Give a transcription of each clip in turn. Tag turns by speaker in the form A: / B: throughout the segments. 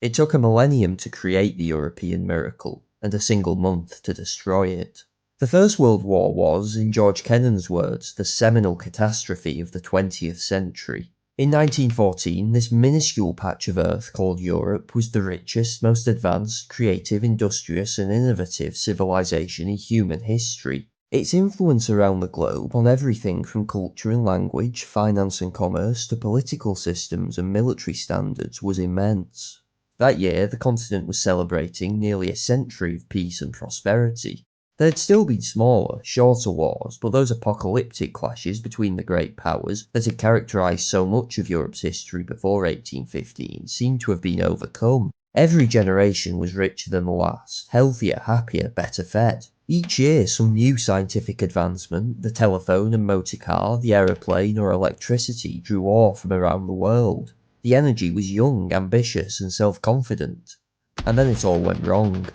A: It took a millennium to create the European miracle, and a single month to destroy it. The First World War was, in George Kennan's words, the seminal catastrophe of the 20th century. In 1914, this minuscule patch of earth called Europe was the richest, most advanced, creative, industrious, and innovative civilization in human history. Its influence around the globe on everything from culture and language, finance and commerce, to political systems and military standards was immense. That year, the continent was celebrating nearly a century of peace and prosperity. There had still been smaller, shorter wars, but those apocalyptic clashes between the great powers that had characterized so much of Europe's history before 1815 seemed to have been overcome. Every generation was richer than the last, healthier, happier, better fed. Each year some new scientific advancement, the telephone and motor car, the aeroplane or electricity, drew awe from around the world. The energy was young, ambitious and self-confident. And then it all went wrong.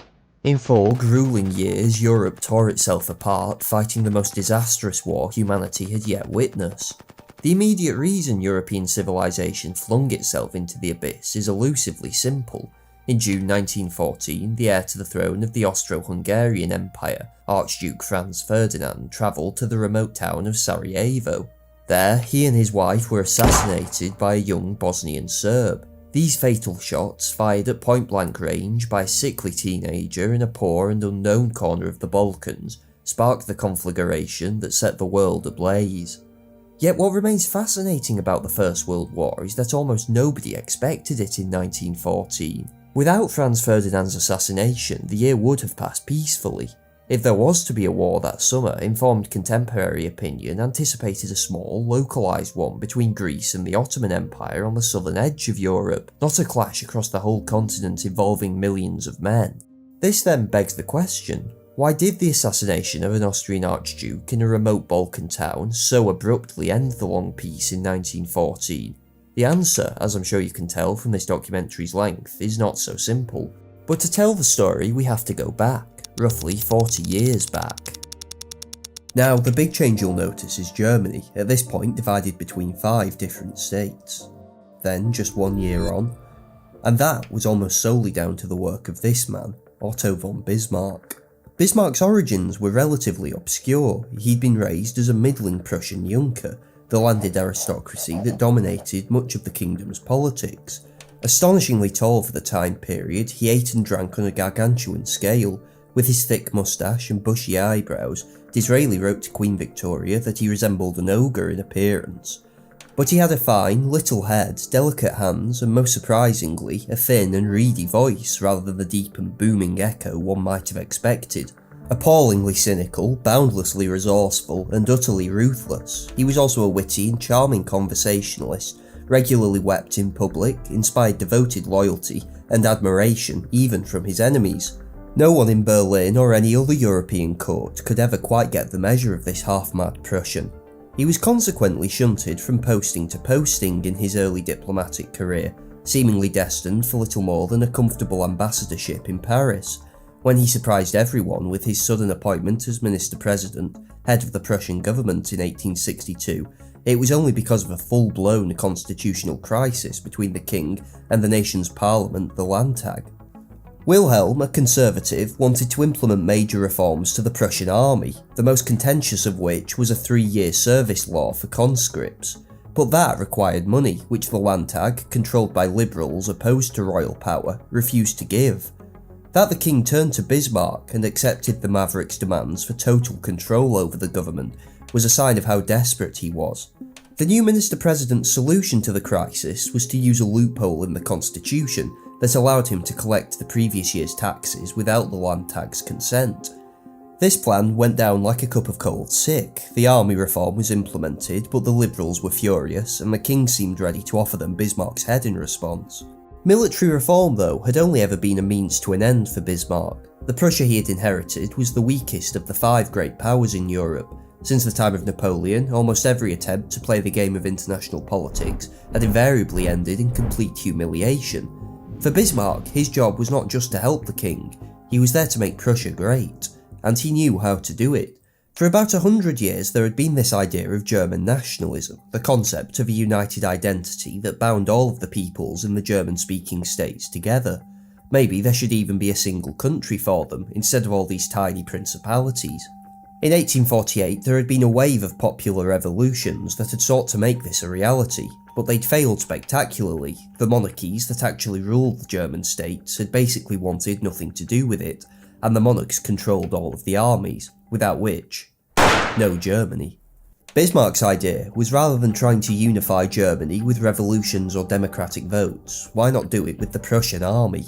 A: In 4 grueling years, Europe tore itself apart, fighting the most disastrous war humanity had yet witnessed. The immediate reason European civilization flung itself into the abyss is elusively simple. In June 1914, the heir to the throne of the Austro-Hungarian Empire, Archduke Franz Ferdinand, travelled to the remote town of Sarajevo. There, he and his wife were assassinated by a young Bosnian Serb. These fatal shots, fired at point-blank range by a sickly teenager in a poor and unknown corner of the Balkans, sparked the conflagration that set the world ablaze. Yet what remains fascinating about the First World War is that almost nobody expected it in 1914. Without Franz Ferdinand's assassination, the year would have passed peacefully. If there was to be a war that summer, informed contemporary opinion anticipated a small, localised one between Greece and the Ottoman Empire on the southern edge of Europe, not a clash across the whole continent involving millions of men. This then begs the question, why did the assassination of an Austrian archduke in a remote Balkan town so abruptly end the long peace in 1914? The answer, as I'm sure you can tell from this documentary's length, is not so simple. But to tell the story, we have to go back. Roughly 40 years back. Now, the big change you'll notice is Germany, at this point divided between 5 different states. Then, just 1 year on, and that was almost solely down to the work of this man, Otto von Bismarck. Bismarck's origins were relatively obscure. He'd been raised as a middling Prussian Junker, the landed aristocracy that dominated much of the kingdom's politics. Astonishingly tall for the time period, he ate and drank on a gargantuan scale. With his thick moustache and bushy eyebrows, Disraeli wrote to Queen Victoria that he resembled an ogre in appearance. But he had a fine, little head, delicate hands, and most surprisingly, a thin and reedy voice rather than the deep and booming echo one might have expected. Appallingly cynical, boundlessly resourceful, and utterly ruthless, he was also a witty and charming conversationalist, regularly wept in public, inspired devoted loyalty and admiration even from his enemies. No one in Berlin or any other European court could ever quite get the measure of this half-mad Prussian. He was consequently shunted from posting to posting in his early diplomatic career, seemingly destined for little more than a comfortable ambassadorship in Paris. When he surprised everyone with his sudden appointment as Minister-President, head of the Prussian government in 1862, it was only because of a full-blown constitutional crisis between the king and the nation's parliament, the Landtag. Wilhelm, a conservative, wanted to implement major reforms to the Prussian army, the most contentious of which was a 3-year service law for conscripts. But that required money, which the Landtag, controlled by liberals opposed to royal power, refused to give. That the king turned to Bismarck and accepted the maverick's demands for total control over the government was a sign of how desperate he was. The new minister-president's solution to the crisis was to use a loophole in the constitution that allowed him to collect the previous year's taxes without the Landtag's consent. This plan went down like a cup of cold sick. The army reform was implemented, but the liberals were furious, and the king seemed ready to offer them Bismarck's head in response. Military reform, though, had only ever been a means to an end for Bismarck. The Prussia he had inherited was the weakest of the 5 great powers in Europe. Since the time of Napoleon, almost every attempt to play the game of international politics had invariably ended in complete humiliation. For Bismarck, his job was not just to help the king, he was there to make Prussia great, and he knew how to do it. For about 100 years there had been this idea of German nationalism, the concept of a united identity that bound all of the peoples in the German-speaking states together. Maybe there should even be a single country for them, instead of all these tiny principalities. In 1848 there had been a wave of popular revolutions that had sought to make this a reality, but they'd failed spectacularly. The monarchies that actually ruled the German states had basically wanted nothing to do with it, and the monarchs controlled all of the armies, without which, no Germany. Bismarck's idea was, rather than trying to unify Germany with revolutions or democratic votes, why not do it with the Prussian army?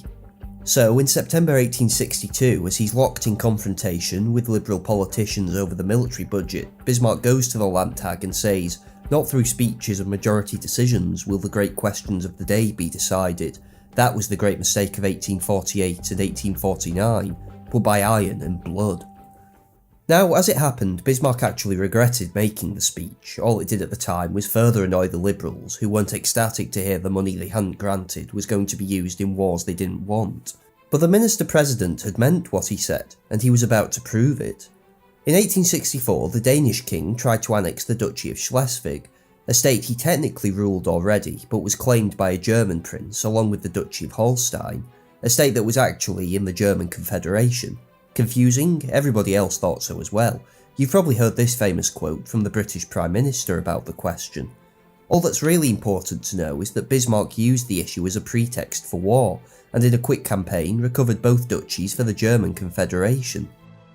A: So, in September 1862, as he's locked in confrontation with liberal politicians over the military budget, Bismarck goes to the Landtag and says, "Not through speeches and majority decisions will the great questions of the day be decided. That was the great mistake of 1848 and 1849, but by iron and blood." Now, as it happened, Bismarck actually regretted making the speech. All it did at the time was further annoy the Liberals, who weren't ecstatic to hear the money they hadn't granted was going to be used in wars they didn't want. But the Minister-President had meant what he said, and he was about to prove it. In 1864, the Danish king tried to annex the Duchy of Schleswig, a state he technically ruled already, but was claimed by a German prince along with the Duchy of Holstein, a state that was actually in the German Confederation. Confusing? Everybody else thought so as well. You've probably heard this famous quote from the British Prime Minister about the question. All that's really important to know is that Bismarck used the issue as a pretext for war, and in a quick campaign recovered both duchies for the German Confederation.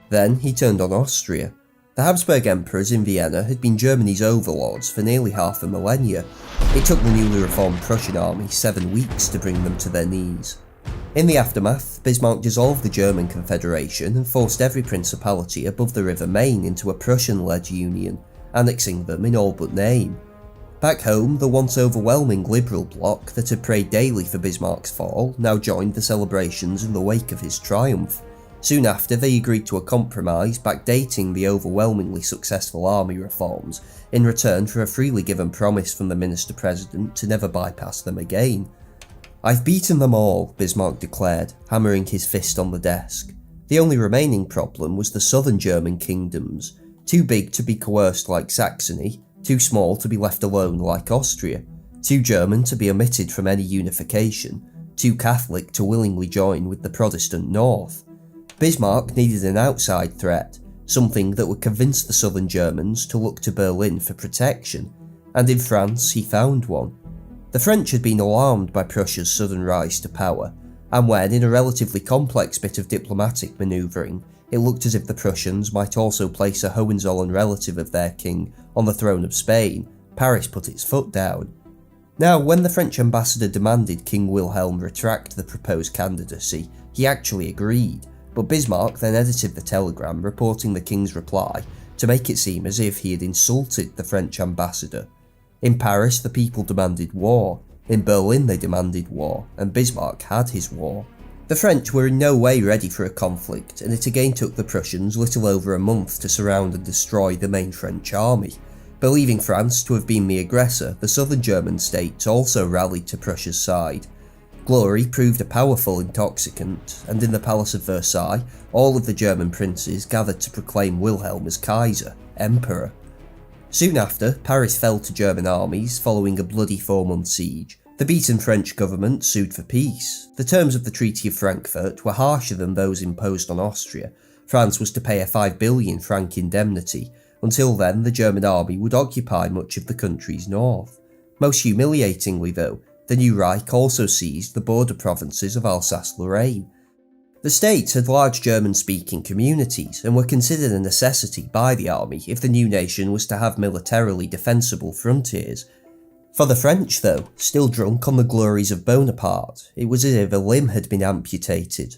A: Then he turned on Austria. The Habsburg emperors in Vienna had been Germany's overlords for nearly half a millennia. It took the newly reformed Prussian army 7 weeks to bring them to their knees. In the aftermath, Bismarck dissolved the German Confederation and forced every principality above the River Main into a Prussian-led union, annexing them in all but name. Back home, the once overwhelming Liberal bloc that had prayed daily for Bismarck's fall now joined the celebrations in the wake of his triumph. Soon after, they agreed to a compromise backdating the overwhelmingly successful army reforms in return for a freely given promise from the Minister-President to never bypass them again. "I've beaten them all," Bismarck declared, hammering his fist on the desk. The only remaining problem was the southern German kingdoms, too big to be coerced like Saxony, too small to be left alone like Austria, too German to be omitted from any unification, too Catholic to willingly join with the Protestant North. Bismarck needed an outside threat, something that would convince the southern Germans to look to Berlin for protection, and in France he found one. The French had been alarmed by Prussia's sudden rise to power, and when, in a relatively complex bit of diplomatic manoeuvring, it looked as if the Prussians might also place a Hohenzollern relative of their king on the throne of Spain, Paris put its foot down. Now, when the French ambassador demanded King Wilhelm retract the proposed candidacy, he actually agreed, but Bismarck then edited the telegram reporting the king's reply to make it seem as if he had insulted the French ambassador. In Paris, the people demanded war. In Berlin, they demanded war, and Bismarck had his war. The French were in no way ready for a conflict, and it again took the Prussians little over a month to surround and destroy the main French army. Believing France to have been the aggressor, the southern German states also rallied to Prussia's side. Glory proved a powerful intoxicant, and in the Palace of Versailles, all of the German princes gathered to proclaim Wilhelm as Kaiser, Emperor. Soon after, Paris fell to German armies following a bloody 4-month siege. The beaten French government sued for peace. The terms of the Treaty of Frankfurt were harsher than those imposed on Austria. France was to pay a 5 billion franc indemnity. Until then, the German army would occupy much of the country's north. Most humiliatingly though, the new Reich also seized the border provinces of Alsace-Lorraine. The states had large German-speaking communities and were considered a necessity by the army if the new nation was to have militarily defensible frontiers. For the French though, still drunk on the glories of Bonaparte, it was as if a limb had been amputated.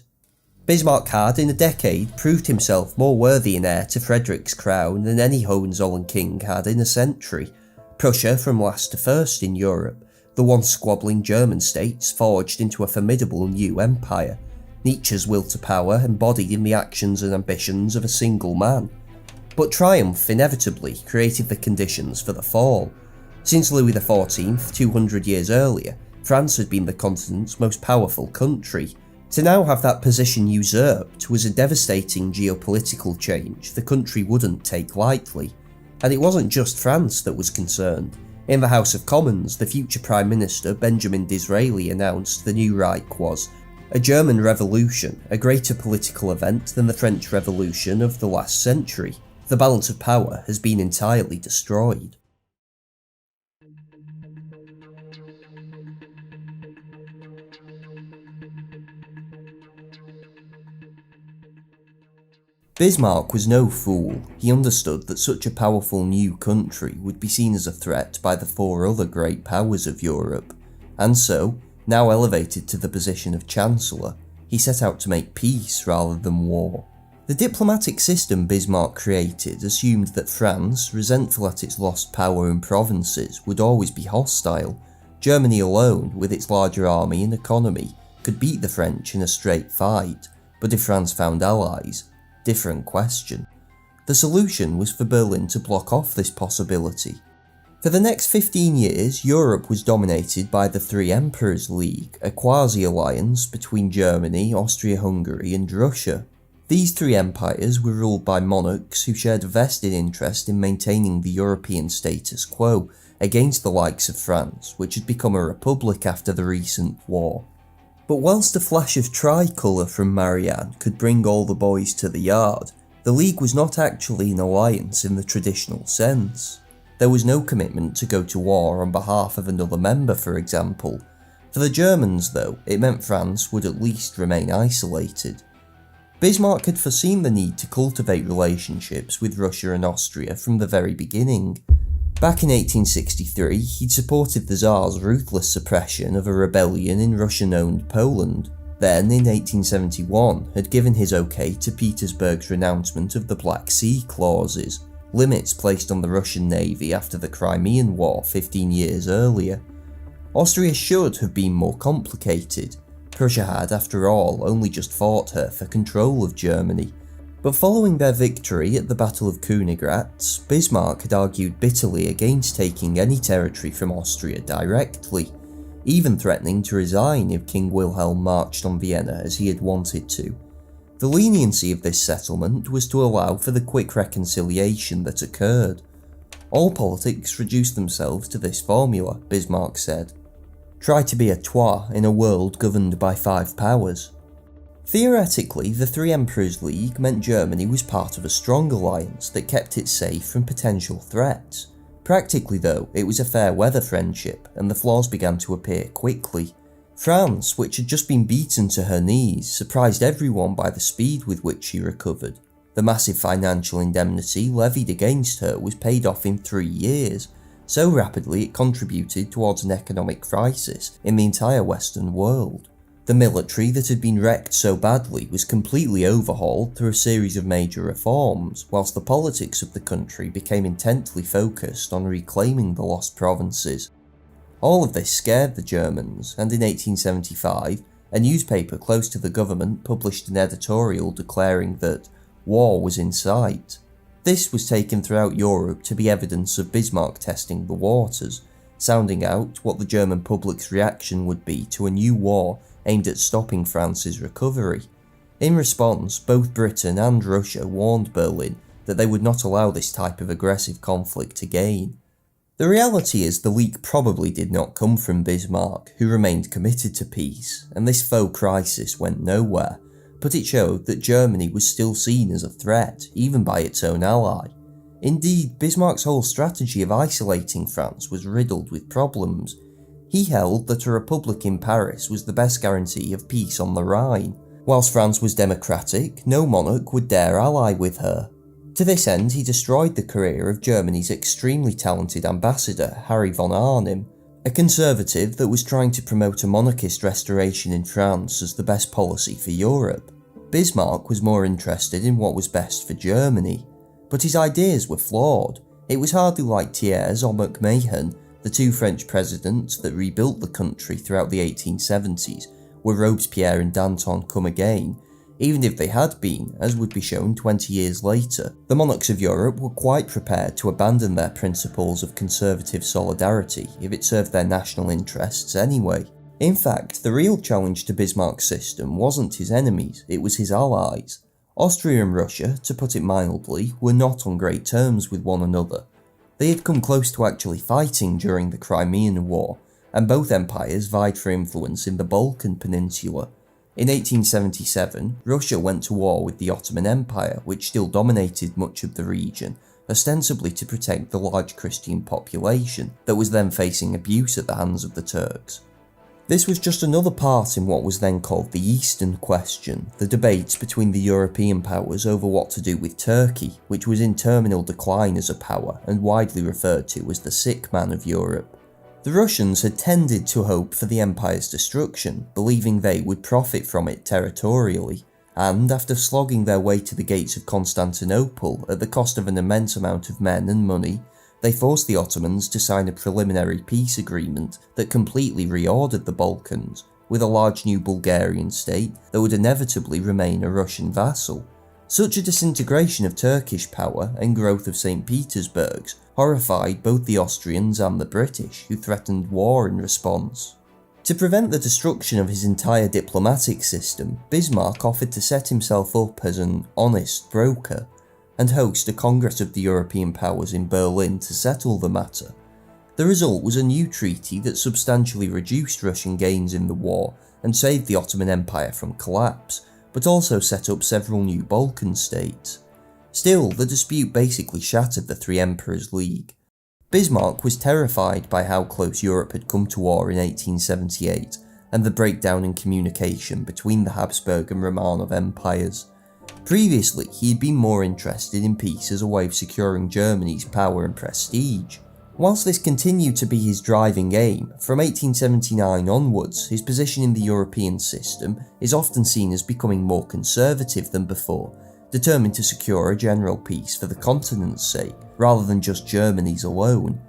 A: Bismarck had, in a decade, proved himself more worthy an heir to Frederick's crown than any Hohenzollern king had in a century. Prussia from last to first in Europe, the once squabbling German states forged into a formidable new empire. Nietzsche's will to power embodied in the actions and ambitions of a single man. But triumph inevitably created the conditions for the fall. Since Louis XIV, 200 years earlier, France had been the continent's most powerful country.
B: To now have that position usurped was a devastating geopolitical change the country wouldn't take lightly. And it wasn't just France that was concerned. In the House of Commons, the future Prime Minister Benjamin Disraeli announced the new Reich was a German revolution, a greater political event than the French Revolution of the last century. The balance of power has been entirely destroyed. Bismarck was no fool. He understood that such a powerful new country would be seen as a threat by the four other great powers of Europe, and so, now elevated to the position of Chancellor, he set out to make peace rather than war. The diplomatic system Bismarck created assumed that France, resentful at its lost power and provinces, would always be hostile. Germany alone, with its larger army and economy, could beat the French in a straight fight, but if France found allies, different question. The solution was for Berlin to block off this possibility. For the next 15 years, Europe was dominated by the Three Emperors League, a quasi-alliance between Germany, Austria-Hungary and Russia. These three empires were ruled by monarchs who shared a vested interest in maintaining the European status quo against the likes of France, which had become a republic after the recent war. But whilst a flash of tricolour from Marianne could bring all the boys to the yard, the League was not actually an alliance in the traditional sense. There was no commitment to go to war on behalf of another member, for example. For the Germans, though, it meant France would at least remain isolated. Bismarck had foreseen the need to cultivate relationships with Russia and Austria from the very beginning. Back in 1863, he'd supported the Tsar's ruthless suppression of a rebellion in Russian-owned Poland. Then, in 1871, had given his okay to Petersburg's renouncement of the Black Sea clauses, limits placed on the Russian Navy after the Crimean War 15 years earlier. Austria should have been more complicated. Prussia had, after all, only just fought her for control of Germany. But following their victory at the Battle of Königgrätz, Bismarck had argued bitterly against taking any territory from Austria directly, even threatening to resign if King Wilhelm marched on Vienna as he had wanted to. The leniency of this settlement was to allow for the quick reconciliation that occurred. All politics reduced themselves to this formula, Bismarck said. Try to be a trois in a world governed by five powers. Theoretically, the Three Emperors League meant Germany was part of a strong alliance that kept it safe from potential threats. Practically though, it was a fair-weather friendship, and the flaws began to appear quickly. France, which had just been beaten to her knees, surprised everyone by the speed with which she recovered. The massive financial indemnity levied against her was paid off in 3 years, so rapidly it contributed towards an economic crisis in the entire Western world. The military that had been wrecked so badly was completely overhauled through a series of major reforms, whilst the politics of the country became intently focused on reclaiming the lost provinces. All of this scared the Germans, and in 1875, a newspaper close to the government published an editorial declaring that war was in sight. This was taken throughout Europe to be evidence of Bismarck testing the waters, sounding out what the German public's reaction would be to a new war aimed at stopping France's recovery. In response, both Britain and Russia warned Berlin that they would not allow this type of aggressive conflict again. The reality is the leak probably did not come from Bismarck, who remained committed to peace, and this faux crisis went nowhere, but it showed that Germany was still seen as a threat, even by its own ally. Indeed, Bismarck's whole strategy of isolating France was riddled with problems. He held that a republic in Paris was the best guarantee of peace on the Rhine. Whilst France was democratic, no monarch would dare ally with her. To this end, he destroyed the career of Germany's extremely talented ambassador, Harry von Arnim, a conservative that was trying to promote a monarchist restoration in France as the best policy for Europe. Bismarck was more interested in what was best for Germany, but his ideas were flawed. It was hardly like Thiers or MacMahon, the two French presidents that rebuilt the country throughout the 1870s, were Robespierre and Danton come again. Even if they had been, as would be shown 20 years later, the monarchs of Europe were quite prepared to abandon their principles of conservative solidarity if it served their national interests anyway. In fact, the real challenge to Bismarck's system wasn't his enemies, it was his allies. Austria and Russia, to put it mildly, were not on great terms with one another. They had come close to actually fighting during the Crimean War, and both empires vied for influence in the Balkan Peninsula. In 1877, Russia went to war with the Ottoman Empire, which still dominated much of the region, ostensibly to protect the large Christian population that was then facing abuse at the hands of the Turks. This was just another part in what was then called the Eastern Question, the debates between the European powers over what to do with Turkey, which was in terminal decline as a power and widely referred to as the sick man of Europe. The Russians had tended to hope for the empire's destruction, believing they would profit from it territorially, and after slogging their way to the gates of Constantinople at the cost of an immense amount of men and money, they forced the Ottomans to sign a preliminary peace agreement that completely reordered the Balkans, with a large new Bulgarian state that would inevitably remain a Russian vassal. Such a disintegration of Turkish power and growth of St. Petersburg's horrified both the Austrians and the British, who threatened war in response. To prevent the destruction of his entire diplomatic system, Bismarck offered to set himself up as an honest broker and host a Congress of the European powers in Berlin to settle the matter. The result was a new treaty that substantially reduced Russian gains in the war and saved the Ottoman Empire from collapse, but also set up several new Balkan states. Still, the dispute basically shattered the Three Emperors League. Bismarck was terrified by how close Europe had come to war in 1878 and the breakdown in communication between the Habsburg and Romanov empires. Previously, he had been more interested in peace as a way of securing Germany's power and prestige. Whilst this continued to be his driving aim, from 1879 onwards, his position in the European system is often seen as becoming more conservative than before, determined to secure a general peace for the continent's sake, rather than just Germany's alone.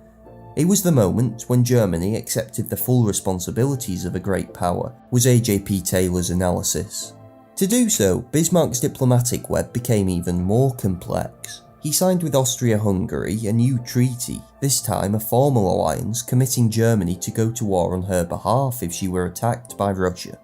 B: It was the moment when Germany accepted the full responsibilities of a great power, was A.J.P. Taylor's analysis. To do so, Bismarck's diplomatic web became even more complex. He signed with Austria-Hungary a new treaty, this time a formal alliance committing Germany to go to war on her behalf if she were attacked by Russia.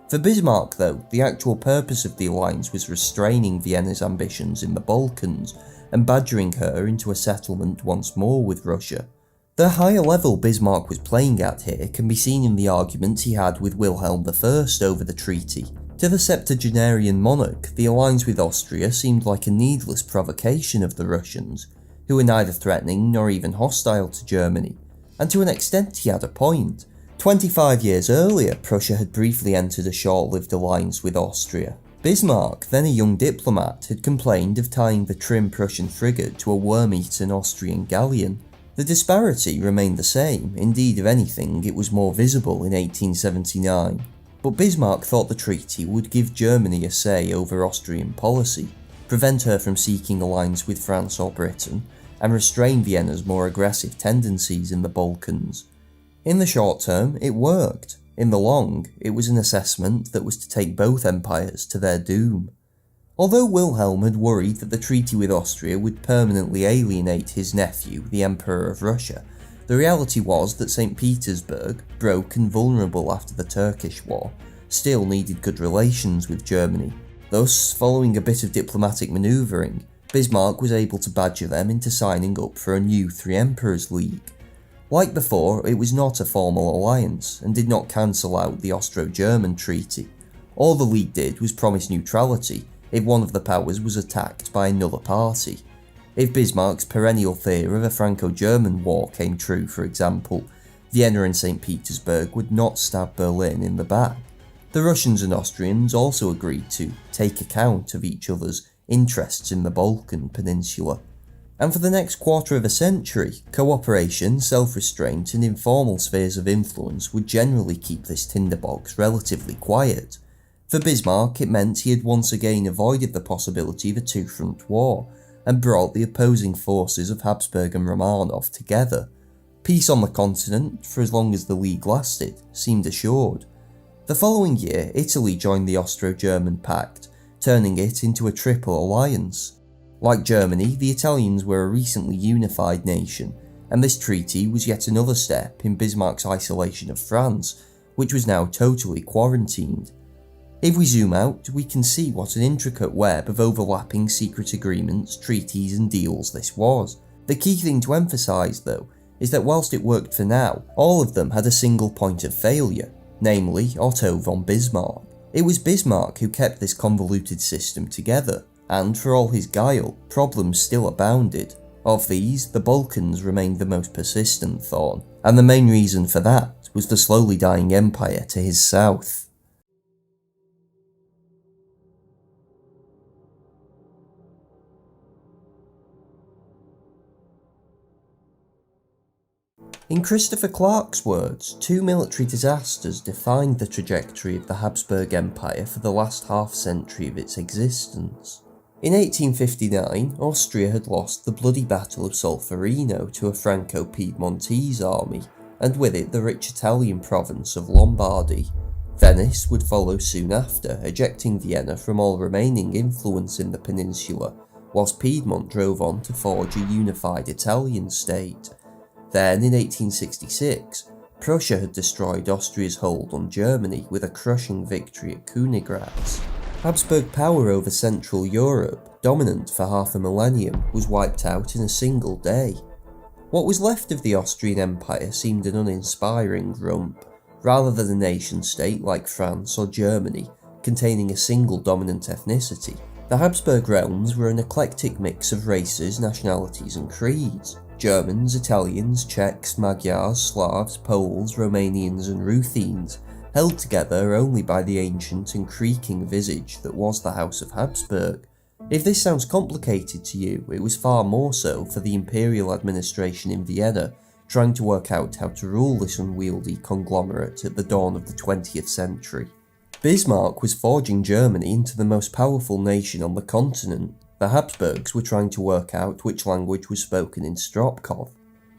B: For Bismarck, though, the actual purpose of the alliance was restraining Vienna's ambitions in the Balkans and badgering her into a settlement once more with Russia. The higher level Bismarck was playing at here can be seen in the arguments he had with Wilhelm I over the treaty. To the septuagenarian monarch, the alliance with Austria seemed like a needless provocation of the Russians, who were neither threatening nor even hostile to Germany, and to an extent he had a point. 25 years earlier, Prussia had briefly entered a short-lived alliance with Austria. Bismarck, then a young diplomat, had complained of tying the trim Prussian frigate to a worm-eaten Austrian galleon. The disparity remained the same, indeed if anything it was more visible in 1879. But Bismarck thought the treaty would give Germany a say over Austrian policy, prevent her from seeking alliance with France or Britain, and restrain Vienna's more aggressive tendencies in the Balkans. In the short term, it worked. In the long, it was an assessment that was to take both empires to their doom. Although Wilhelm had worried that the treaty with Austria would permanently alienate his nephew, the Emperor of Russia, the reality was that St. Petersburg, broke and vulnerable after the Turkish War, still needed good relations with Germany. Thus, following a bit of diplomatic manoeuvring, Bismarck was able to badger them into signing up for a new Three Emperors League. Like before, it was not a formal alliance, and did not cancel out the Austro-German treaty. All the League did was promise neutrality if one of the powers was attacked by another party. If Bismarck's perennial fear of a Franco-German war came true, for example, Vienna and St. Petersburg would not stab Berlin in the back. The Russians and Austrians also agreed to take account of each other's interests in the Balkan Peninsula. And for the next quarter of a century, cooperation, self-restraint and informal spheres of influence would generally keep this tinderbox relatively quiet. For Bismarck, it meant he had once again avoided the possibility of a two-front war, and brought the opposing forces of Habsburg and Romanov together. Peace on the continent, for as long as the League lasted, seemed assured. The following year, Italy joined the Austro-German Pact, turning it into a triple alliance. Like Germany, the Italians were a recently unified nation, and this treaty was yet another step in Bismarck's isolation of France, which was now totally quarantined. If we zoom out, we can see what an intricate web of overlapping secret agreements, treaties and deals this was. The key thing to emphasise though, is that whilst it worked for now, all of them had a single point of failure, namely Otto von Bismarck. It was Bismarck who kept this convoluted system together, and for all his guile, problems still abounded. Of these, the Balkans remained the most persistent thorn, and the main reason for that was the slowly dying empire to his south. In Christopher Clark's words, two military disasters defined the trajectory of the Habsburg Empire for the last half-century of its existence. In 1859, Austria had lost the bloody Battle of Solferino to a Franco-Piedmontese army, and with it the rich Italian province of Lombardy. Venice would follow soon after, ejecting Vienna from all remaining influence in the peninsula, whilst Piedmont drove on to forge a unified Italian state. Then, in 1866, Prussia had destroyed Austria's hold on Germany with a crushing victory at Königgrätz. Habsburg power over Central Europe, dominant for half a millennium, was wiped out in a single day. What was left of the Austrian Empire seemed an uninspiring rump, rather than a nation-state like France or Germany, containing a single dominant ethnicity. The Habsburg realms were an eclectic mix of races, nationalities and creeds. Germans, Italians, Czechs, Magyars, Slavs, Poles, Romanians and Ruthenians, held together only by the ancient and creaking visage that was the House of Habsburg. If this sounds complicated to you, it was far more so for the imperial administration in Vienna trying to work out how to rule this unwieldy conglomerate at the dawn of the 20th century. Bismarck was forging Germany into the most powerful nation on the continent. The Habsburgs were trying to work out which language was spoken in Stropkov.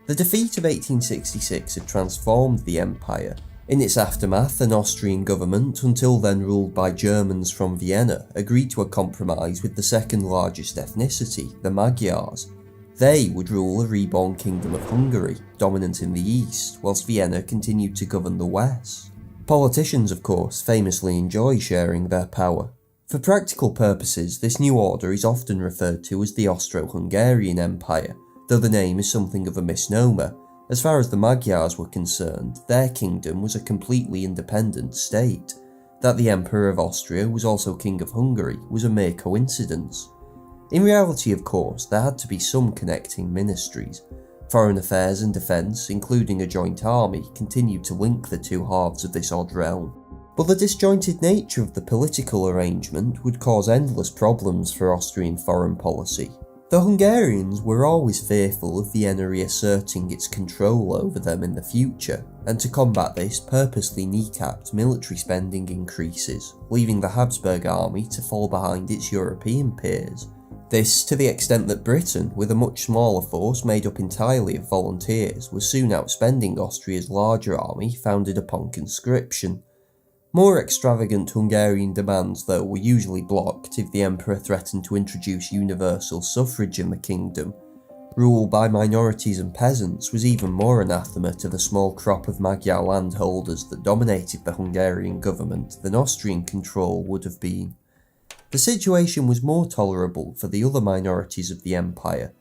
B: The defeat of 1866 had transformed the empire. In its aftermath, an Austrian government, until then ruled by Germans from Vienna, agreed to a compromise with the second largest ethnicity, the Magyars. They would rule a reborn kingdom of Hungary, dominant in the east, whilst Vienna continued to govern the west. Politicians, of course, famously enjoy sharing their power. For practical purposes, this new order is often referred to as the Austro-Hungarian Empire, though the name is something of a misnomer. As far as the Magyars were concerned, their kingdom was a completely independent state. That the Emperor of Austria was also King of Hungary was a mere coincidence. In reality, of course, there had to be some connecting ministries. Foreign affairs and defence, including a joint army, continued to link the two halves of this odd realm. But the disjointed nature of the political arrangement would cause endless problems for Austrian foreign policy. The Hungarians were always fearful of Vienna reasserting its control over them in the future, and to combat this purposely kneecapped military spending increases, leaving the Habsburg army to fall behind its European peers. This to the extent that Britain, with a much smaller force made up entirely of volunteers, was soon outspending Austria's larger army founded upon conscription. More extravagant Hungarian demands, though, were usually blocked if the emperor threatened to introduce universal suffrage in the kingdom. Rule by minorities and peasants was even more anathema to the small crop of Magyar landholders that dominated the Hungarian government than Austrian control would have been. The situation was more tolerable for the other minorities of the empire.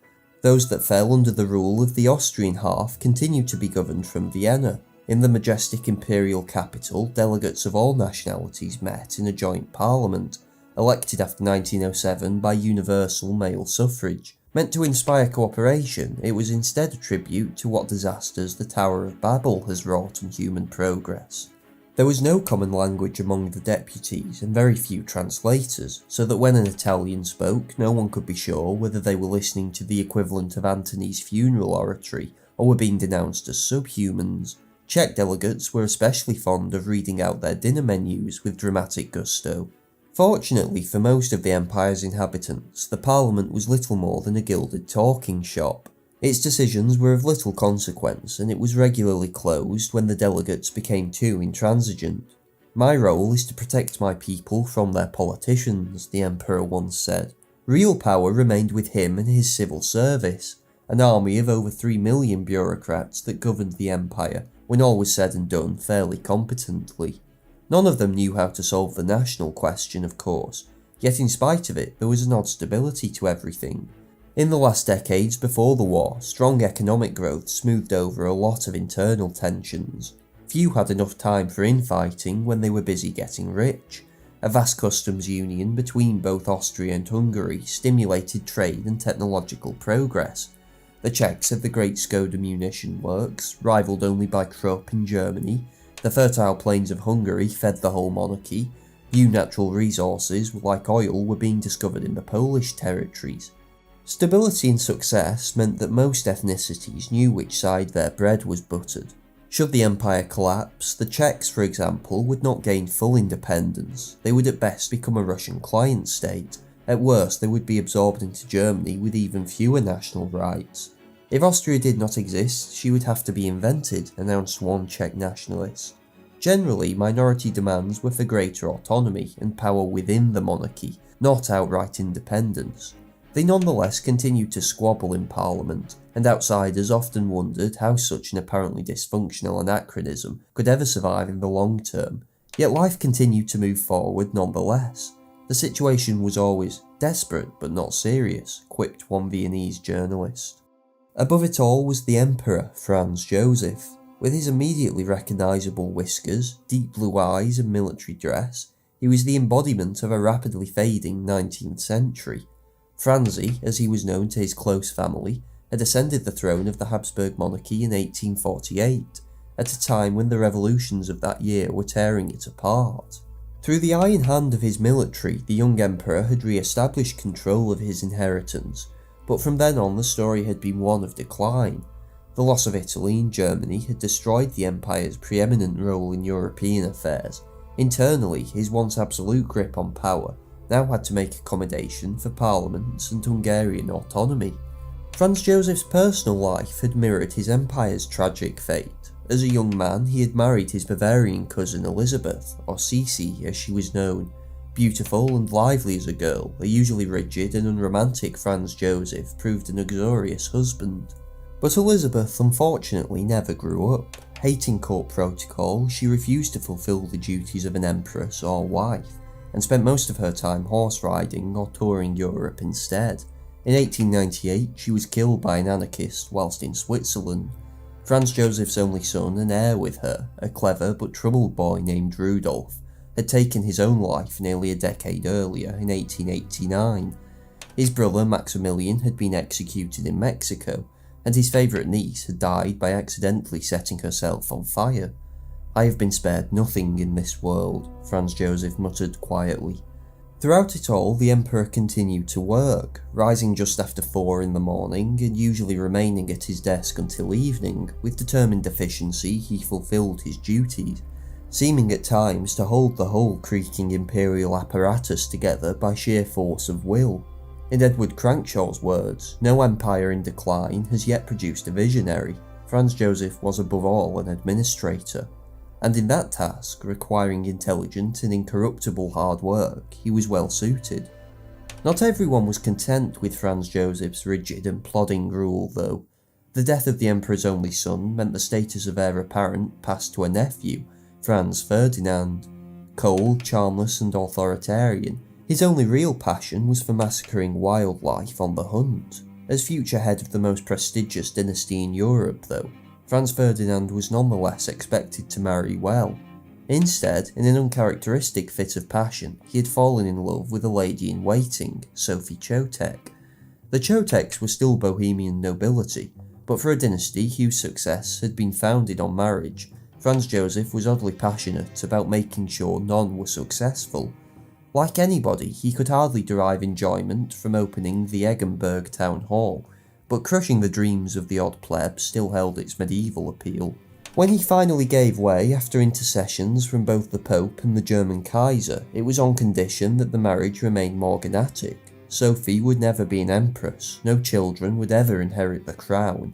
B: Those that fell under the rule of the Austrian half continued to be governed from Vienna. In the majestic imperial capital, delegates of all nationalities met in a joint parliament, elected after 1907 by universal male suffrage. Meant to inspire cooperation, it was instead a tribute to what disasters the Tower of Babel has wrought on human progress. There was no common language among the deputies and very few translators, so that when an Italian spoke, no one could be sure whether they were listening to the equivalent of Antony's funeral oratory or were being denounced as subhumans. Czech delegates were especially fond of reading out their dinner menus with dramatic gusto. Fortunately for most of the empire's inhabitants, the parliament was little more than a gilded talking shop. Its decisions were of little consequence, and it was regularly closed when the delegates became too intransigent. "My role is to protect my people from their politicians," the emperor once said. Real power remained with him and his civil service, an army of over 3 million bureaucrats that governed the empire, when all was said and done fairly competently. None of them knew how to solve the national question, of course, yet in spite of it there was an odd stability to everything. In the last decades before the war, strong economic growth smoothed over a lot of internal tensions. Few had enough time for infighting when they were busy getting rich. A vast customs union between both Austria and Hungary stimulated trade and technological progress. The Czechs had the great Skoda munition works, rivalled only by Krupp in Germany. The fertile plains of Hungary fed the whole monarchy. New natural resources, like oil, were being discovered in the Polish territories. Stability and success meant that most ethnicities knew which side their bread was buttered. Should the empire collapse, the Czechs, for example, would not gain full independence. They would at best become a Russian client state. At worst, they would be absorbed into Germany with even fewer national rights. If Austria did not exist, she would have to be invented, announced one Czech nationalist. Generally, minority demands were for greater autonomy and power within the monarchy, not outright independence. They nonetheless continued to squabble in Parliament, and outsiders often wondered how such an apparently dysfunctional anachronism could ever survive in the long term. Yet life continued to move forward nonetheless. The situation was always desperate but not serious, quipped one Viennese journalist. Above it all was the Emperor, Franz Joseph. With his immediately recognisable whiskers, deep blue eyes and military dress, he was the embodiment of a rapidly fading 19th century. Franzi, as he was known to his close family, had ascended the throne of the Habsburg monarchy in 1848, at a time when the revolutions of that year were tearing it apart. Through the iron hand of his military, the young emperor had re-established control of his inheritance, but from then on the story had been one of decline. The loss of Italy and Germany had destroyed the empire's preeminent role in European affairs. Internally, his once absolute grip on power now had to make accommodation for parliaments and Hungarian autonomy. Franz Joseph's personal life had mirrored his empire's tragic fate. As a young man, he had married his Bavarian cousin Elizabeth, or Sisi as she was known. Beautiful and lively as a girl, a usually rigid and unromantic Franz Joseph proved an uxorious husband. But Elizabeth unfortunately never grew up. Hating court protocol, she refused to fulfill the duties of an empress or wife, and spent most of her time horse riding or touring Europe instead. In 1898, she was killed by an anarchist whilst in Switzerland. Franz Joseph's only son and heir with her, a clever but troubled boy named Rudolf, had taken his own life nearly a decade earlier in 1889. His brother Maximilian had been executed in Mexico, and his favourite niece had died by accidentally setting herself on fire. "I have been spared nothing in this world," Franz Joseph muttered quietly. Throughout it all, the emperor continued to work, rising just after 4 in the morning and usually remaining at his desk until evening. With determined efficiency, he fulfilled his duties, seeming at times to hold the whole creaking imperial apparatus together by sheer force of will. In Edward Crankshaw's words, "No empire in decline has yet produced a visionary." Franz Joseph was above all an administrator, and in that task, requiring intelligent and incorruptible hard work, he was well suited. Not everyone was content with Franz Joseph's rigid and plodding rule, though. The death of the emperor's only son meant the status of heir apparent passed to a nephew, Franz Ferdinand. Cold, charmless and authoritarian, his only real passion was for massacring wildlife on the hunt. As future head of the most prestigious dynasty in Europe, though, Franz Ferdinand was nonetheless expected to marry well. Instead, in an uncharacteristic fit of passion, he had fallen in love with a lady-in-waiting, Sophie Chotek. The Choteks were still Bohemian nobility, but for a dynasty whose success had been founded on marriage, Franz Joseph was oddly passionate about making sure none were successful. Like anybody, he could hardly derive enjoyment from opening the Eggenberg town hall, but crushing the dreams of the odd pleb still held its medieval appeal. When he finally gave way after intercessions from both the Pope and the German Kaiser, it was on condition that the marriage remained morganatic. Sophie would never be an empress, no children would ever inherit the crown,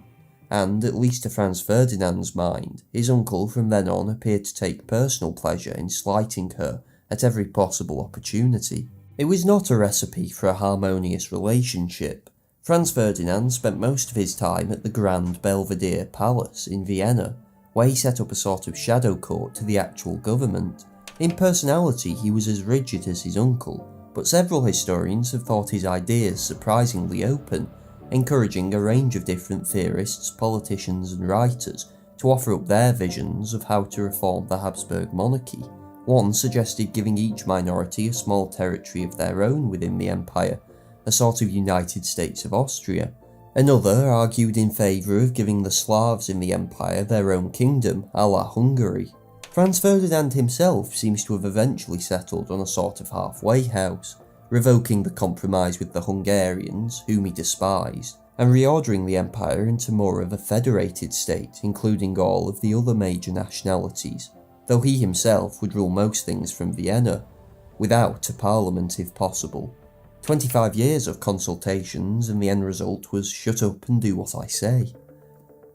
B: and, at least to Franz Ferdinand's mind, his uncle from then on appeared to take personal pleasure in slighting her at every possible opportunity. It was not a recipe for a harmonious relationship. Franz Ferdinand spent most of his time at the Grand Belvedere Palace in Vienna, where he set up a sort of shadow court to the actual government. In personality, he was as rigid as his uncle, but several historians have thought his ideas surprisingly open, encouraging a range of different theorists, politicians and writers to offer up their visions of how to reform the Habsburg monarchy. One suggested giving each minority a small territory of their own within the empire, a sort of United States of Austria. Another argued in favour of giving the Slavs in the empire their own kingdom, a la Hungary. Franz Ferdinand himself seems to have eventually settled on a sort of halfway house, revoking the compromise with the Hungarians, whom he despised, and reordering the empire into more of a federated state, including all of the other major nationalities, though he himself would rule most things from Vienna, without a parliament if possible. 25 years of consultations, and the end result was shut up and do what I say.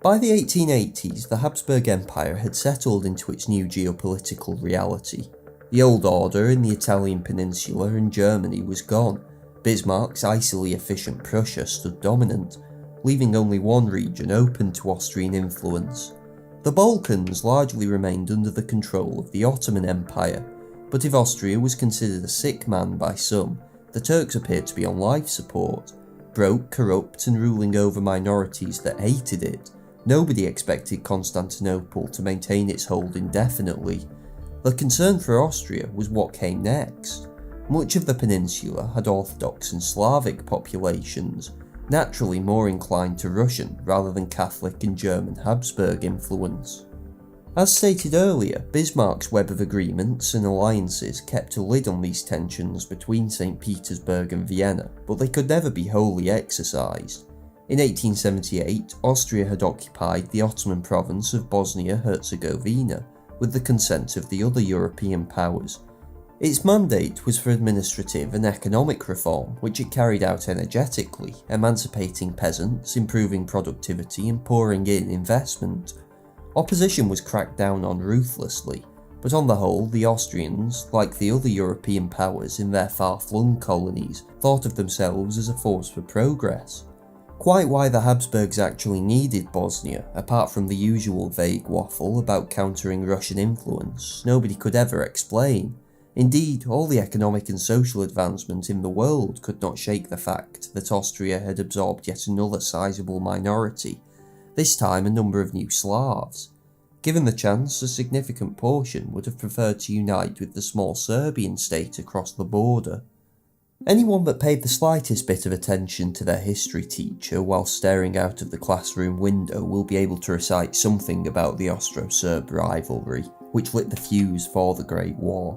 B: By the 1880s, the Habsburg Empire had settled into its new geopolitical reality. The old order in the Italian peninsula and Germany was gone. Bismarck's icily efficient Prussia stood dominant, leaving only one region open to Austrian influence. The Balkans largely remained under the control of the Ottoman Empire, but if Austria was considered a sick man by some, the Turks appeared to be on life support. Broke, corrupt and ruling over minorities that hated it, nobody expected Constantinople to maintain its hold indefinitely. The concern for Austria was what came next. Much of the peninsula had Orthodox and Slavic populations, naturally more inclined to Russian rather than Catholic and German Habsburg influence. As stated earlier, Bismarck's web of agreements and alliances kept a lid on these tensions between St. Petersburg and Vienna, but they could never be wholly exercised. In 1878, Austria had occupied the Ottoman province of Bosnia-Herzegovina, with the consent of the other European powers. Its mandate was for administrative and economic reform, which it carried out energetically, emancipating peasants, improving productivity and pouring in investment. Opposition was cracked down on ruthlessly, but on the whole the Austrians, like the other European powers in their far-flung colonies, thought of themselves as a force for progress. Quite why the Habsburgs actually needed Bosnia, apart from the usual vague waffle about countering Russian influence, nobody could ever explain. Indeed, all the economic and social advancement in the world could not shake the fact that Austria had absorbed yet another sizable minority, this time a number of new Slavs. Given the chance, a significant portion would have preferred to unite with the small Serbian state across the border. Anyone that paid the slightest bit of attention to their history teacher while staring out of the classroom window will be able to recite something about the Austro-Serb rivalry, which lit the fuse for the Great War.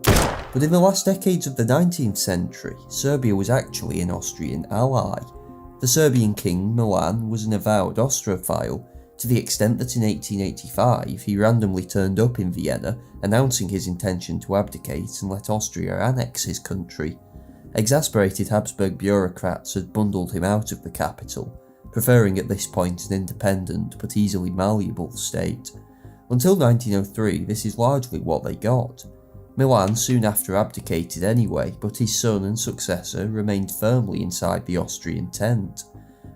B: But in the last decades of the 19th century, Serbia was actually an Austrian ally. The Serbian king, Milan, was an avowed Austrophile, to the extent that in 1885 he randomly turned up in Vienna, announcing his intention to abdicate and let Austria annex his country. Exasperated Habsburg bureaucrats had bundled him out of the capital, preferring at this point an independent but easily malleable state. Until 1903, this is largely what they got. Milan soon after abdicated anyway, but his son and successor remained firmly inside the Austrian tent.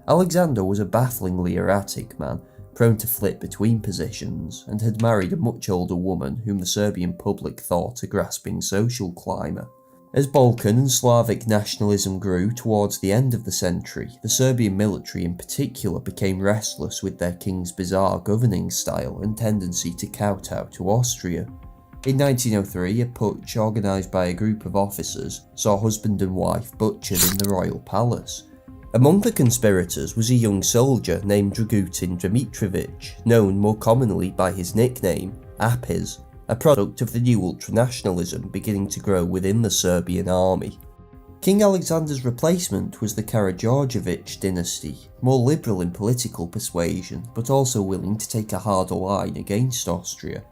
B: Alexander was a bafflingly erratic man, prone to flit between positions, and had married a much older woman whom the Serbian public thought a grasping social climber. As Balkan and Slavic nationalism grew towards the end of the century, the Serbian military in particular became restless with their king's bizarre governing style and tendency to kowtow to Austria. In 1903, a putsch organised by a group of officers saw husband and wife butchered in the royal palace. Among the conspirators was a young soldier named Dragutin Dmitrievich, known more commonly by his nickname, Apis, a product of the new ultranationalism beginning to grow within the Serbian army. King Alexander's replacement was the Karađorđević dynasty, more liberal in political persuasion, but also willing to take a harder line against Austria.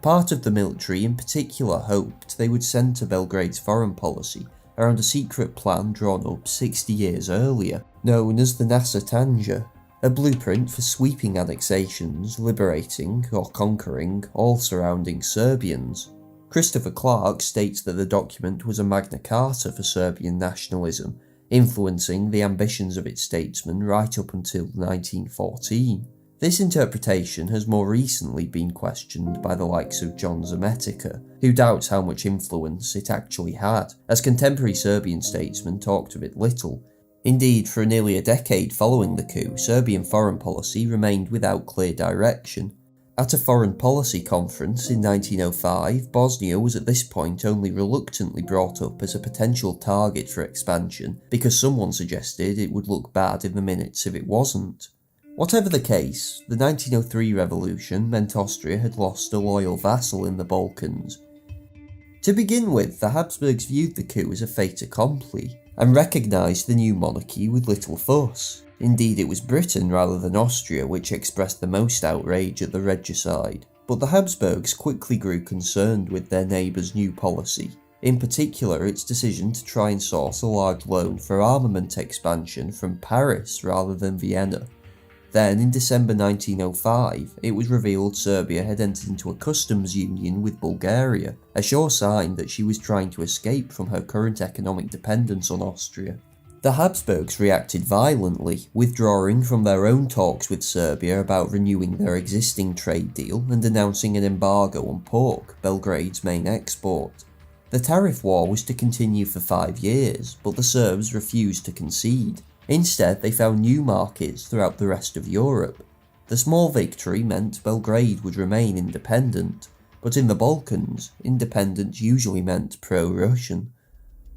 B: Part of the military in particular hoped they would centre Belgrade's foreign policy around a secret plan drawn up 60 years earlier, known as the Nasa Tanja, a blueprint for sweeping annexations, liberating or conquering all surrounding Serbians. Christopher Clark states that the document was a Magna Carta for Serbian nationalism, influencing the ambitions of its statesmen right up until 1914. This interpretation has more recently been questioned by the likes of John Zemetica, who doubts how much influence it actually had, as contemporary Serbian statesmen talked of it little. Indeed, for nearly a decade following the coup, Serbian foreign policy remained without clear direction. At a foreign policy conference in 1905, Bosnia was at this point only reluctantly brought up as a potential target for expansion because someone suggested it would look bad in the minutes if it wasn't. Whatever the case, the 1903 revolution meant Austria had lost a loyal vassal in the Balkans. To begin with, the Habsburgs viewed the coup as a fait accompli, and recognised the new monarchy with little fuss. Indeed, it was Britain rather than Austria which expressed the most outrage at the regicide, but the Habsburgs quickly grew concerned with their neighbour's new policy, in particular its decision to try and source a large loan for armament expansion from Paris rather than Vienna. Then, in December 1905, it was revealed Serbia had entered into a customs union with Bulgaria, a sure sign that she was trying to escape from her current economic dependence on Austria. The Habsburgs reacted violently, withdrawing from their own talks with Serbia about renewing their existing trade deal and announcing an embargo on pork, Belgrade's main export. The tariff war was to continue for 5 years, but the Serbs refused to concede. Instead, they found new markets throughout the rest of Europe. The small victory meant Belgrade would remain independent, but in the Balkans, independence usually meant pro-Russian.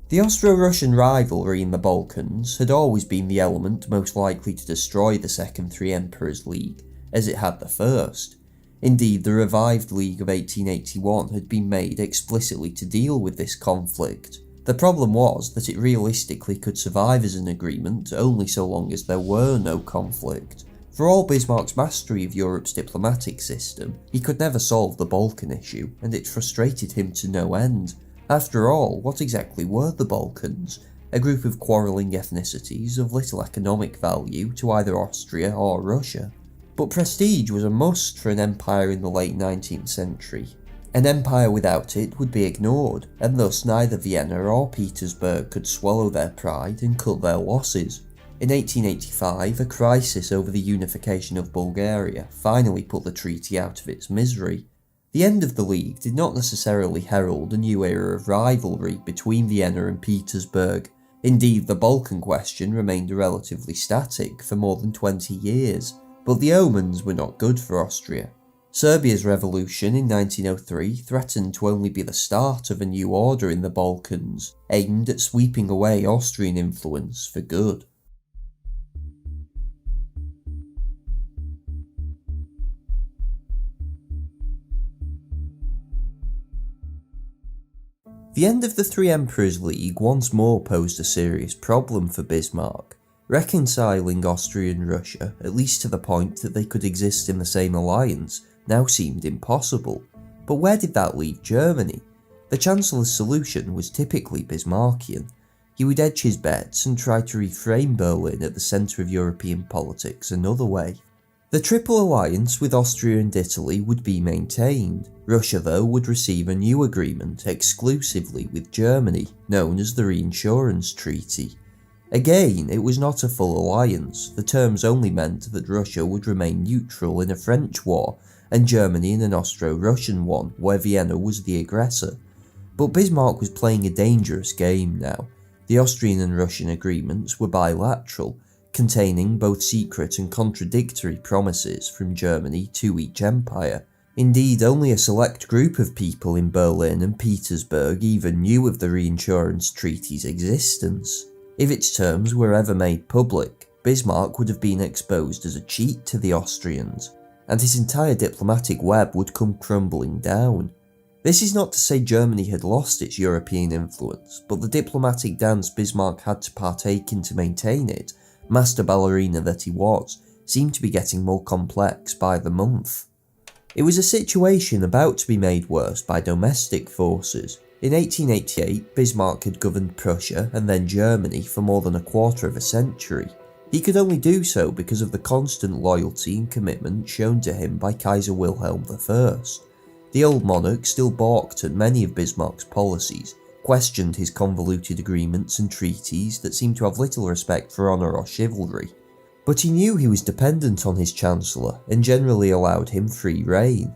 B: The Austro-Russian rivalry in the Balkans had always been the element most likely to destroy the Second Three Emperors League, as it had the first. Indeed, the revived League of 1881 had been made explicitly to deal with this conflict. The problem was that it realistically could survive as an agreement only so long as there were no conflict. For all Bismarck's mastery of Europe's diplomatic system, he could never solve the Balkan issue, and it frustrated him to no end. After all, what exactly were the Balkans? A group of quarrelling ethnicities of little economic value to either Austria or Russia. But prestige was a must for an empire in the late 19th century. An empire without it would be ignored, and thus neither Vienna or Petersburg could swallow their pride and cut their losses. In 1885, a crisis over the unification of Bulgaria finally put the treaty out of its misery. The end of the League did not necessarily herald a new era of rivalry between Vienna and Petersburg. Indeed, the Balkan question remained relatively static for more than 20 years, but the omens were not good for Austria. Serbia's revolution in 1903 threatened to only be the start of a new order in the Balkans, aimed at sweeping away Austrian influence for good. The end of the Three Emperors League once more posed a serious problem for Bismarck. Reconciling Austria and Russia, at least to the point that they could exist in the same alliance, now seemed impossible. But where did that leave Germany? The Chancellor's solution was typically Bismarckian. He would edge his bets and try to reframe Berlin at the centre of European politics another way. The Triple Alliance with Austria and Italy would be maintained. Russia, though, would receive a new agreement exclusively with Germany, known as the Reinsurance Treaty. Again, it was not a full alliance. The terms only meant that Russia would remain neutral in a French war, and Germany in an Austro-Russian one, where Vienna was the aggressor. But Bismarck was playing a dangerous game now. The Austrian and Russian agreements were bilateral, containing both secret and contradictory promises from Germany to each empire. Indeed, only a select group of people in Berlin and Petersburg even knew of the Reinsurance Treaty's existence. If its terms were ever made public, Bismarck would have been exposed as a cheat to the Austrians, and his entire diplomatic web would come crumbling down. This is not to say Germany had lost its European influence, but the diplomatic dance Bismarck had to partake in to maintain it, master ballerina that he was, seemed to be getting more complex by the month. It was a situation about to be made worse by domestic forces. In 1888, Bismarck had governed Prussia and then Germany for more than a quarter of a century. He could only do so because of the constant loyalty and commitment shown to him by Kaiser Wilhelm I. The old monarch still balked at many of Bismarck's policies, questioned his convoluted agreements and treaties that seemed to have little respect for honour or chivalry. But he knew he was dependent on his Chancellor and generally allowed him free rein.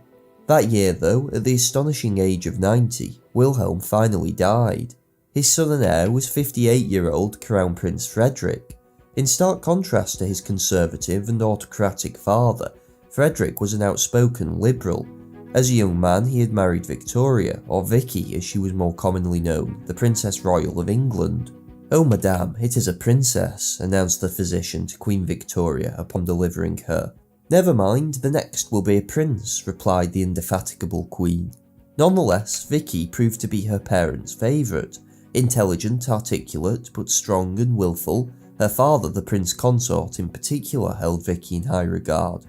B: That year though, at the astonishing age of 90, Wilhelm finally died. His son and heir was 58-year-old Crown Prince Frederick. In stark contrast to his conservative and autocratic father, Frederick was an outspoken liberal. As a young man he had married Victoria, or Vicky as she was more commonly known, the Princess Royal of England. "Oh madame, it is a princess," announced the physician to Queen Victoria upon delivering her. "Never mind, the next will be a prince," replied the indefatigable queen. Nonetheless, Vicky proved to be her parents' favourite. Intelligent, articulate, but strong and willful, her father, the prince consort in particular, held Vicky in high regard.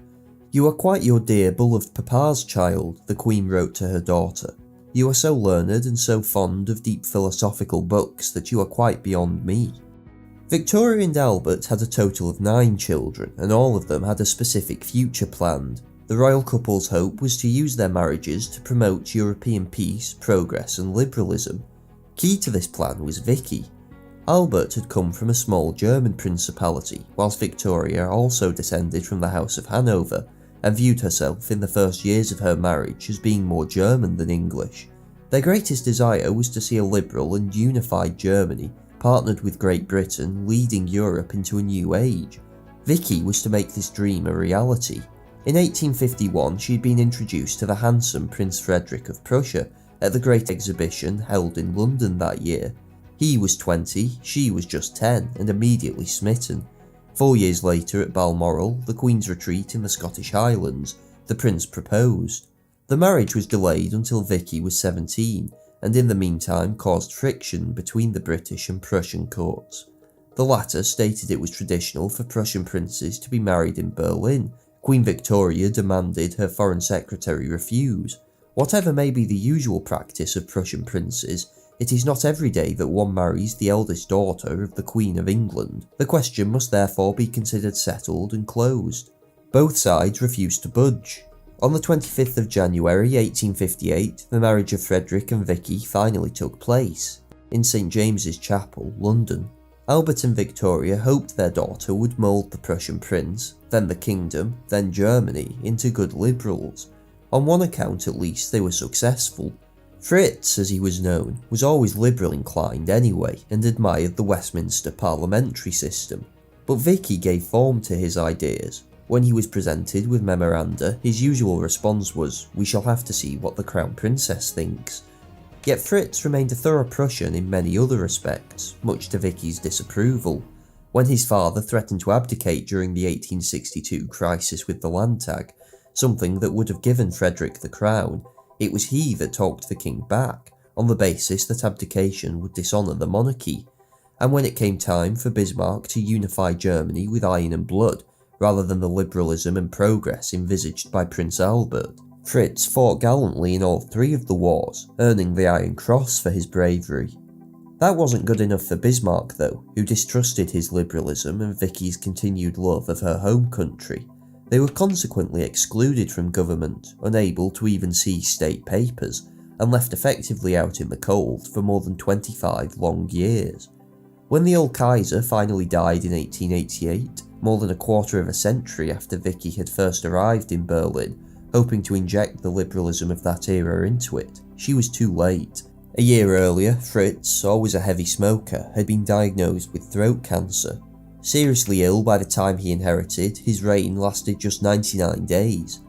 B: "You are quite your dear, beloved papa's child," the queen wrote to her daughter. "You are so learned and so fond of deep philosophical books that you are quite beyond me." Victoria and Albert had a total of 9 children, and all of them had a specific future planned. The royal couple's hope was to use their marriages to promote European peace, progress and liberalism. Key to this plan was Vicky. Albert had come from a small German principality, whilst Victoria also descended from the House of Hanover, and viewed herself in the first years of her marriage as being more German than English. Their greatest desire was to see a liberal and unified Germany partnered with Great Britain leading Europe into a new age. Vicky was to make this dream a reality. In 1851 she had been introduced to the handsome Prince Frederick of Prussia at the Great Exhibition held in London that year. He was 20, she was just 10, and immediately smitten. 4 years later at Balmoral, the Queen's retreat in the Scottish Highlands, the Prince proposed. The marriage was delayed until Vicky was 17, and in the meantime caused friction between the British and Prussian courts. The latter stated it was traditional for Prussian princes to be married in Berlin. Queen Victoria demanded her Foreign Secretary refuse. Whatever may be the usual practice of Prussian princes, it is not every day that one marries the eldest daughter of the Queen of England. The question must therefore be considered settled and closed. Both sides refused to budge. On the 25th of January 1858, the marriage of Frederick and Vicky finally took place, in St James's Chapel, London. Albert and Victoria hoped their daughter would mould the Prussian prince, then the kingdom, then Germany, into good liberals. On one account at least they were successful. Fritz, as he was known, was always liberal inclined anyway, and admired the Westminster parliamentary system. But Vicky gave form to his ideas. When he was presented with memoranda, his usual response was, "We shall have to see what the Crown Princess thinks." Yet Fritz remained a thorough Prussian in many other respects, much to Vicky's disapproval. When his father threatened to abdicate during the 1862 crisis with the Landtag, something that would have given Frederick the crown, it was he that talked the king back, on the basis that abdication would dishonour the monarchy. And when it came time for Bismarck to unify Germany with iron and blood, rather than the liberalism and progress envisaged by Prince Albert, Fritz fought gallantly in all 3 of the wars, earning the Iron Cross for his bravery. That wasn't good enough for Bismarck though, who distrusted his liberalism and Vicky's continued love of her home country. They were consequently excluded from government, unable to even see state papers, and left effectively out in the cold for more than 25 long years. When the old Kaiser finally died in 1888, more than a quarter of a century after Vicky had first arrived in Berlin, hoping to inject the liberalism of that era into it, she was too late. A year earlier, Fritz, always a heavy smoker, had been diagnosed with throat cancer. Seriously ill by the time he inherited, his reign lasted just 99 days.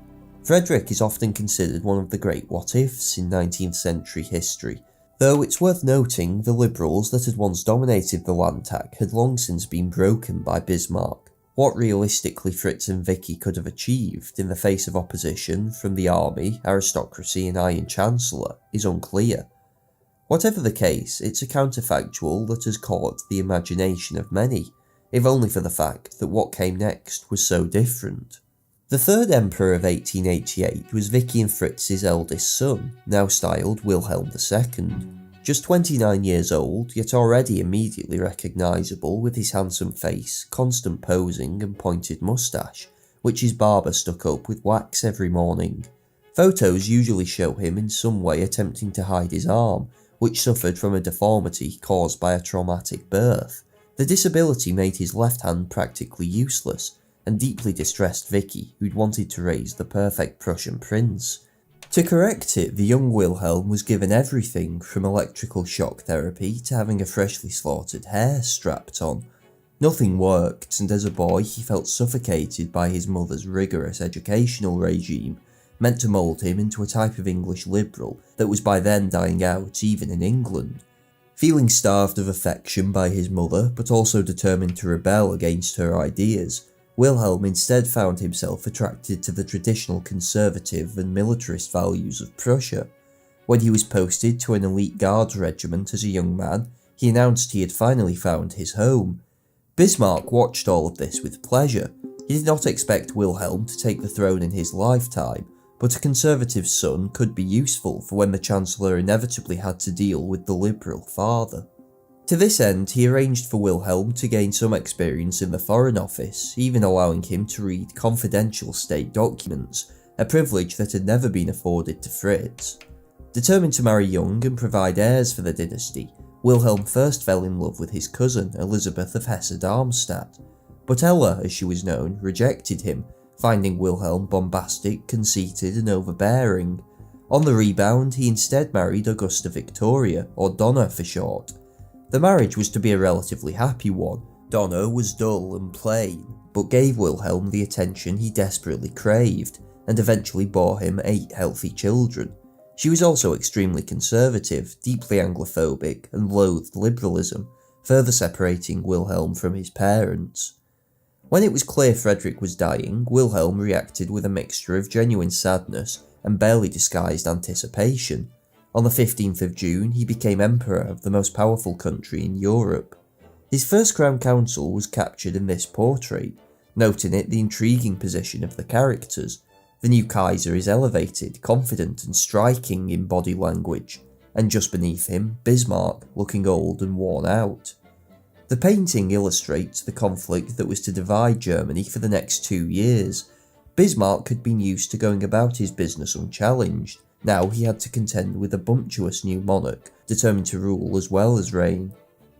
B: Frederick is often considered one of the great what-ifs in 19th century history, though it's worth noting the liberals that had once dominated the Landtag had long since been broken by Bismarck. What realistically Fritz and Vicky could have achieved in the face of opposition from the army, aristocracy and Iron Chancellor is unclear. Whatever the case, it's a counterfactual that has caught the imagination of many, if only for the fact that what came next was so different. The third emperor of 1888 was Vicky and Fritz's eldest son, now styled Wilhelm II. Just 29 years old, yet already immediately recognisable with his handsome face, constant posing and pointed moustache, which his barber stuck up with wax every morning. Photos usually show him in some way attempting to hide his arm, which suffered from a deformity caused by a traumatic birth. The disability made his left hand practically useless, and deeply distressed Vicky, who'd wanted to raise the perfect Prussian prince. To correct it, the young Wilhelm was given everything from electrical shock therapy to having a freshly slaughtered hare strapped on. Nothing worked, and as a boy he felt suffocated by his mother's rigorous educational regime, meant to mould him into a type of English liberal that was by then dying out even in England. Feeling starved of affection by his mother, but also determined to rebel against her ideas, Wilhelm instead found himself attracted to the traditional conservative and militarist values of Prussia. When he was posted to an elite guards regiment as a young man, he announced he had finally found his home. Bismarck watched all of this with pleasure. He did not expect Wilhelm to take the throne in his lifetime, but a conservative son could be useful for when the Chancellor inevitably had to deal with the liberal father. To this end, he arranged for Wilhelm to gain some experience in the Foreign Office, even allowing him to read confidential state documents, a privilege that had never been afforded to Fritz. Determined to marry young and provide heirs for the dynasty, Wilhelm first fell in love with his cousin Elizabeth of Hesse-Darmstadt, but Ella, as she was known, rejected him, finding Wilhelm bombastic, conceited and overbearing. On the rebound, he instead married Augusta Victoria, or Donna for short. The marriage was to be a relatively happy one. Donna was dull and plain, but gave Wilhelm the attention he desperately craved, and eventually bore him 8 healthy children. She was also extremely conservative, deeply Anglophobic, and loathed liberalism, further separating Wilhelm from his parents. When it was clear Frederick was dying, Wilhelm reacted with a mixture of genuine sadness and barely disguised anticipation. On the 15th of June, he became emperor of the most powerful country in Europe. His first crown council was captured in this portrait. Note in it the intriguing position of the characters. The new Kaiser is elevated, confident and striking in body language, and just beneath him, Bismarck, looking old and worn out. The painting illustrates the conflict that was to divide Germany for the next 2 years. Bismarck had been used to going about his business unchallenged. Now he had to contend with a bumptious new monarch, determined to rule as well as reign.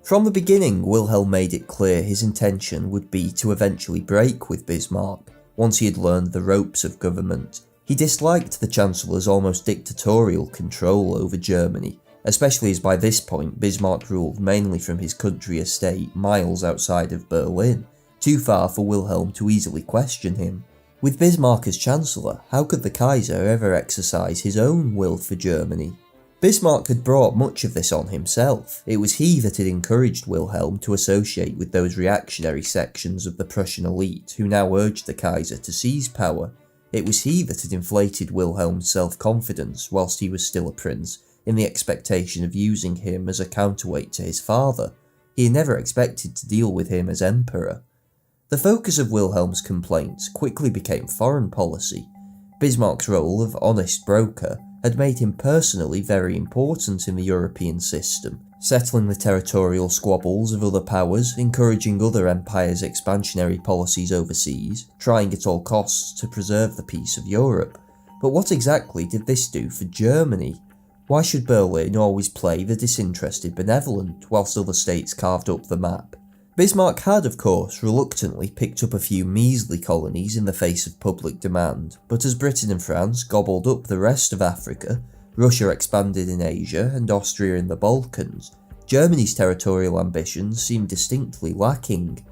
B: From the beginning, Wilhelm made it clear his intention would be to eventually break with Bismarck, once he had learned the ropes of government. He disliked the Chancellor's almost dictatorial control over Germany, especially as by this point Bismarck ruled mainly from his country estate miles outside of Berlin, too far for Wilhelm to easily question him. With Bismarck as Chancellor, how could the Kaiser ever exercise his own will for Germany? Bismarck had brought much of this on himself. It was he that had encouraged Wilhelm to associate with those reactionary sections of the Prussian elite who now urged the Kaiser to seize power. It was he that had inflated Wilhelm's self-confidence whilst he was still a prince, in the expectation of using him as a counterweight to his father. He had never expected to deal with him as emperor. The focus of Wilhelm's complaints quickly became foreign policy. Bismarck's role of honest broker had made him personally very important in the European system, settling the territorial squabbles of other powers, encouraging other empires' expansionary policies overseas, trying at all costs to preserve the peace of Europe. But what exactly did this do for Germany? Why should Berlin always play the disinterested benevolent, whilst other states carved up the map? Bismarck had, of course, reluctantly picked up a few measly colonies in the face of public demand, but as Britain and France gobbled up the rest of Africa, Russia expanded in Asia and Austria in the Balkans, Germany's territorial ambitions seemed distinctly lacking.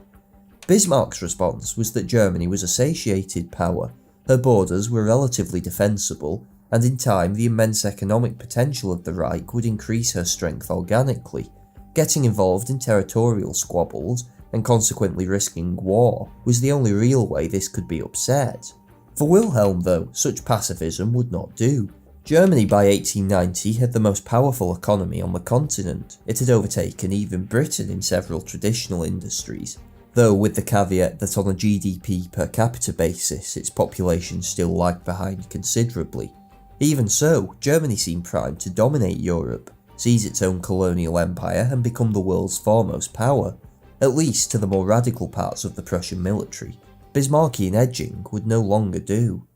B: Bismarck's response was that Germany was a satiated power, her borders were relatively defensible, and in time the immense economic potential of the Reich would increase her strength organically. Getting involved in territorial squabbles, and consequently risking war, was the only real way this could be upset. For Wilhelm, though, such pacifism would not do. Germany by 1890 had the most powerful economy on the continent. It had overtaken even Britain in several traditional industries, though with the caveat that on a GDP per capita basis its population still lagged behind considerably. Even so, Germany seemed primed to dominate Europe, seize its own colonial empire and become the world's foremost power, at least to the more radical parts of the Prussian military. Bismarckian edging would no longer do.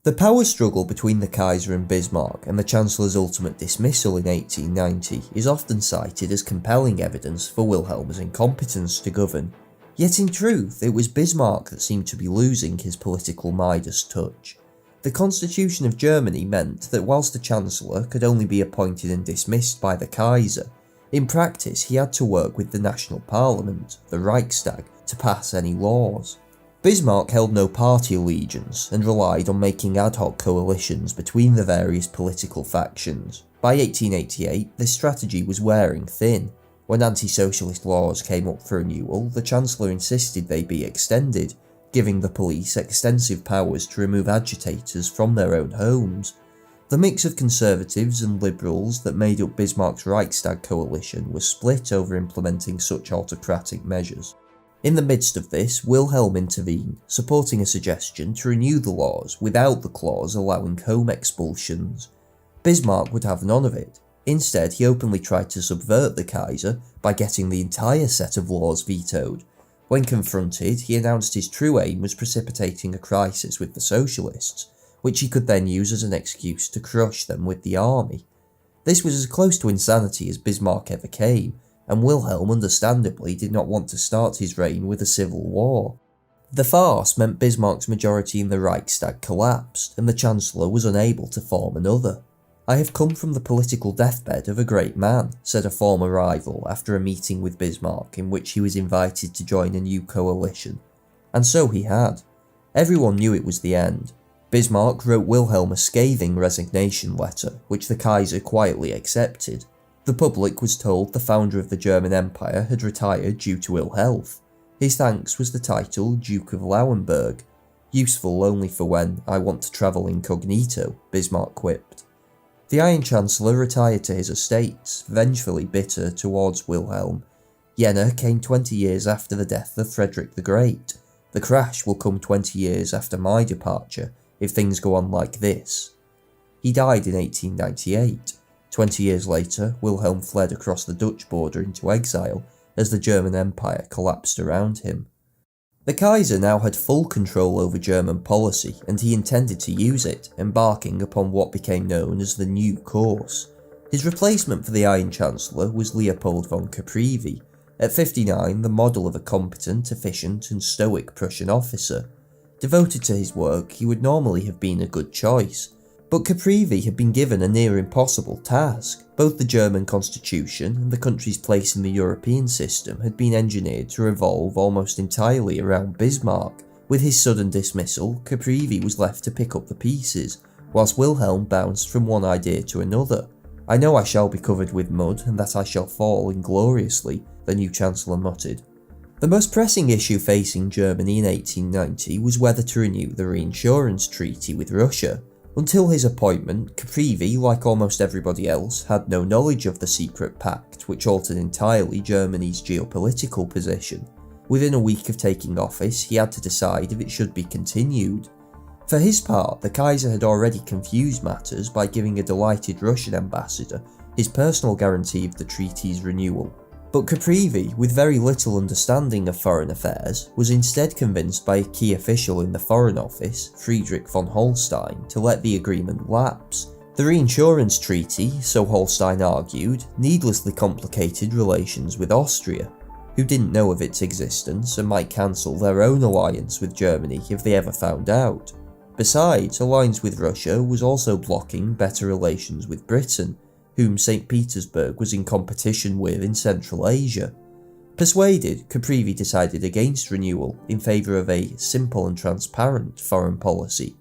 B: The power struggle between the Kaiser and Bismarck and the Chancellor's ultimate dismissal in 1890 is often cited as compelling evidence for Wilhelm's incompetence to govern. Yet in truth, it was Bismarck that seemed to be losing his political Midas touch. The Constitution of Germany meant that whilst the Chancellor could only be appointed and dismissed by the Kaiser, in practice he had to work with the national parliament, the Reichstag, to pass any laws. Bismarck held no party allegiance and relied on making ad hoc coalitions between the various political factions. By 1888, this strategy was wearing thin. When anti-socialist laws came up for renewal, the Chancellor insisted they be extended, giving the police extensive powers to remove agitators from their own homes. The mix of conservatives and liberals that made up Bismarck's Reichstag coalition was split over implementing such autocratic measures. In the midst of this, Wilhelm intervened, supporting a suggestion to renew the laws without the clause allowing home expulsions. Bismarck would have none of it. Instead, he openly tried to subvert the Kaiser by getting the entire set of laws vetoed. When confronted, he announced his true aim was precipitating a crisis with the socialists, which he could then use as an excuse to crush them with the army. This was as close to insanity as Bismarck ever came, and Wilhelm understandably did not want to start his reign with a civil war. The farce meant Bismarck's majority in the Reichstag collapsed, and the Chancellor was unable to form another. "I have come from the political deathbed of a great man," said a former rival after a meeting with Bismarck in which he was invited to join a new coalition. And so he had. Everyone knew it was the end. Bismarck wrote Wilhelm a scathing resignation letter, which the Kaiser quietly accepted. The public was told the founder of the German Empire had retired due to ill health. His thanks was the title Duke of Lauenburg, useful only for when I want to travel incognito, Bismarck quipped. The Iron Chancellor retired to his estates, vengefully bitter towards Wilhelm. Jena came 20 years after the death of Frederick the Great. The crash will come 20 years after my departure, if things go on like this. He died in 1898. 20 years later, Wilhelm fled across the Dutch border into exile as the German Empire collapsed around him. The Kaiser now had full control over German policy, and he intended to use it, embarking upon what became known as the New Course. His replacement for the Iron Chancellor was Leopold von Caprivi, at 59 the model of a competent, efficient and stoic Prussian officer. Devoted to his work, he would normally have been a good choice, but Caprivi had been given a near impossible task. Both the German constitution and the country's place in the European system had been engineered to revolve almost entirely around Bismarck. With his sudden dismissal, Caprivi was left to pick up the pieces, whilst Wilhelm bounced from one idea to another. "I know I shall be covered with mud, and that I shall fall ingloriously," the new Chancellor muttered. The most pressing issue facing Germany in 1890 was whether to renew the reinsurance treaty with Russia. Until his appointment, Caprivi, like almost everybody else, had no knowledge of the secret pact which altered entirely Germany's geopolitical position. Within a week of taking office, he had to decide if it should be continued. For his part, the Kaiser had already confused matters by giving a delighted Russian ambassador his personal guarantee of the treaty's renewal. But Caprivi, with very little understanding of foreign affairs, was instead convinced by a key official in the Foreign Office, Friedrich von Holstein, to let the agreement lapse. The reinsurance treaty, so Holstein argued, needlessly complicated relations with Austria, who didn't know of its existence and might cancel their own alliance with Germany if they ever found out. Besides, alliance with Russia was also blocking better relations with Britain, whom St. Petersburg was in competition with in Central Asia. Persuaded, Caprivi decided against renewal in favour of a simple and transparent foreign policy.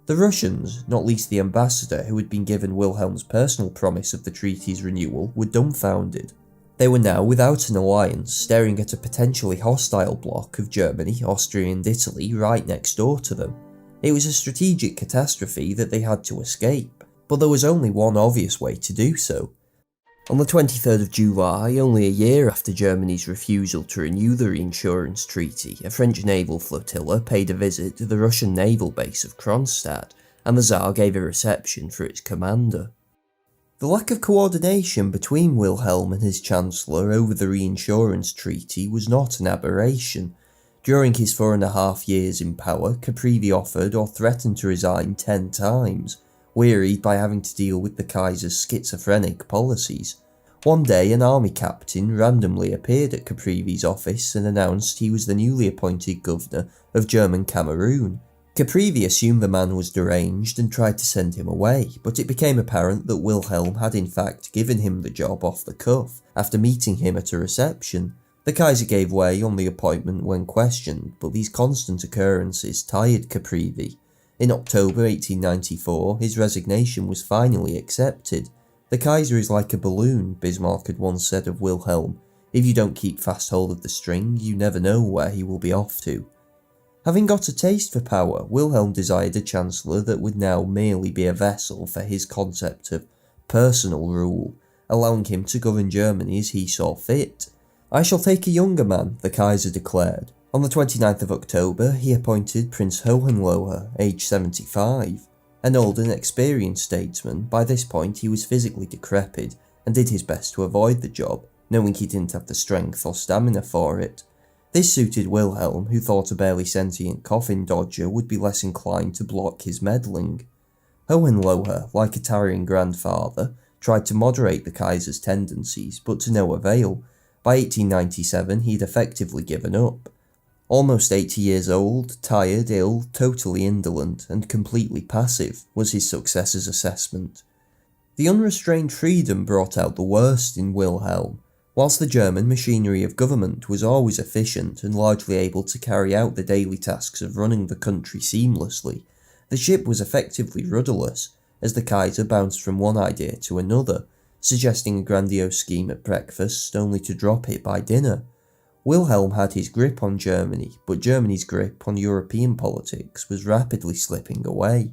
B: The Russians, not least the ambassador who had been given Wilhelm's personal promise of the treaty's renewal, were dumbfounded. They were now without an alliance, staring at a potentially hostile bloc of Germany, Austria and Italy right next door to them. It was a strategic catastrophe that they had to escape. But there was only one obvious way to do so. On the 23rd of July, only a year after Germany's refusal to renew the reinsurance treaty, a French naval flotilla paid a visit to the Russian naval base of Kronstadt, and the Tsar gave a reception for its commander. The lack of coordination between Wilhelm and his Chancellor over the reinsurance treaty was not an aberration. During his 4.5 years in power, Caprivi offered or threatened to resign 10 times. Wearied by having to deal with the Kaiser's schizophrenic policies. One day, an army captain randomly appeared at Caprivi's office and announced he was the newly appointed governor of German Cameroon. Caprivi assumed the man was deranged and tried to send him away, but it became apparent that Wilhelm had in fact given him the job off the cuff after meeting him at a reception. The Kaiser gave way on the appointment when questioned, but these constant occurrences tired Caprivi. In October 1894, his resignation was finally accepted. "The Kaiser is like a balloon," Bismarck had once said of Wilhelm. "If you don't keep fast hold of the string, you never know where he will be off to." Having got a taste for power, Wilhelm desired a chancellor that would now merely be a vessel for his concept of personal rule, allowing him to govern Germany as he saw fit. "I shall take a younger man," the Kaiser declared. On the 29th of October, he appointed Prince Hohenlohe, aged 75. An old and experienced statesman, by this point he was physically decrepit and did his best to avoid the job, knowing he didn't have the strength or stamina for it. This suited Wilhelm, who thought a barely sentient coffin dodger would be less inclined to block his meddling. Hohenlohe, like a tarrying grandfather, tried to moderate the Kaiser's tendencies, but to no avail. By 1897 he'd effectively given up. Almost 80 years old, tired, ill, totally indolent, and completely passive, was his successor's assessment. The unrestrained freedom brought out the worst in Wilhelm. Whilst the German machinery of government was always efficient and largely able to carry out the daily tasks of running the country seamlessly, the ship was effectively rudderless, as the Kaiser bounced from one idea to another, suggesting a grandiose scheme at breakfast only to drop it by dinner. Wilhelm had his grip on Germany, but Germany's grip on European politics was rapidly slipping away.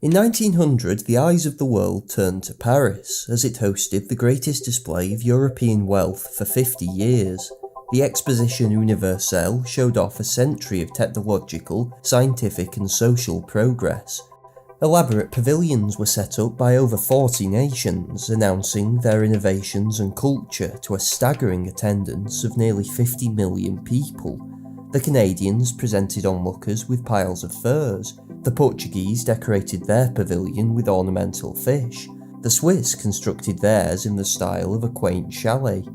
B: In 1900, the eyes of the world turned to Paris, as it hosted the greatest display of European wealth for 50 years. The Exposition Universelle showed off a century of technological, scientific and social progress. Elaborate pavilions were set up by over 40 nations, announcing their innovations and culture to a staggering attendance of nearly 50 million people. The Canadians presented onlookers with piles of furs. The Portuguese decorated their pavilion with ornamental fish. The Swiss constructed theirs in the style of a quaint chalet.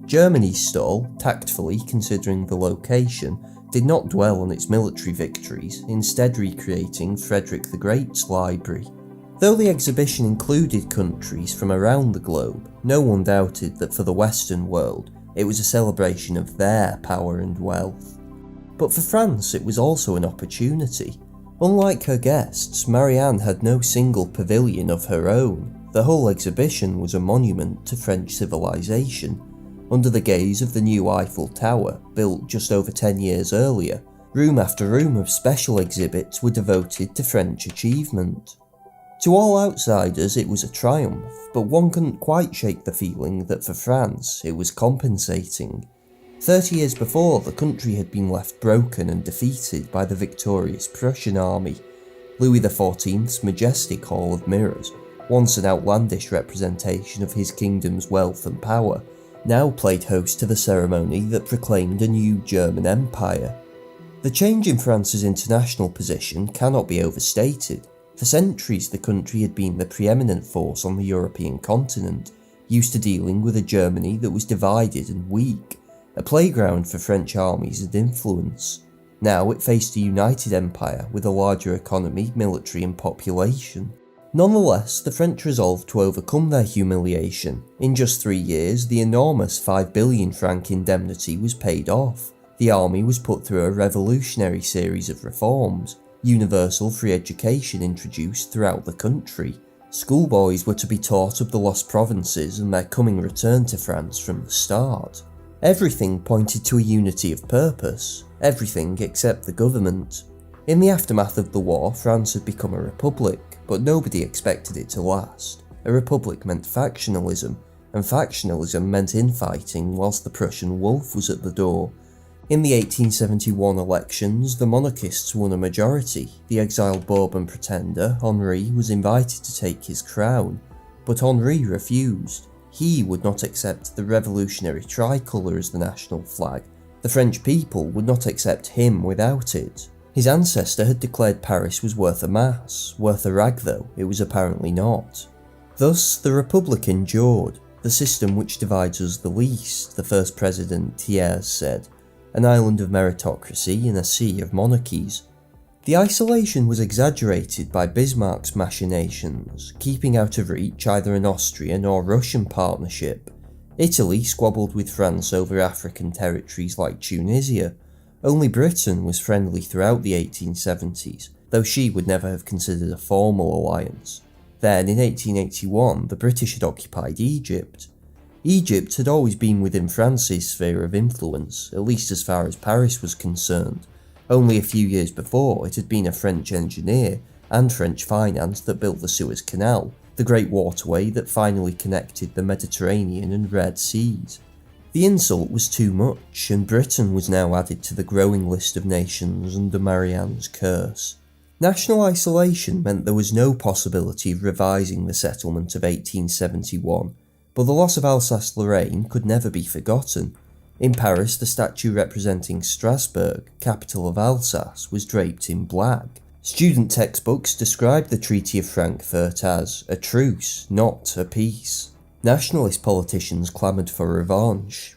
B: Germany's stall, tactfully considering the location, did not dwell on its military victories, instead recreating Frederick the Great's library. Though the exhibition included countries from around the globe, no one doubted that for the Western world, it was a celebration of their power and wealth. But for France, it was also an opportunity. Unlike her guests, Marianne had no single pavilion of her own. The whole exhibition was a monument to French civilization. Under the gaze of the new Eiffel Tower, built just over 10 years earlier, room after room of special exhibits were devoted to French achievement. To all outsiders it was a triumph, but one couldn't quite shake the feeling that for France it was compensating. 30 years before, the country had been left broken and defeated by the victorious Prussian army. Louis XIV's majestic Hall of Mirrors, once an outlandish representation of his kingdom's wealth and power, now played host to the ceremony that proclaimed a new German empire. The change in France's international position cannot be overstated. For centuries the country had been the preeminent force on the European continent, used to dealing with a Germany that was divided and weak, a playground for French armies and influence. Now it faced a united empire with a larger economy, military and population. Nonetheless, the French resolved to overcome their humiliation. In just 3 years, the enormous 5 billion franc indemnity was paid off. The army was put through a revolutionary series of reforms. Universal free education introduced throughout the country. Schoolboys were to be taught of the lost provinces and their coming return to France from the start. Everything pointed to a unity of purpose. Everything except the government. In the aftermath of the war, France had become a republic, but nobody expected it to last. A republic meant factionalism, and factionalism meant infighting whilst the Prussian wolf was at the door. In the 1871 elections, the monarchists won a majority. The exiled Bourbon pretender, Henri, was invited to take his crown, but Henri refused. He would not accept the revolutionary tricolour as the national flag, The French people would not accept him without it. His ancestor had declared Paris was worth a mass, worth a rag though it was apparently not. Thus the Republic endured, the system which divides us the least, the first president Thiers said, an island of meritocracy in a sea of monarchies. The isolation was exaggerated by Bismarck's machinations, keeping out of reach either an Austrian or Russian partnership. Italy squabbled with France over African territories like Tunisia. Only Britain was friendly throughout the 1870s, though she would never have considered a formal alliance. Then, in 1881, the British had occupied Egypt. Egypt had always been within France's sphere of influence, at least as far as Paris was concerned. Only a few years before, it had been a French engineer and French finance that built the Suez Canal, the great waterway that finally connected the Mediterranean and Red Seas. The insult was too much, and Britain was now added to the growing list of nations under Marianne's curse. National isolation meant there was no possibility of revising the settlement of 1871, but the loss of Alsace-Lorraine could never be forgotten. In Paris, the statue representing Strasbourg, capital of Alsace, was draped in black. Student textbooks described the Treaty of Frankfurt as a truce, not a peace. Nationalist politicians clamoured for revenge.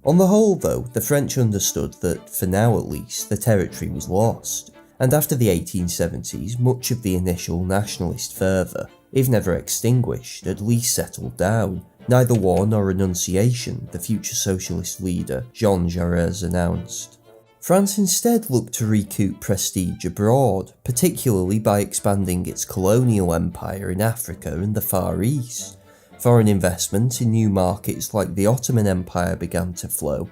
B: On the whole, though, the French understood that, for now at least, the territory was lost, and after the 1870s, much of the initial nationalist fervour, if never extinguished, at least settled down. Neither war nor renunciation, the future socialist leader Jean Jaurès announced. France instead looked to recoup prestige abroad, particularly by expanding its colonial empire in Africa and the Far East. Foreign investment in new markets like the Ottoman Empire began to flow,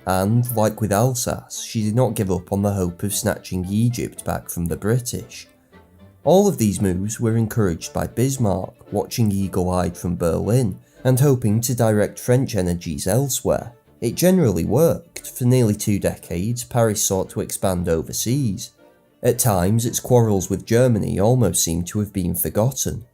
B: and, like with Alsace, she did not give up on the hope of snatching Egypt back from the British. All of these moves were encouraged by Bismarck, watching eagle-eyed from Berlin, and hoping to direct French energies elsewhere. It generally worked. For nearly 2 decades, Paris sought to expand overseas. At times, its quarrels with Germany almost seemed to have been forgotten.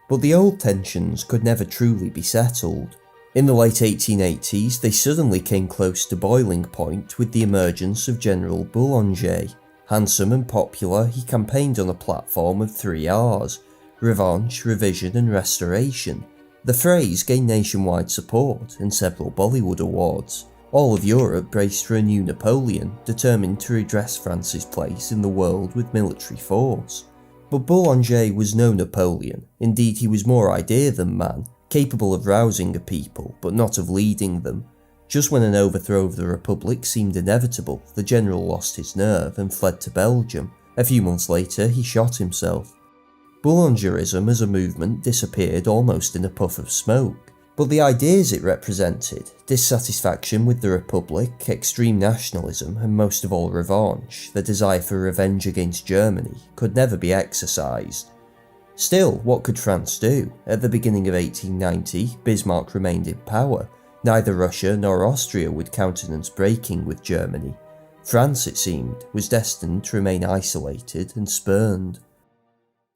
B: But the old tensions could never truly be settled. In the late 1880s, they suddenly came close to boiling point with the emergence of General Boulanger. Handsome and popular, he campaigned on a platform of 3 R's: revanche, revision and restoration. The phrase gained nationwide support and several Bollywood awards. All of Europe braced for a new Napoleon, determined to redress France's place in the world with military force. But Boulanger was no Napoleon. Indeed, he was more idea than man, capable of rousing a people, but not of leading them. Just when an overthrow of the Republic seemed inevitable, the general lost his nerve and fled to Belgium. A few months later, he shot himself. Boulangerism as a movement disappeared almost in a puff of smoke, but the ideas it represented, dissatisfaction with the Republic, extreme nationalism, and most of all revanche, the desire for revenge against Germany, could never be exercised. Still, what could France do? At the beginning of 1890, Bismarck remained in power. Neither Russia nor Austria would countenance breaking with Germany. France, it seemed, was destined to remain isolated and spurned.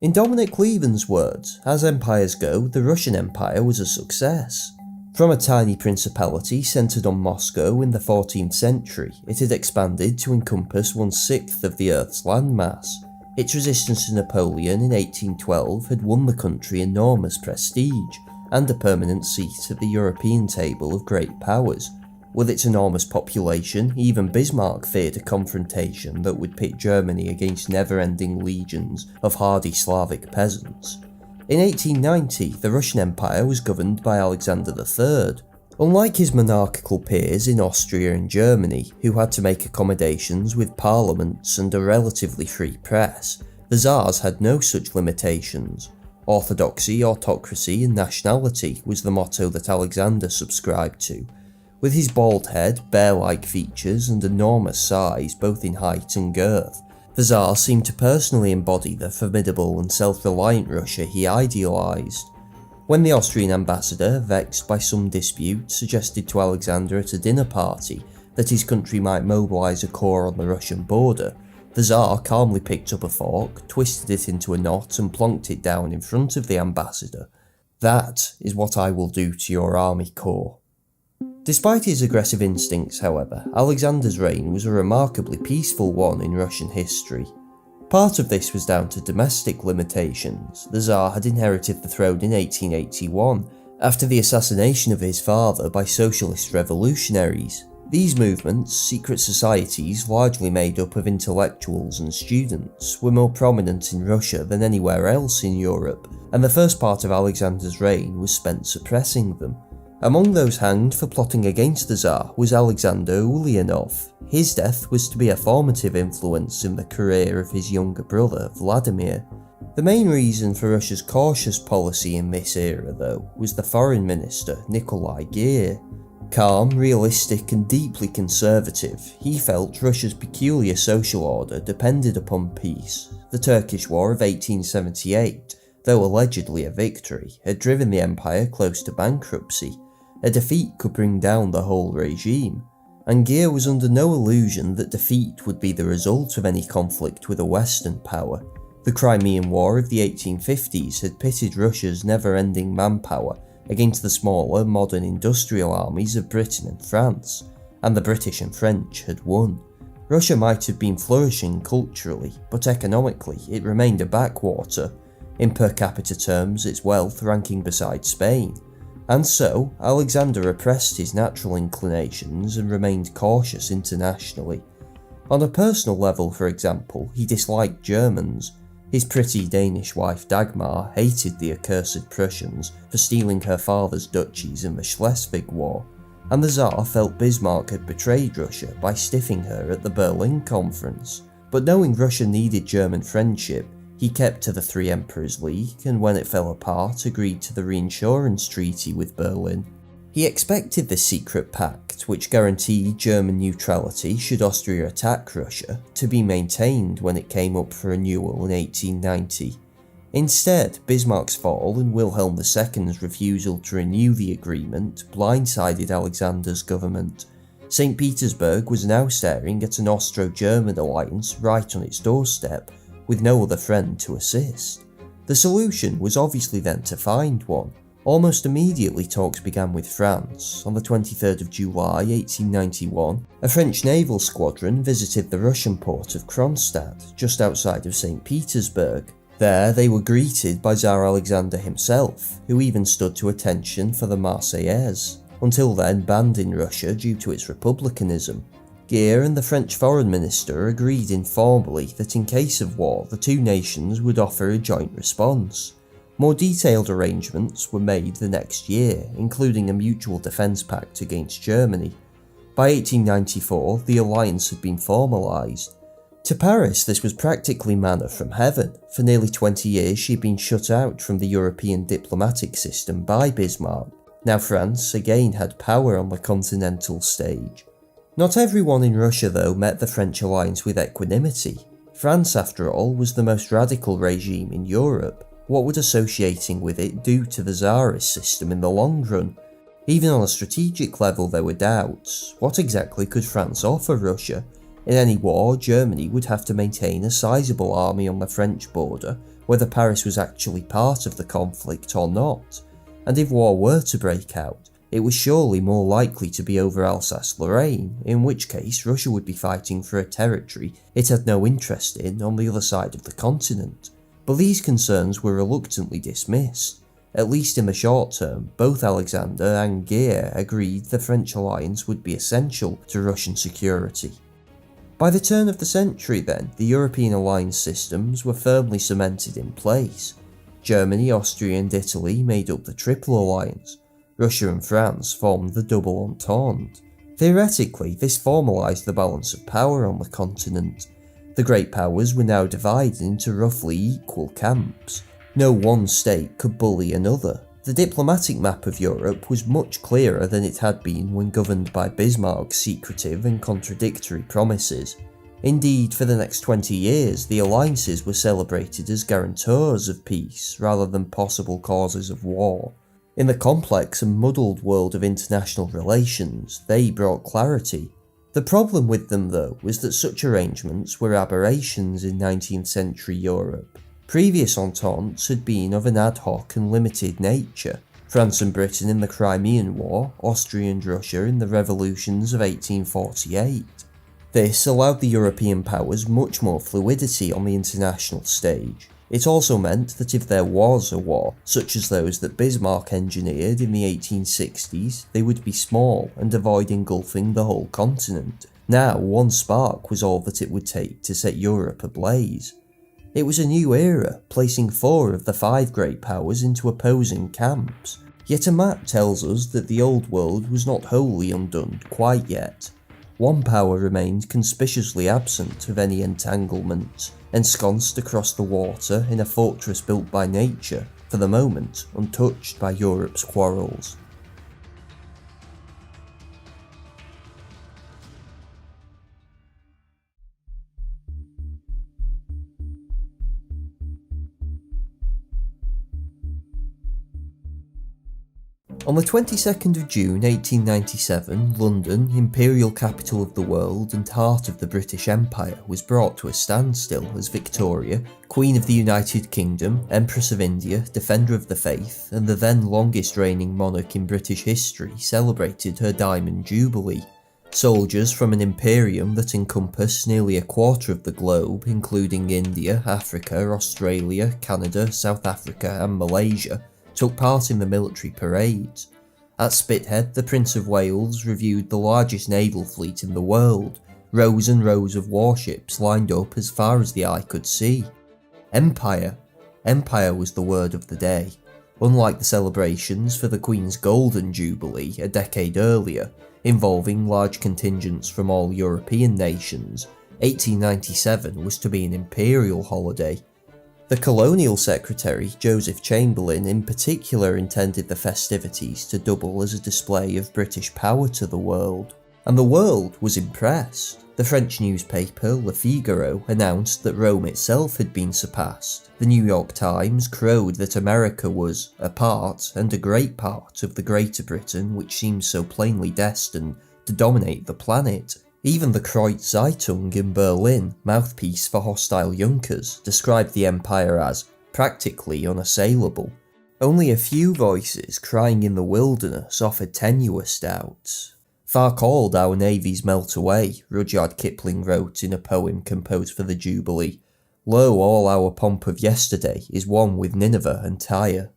B: In Dominic Cleven's words, as empires go, the Russian Empire was a success. From a tiny principality centred on Moscow in the 14th century, it had expanded to encompass 1/6 of the Earth's landmass. Its resistance to Napoleon in 1812 had won the country enormous prestige, and a permanent seat at the European table of great powers. With its enormous population, even Bismarck feared a confrontation that would pit Germany against never-ending legions of hardy Slavic peasants. In 1890, the Russian Empire was governed by Alexander III. Unlike his monarchical peers in Austria and Germany, who had to make accommodations with parliaments and a relatively free press, the Tsars had no such limitations. Orthodoxy, autocracy and nationality was the motto that Alexander subscribed to. With his bald head, bear-like features and enormous size both in height and girth, the Tsar seemed to personally embody the formidable and self-reliant Russia he idealised. When the Austrian ambassador, vexed by some dispute, suggested to Alexander at a dinner party that his country might mobilise a corps on the Russian border, the Tsar calmly picked up a fork, twisted it into a knot and plonked it down in front of the ambassador. "That is what I will do to your army corps." Despite his aggressive instincts, however, Alexander's reign was a remarkably peaceful one in Russian history. Part of this was down to domestic limitations. The Tsar had inherited the throne in 1881, after the assassination of his father by socialist revolutionaries. These movements, secret societies largely made up of intellectuals and students, were more prominent in Russia than anywhere else in Europe, and the first part of Alexander's reign was spent suppressing them. Among those hanged for plotting against the Tsar was Alexander Ulyanov. His death was to be a formative influence in the career of his younger brother, Vladimir. The main reason for Russia's cautious policy in this era, though, was the foreign minister, Nikolai Gere. Calm, realistic and deeply conservative, he felt Russia's peculiar social order depended upon peace. The Turkish War of 1878, though allegedly a victory, had driven the empire close to bankruptcy. A defeat could bring down the whole regime, and Gere was under no illusion that defeat would be the result of any conflict with a Western power. The Crimean War of the 1850s had pitted Russia's never-ending manpower against the smaller, modern industrial armies of Britain and France, and the British and French had won. Russia might have been flourishing culturally, but economically it remained a backwater, in per capita terms its wealth ranking beside Spain. And so, Alexander repressed his natural inclinations and remained cautious internationally. On a personal level, for example, he disliked Germans. His pretty Danish wife Dagmar hated the accursed Prussians for stealing her father's duchies in the Schleswig War, and the Tsar felt Bismarck had betrayed Russia by stiffing her at the Berlin Conference. But knowing Russia needed German friendship, he kept to the Three Emperors League, and when it fell apart, agreed to the reinsurance treaty with Berlin. He expected this secret pact, which guaranteed German neutrality should Austria attack Russia, to be maintained when it came up for renewal in 1890. Instead, Bismarck's fall and Wilhelm II's refusal to renew the agreement blindsided Alexander's government. St. Petersburg was now staring at an Austro-German alliance right on its doorstep, with no other friend to assist. The solution was obviously then to find one. Almost immediately talks began with France. On the 23rd of July 1891, a French naval squadron visited the Russian port of Kronstadt, just outside of St. Petersburg. There they were greeted by Tsar Alexander himself, who even stood to attention for the Marseillaise, until then banned in Russia due to its republicanism. Gere and the French foreign minister agreed informally that in case of war the two nations would offer a joint response. More detailed arrangements were made the next year, including a mutual defence pact against Germany. By 1894 the alliance had been formalised. To Paris this was practically manna from heaven. For nearly 20 years she had been shut out from the European diplomatic system by Bismarck. Now France again had power on the continental stage. Not everyone in Russia, though, met the French alliance with equanimity. France, after all, was the most radical regime in Europe. What would associating with it do to the Tsarist system in the long run? Even on a strategic level there were doubts. What exactly could France offer Russia? In any war, Germany would have to maintain a sizable army on the French border, whether Paris was actually part of the conflict or not. And if war were to break out, it was surely more likely to be over Alsace-Lorraine, in which case Russia would be fighting for a territory it had no interest in on the other side of the continent. But these concerns were reluctantly dismissed. At least in the short term, both Alexander and Gere agreed the French alliance would be essential to Russian security. By the turn of the century then, the European alliance systems were firmly cemented in place. Germany, Austria and Italy made up the Triple Alliance. Russia and France formed the Double Entente. Theoretically, this formalised the balance of power on the continent. The great powers were now divided into roughly equal camps. No one state could bully another. The diplomatic map of Europe was much clearer than it had been when governed by Bismarck's secretive and contradictory promises. Indeed, for the next 20 years, the alliances were celebrated as guarantors of peace rather than possible causes of war. In the complex and muddled world of international relations, they brought clarity. The problem with them, though, was that such arrangements were aberrations in 19th century Europe. Previous ententes had been of an ad hoc and limited nature. France and Britain in the Crimean War, Austria and Russia in the revolutions of 1848. This allowed the European powers much more fluidity on the international stage. It also meant that if there was a war, such as those that Bismarck engineered in the 1860s, they would be small and avoid engulfing the whole continent. Now, one spark was all that it would take to set Europe ablaze. It was a new era, placing 4 of the 5 great powers into opposing camps. Yet a map tells us that the old world was not wholly undone quite yet. One power remained conspicuously absent of any entanglement, ensconced across the water in a fortress built by nature, for the moment untouched by Europe's quarrels. On the 22nd of June 1897, London, imperial capital of the world and heart of the British Empire, was brought to a standstill as Victoria, Queen of the United Kingdom, Empress of India, Defender of the Faith, and the then longest reigning monarch in British history, celebrated her Diamond Jubilee. Soldiers from an imperium that encompassed nearly a quarter of the globe, including India, Africa, Australia, Canada, South Africa, and Malaysia, took part in the military parades. At Spithead, the Prince of Wales reviewed the largest naval fleet in the world, rows and rows of warships lined up as far as the eye could see. Empire. Empire was the word of the day. Unlike the celebrations for the Queen's Golden Jubilee a decade earlier, involving large contingents from all European nations, 1897 was to be an imperial holiday. The Colonial Secretary, Joseph Chamberlain, in particular intended the festivities to double as a display of British power to the world. And the world was impressed. The French newspaper Le Figaro announced that Rome itself had been surpassed. The New York Times crowed that America was a part, and a great part, of the Greater Britain which seemed so plainly destined to dominate the planet. Even the Kreuz Zeitung in Berlin, mouthpiece for hostile Junkers, described the empire as practically unassailable. Only a few voices crying in the wilderness offered tenuous doubts. "Far called our navies melt away," Rudyard Kipling wrote in a poem composed for the Jubilee. "Lo, all our pomp of yesterday is one with Nineveh and Tyre."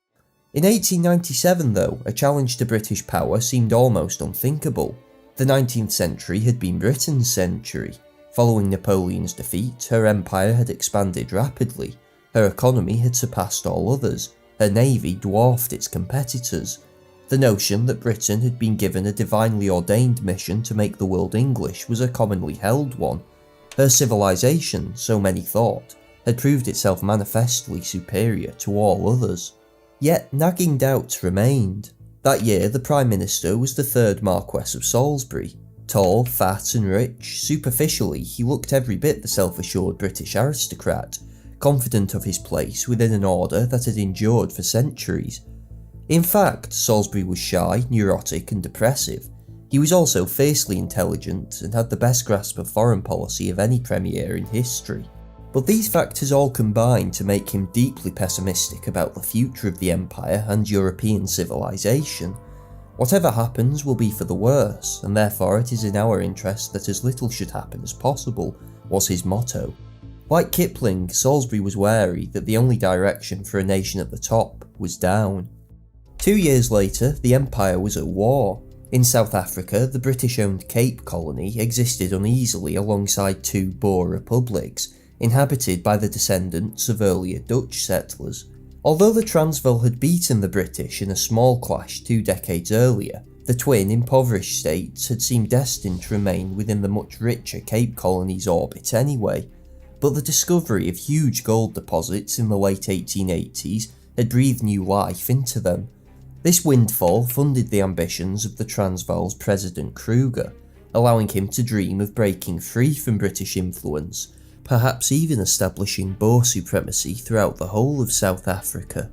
B: In 1897, though, a challenge to British power seemed almost unthinkable. The 19th century had been Britain's century. Following Napoleon's defeat, her empire had expanded rapidly. Her economy had surpassed all others. Her navy dwarfed its competitors. The notion that Britain had been given a divinely ordained mission to make the world English was a commonly held one. Her civilization, so many thought, had proved itself manifestly superior to all others. Yet nagging doubts remained. That year, the Prime Minister was the 3rd Marquess of Salisbury. Tall, fat and rich, superficially he looked every bit the self-assured British aristocrat, confident of his place within an order that had endured for centuries. In fact, Salisbury was shy, neurotic and depressive. He was also fiercely intelligent and had the best grasp of foreign policy of any premier in history. But these factors all combined to make him deeply pessimistic about the future of the empire and European civilization. Whatever happens will be for the worse, and therefore it is in our interest that as little should happen as possible, was his motto. Like Kipling, Salisbury was wary that the only direction for a nation at the top was down. 2 years later, the empire was at war. In South Africa, the British-owned Cape Colony existed uneasily alongside 2 Boer republics, inhabited by the descendants of earlier Dutch settlers. Although the Transvaal had beaten the British in a small clash 2 decades earlier, the twin impoverished states had seemed destined to remain within the much richer Cape Colony's orbit anyway. But the discovery of huge gold deposits in the late 1880s had breathed new life into them. This windfall funded the ambitions of the Transvaal's President Kruger, allowing him to dream of breaking free from British influence, perhaps even establishing Boer supremacy throughout the whole of South Africa.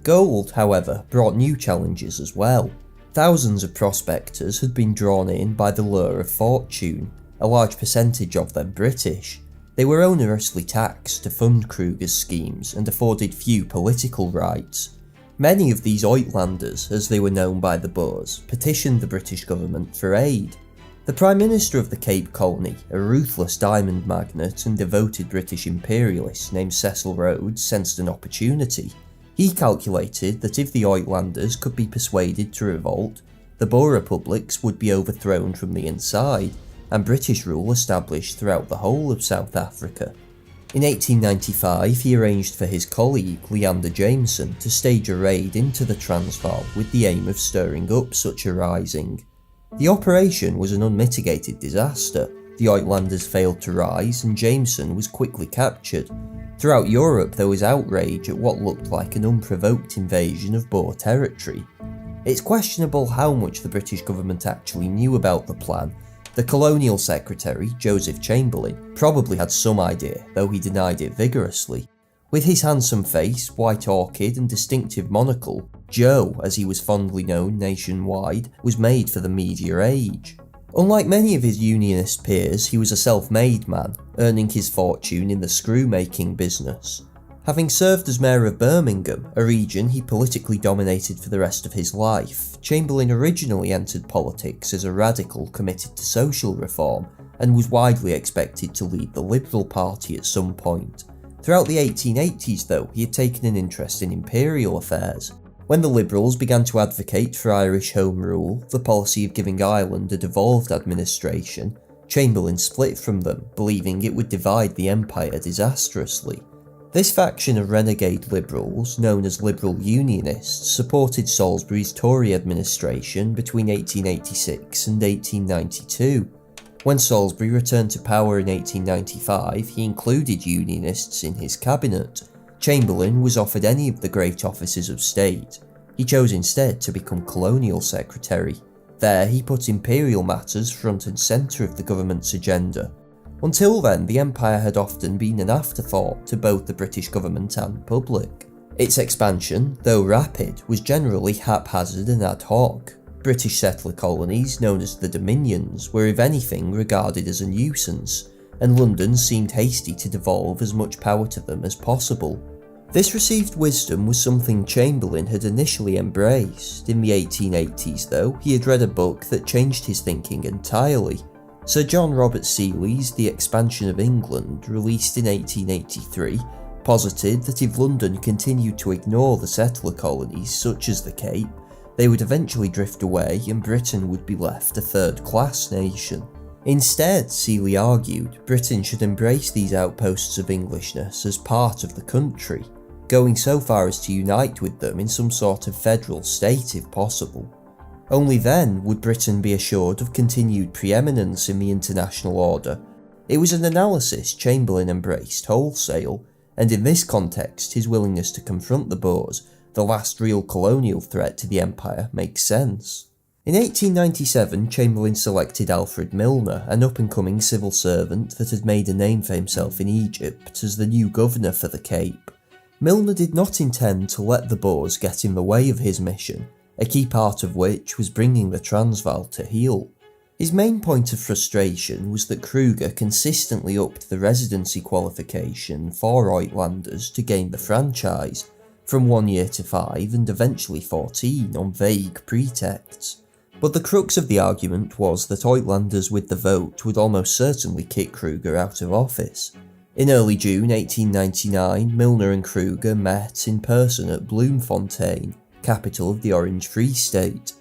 B: Gold, however, brought new challenges as well. Thousands of prospectors had been drawn in by the lure of fortune, a large percentage of them British. They were onerously taxed to fund Kruger's schemes and afforded few political rights. Many of these Uitlanders, as they were known by the Boers, petitioned the British government for aid. The Prime Minister of the Cape Colony, a ruthless diamond magnate and devoted British imperialist named Cecil Rhodes, sensed an opportunity. He calculated that if the Uitlanders could be persuaded to revolt, the Boer republics would be overthrown from the inside, and British rule established throughout the whole of South Africa. In 1895, he arranged for his colleague Leander Jameson to stage a raid into the Transvaal with the aim of stirring up such a rising. The operation was an unmitigated disaster. The Uitlanders failed to rise and Jameson was quickly captured. Throughout Europe there was outrage at what looked like an unprovoked invasion of Boer territory. It's questionable how much the British government actually knew about the plan. The Colonial Secretary, Joseph Chamberlain, probably had some idea, though he denied it vigorously. With his handsome face, white orchid and distinctive monocle, Joe, as he was fondly known nationwide, was made for the media age. Unlike many of his unionist peers, he was a self-made man, earning his fortune in the screw-making business. Having served as mayor of Birmingham, a region he politically dominated for the rest of his life, Chamberlain originally entered politics as a radical committed to social reform and was widely expected to lead the Liberal Party at some point. Throughout the 1880s though, he had taken an interest in imperial affairs. When the Liberals began to advocate for Irish Home Rule, the policy of giving Ireland a devolved administration, Chamberlain split from them, believing it would divide the empire disastrously. This faction of renegade Liberals, known as Liberal Unionists, supported Salisbury's Tory administration between 1886 and 1892. When Salisbury returned to power in 1895, he included Unionists in his cabinet. Chamberlain was offered any of the great offices of state. He chose instead to become Colonial Secretary. There he put imperial matters front and centre of the government's agenda. Until then, the empire had often been an afterthought to both the British government and public. Its expansion, though rapid, was generally haphazard and ad hoc. British settler colonies, known as the Dominions, were if anything regarded as a nuisance, and London seemed hasty to devolve as much power to them as possible. This received wisdom was something Chamberlain had initially embraced. In the 1880s though, he had read a book that changed his thinking entirely. Sir John Robert Seeley's The Expansion of England, released in 1883, posited that if London continued to ignore the settler colonies such as the Cape, they would eventually drift away and Britain would be left a third-class nation. Instead, Seeley argued, Britain should embrace these outposts of Englishness as part of the country, going so far as to unite with them in some sort of federal state if possible. Only then would Britain be assured of continued preeminence in the international order. It was an analysis Chamberlain embraced wholesale, and in this context his willingness to confront the Boers, the last real colonial threat to the empire, makes sense. In 1897, Chamberlain selected Alfred Milner, an up-and-coming civil servant that had made a name for himself in Egypt, as the new governor for the Cape. Milner did not intend to let the Boers get in the way of his mission, a key part of which was bringing the Transvaal to heel. His main point of frustration was that Kruger consistently upped the residency qualification for Uitlanders to gain the franchise, from 1 year to 5 and eventually 14 on vague pretexts. But the crux of the argument was that Uitlanders with the vote would almost certainly kick Kruger out of office. In early June 1899, Milner and Kruger met in person at Bloemfontein, capital of the Orange Free State.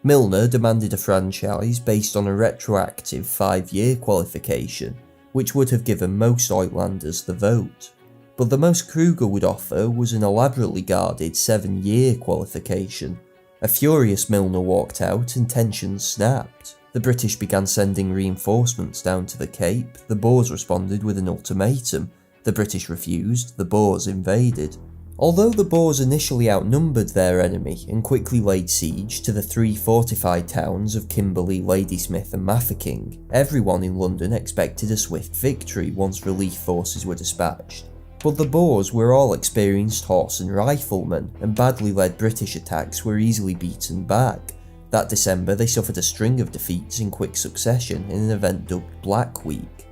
B: Milner demanded a franchise based on a retroactive 5-year qualification, which would have given most Uitlanders the vote. But the most Kruger would offer was an elaborately guarded 7-year qualification. A furious Milner walked out and tensions snapped. The British began sending reinforcements down to the Cape, the Boers responded with an ultimatum. The British refused, the Boers invaded. Although the Boers initially outnumbered their enemy and quickly laid siege to the 3 fortified towns of Kimberley, Ladysmith and Mafeking, everyone in London expected a swift victory once relief forces were dispatched. But the Boers were all experienced horse and riflemen, and badly led British attacks were easily beaten back. That December they suffered a string of defeats in quick succession in an event dubbed Black Week.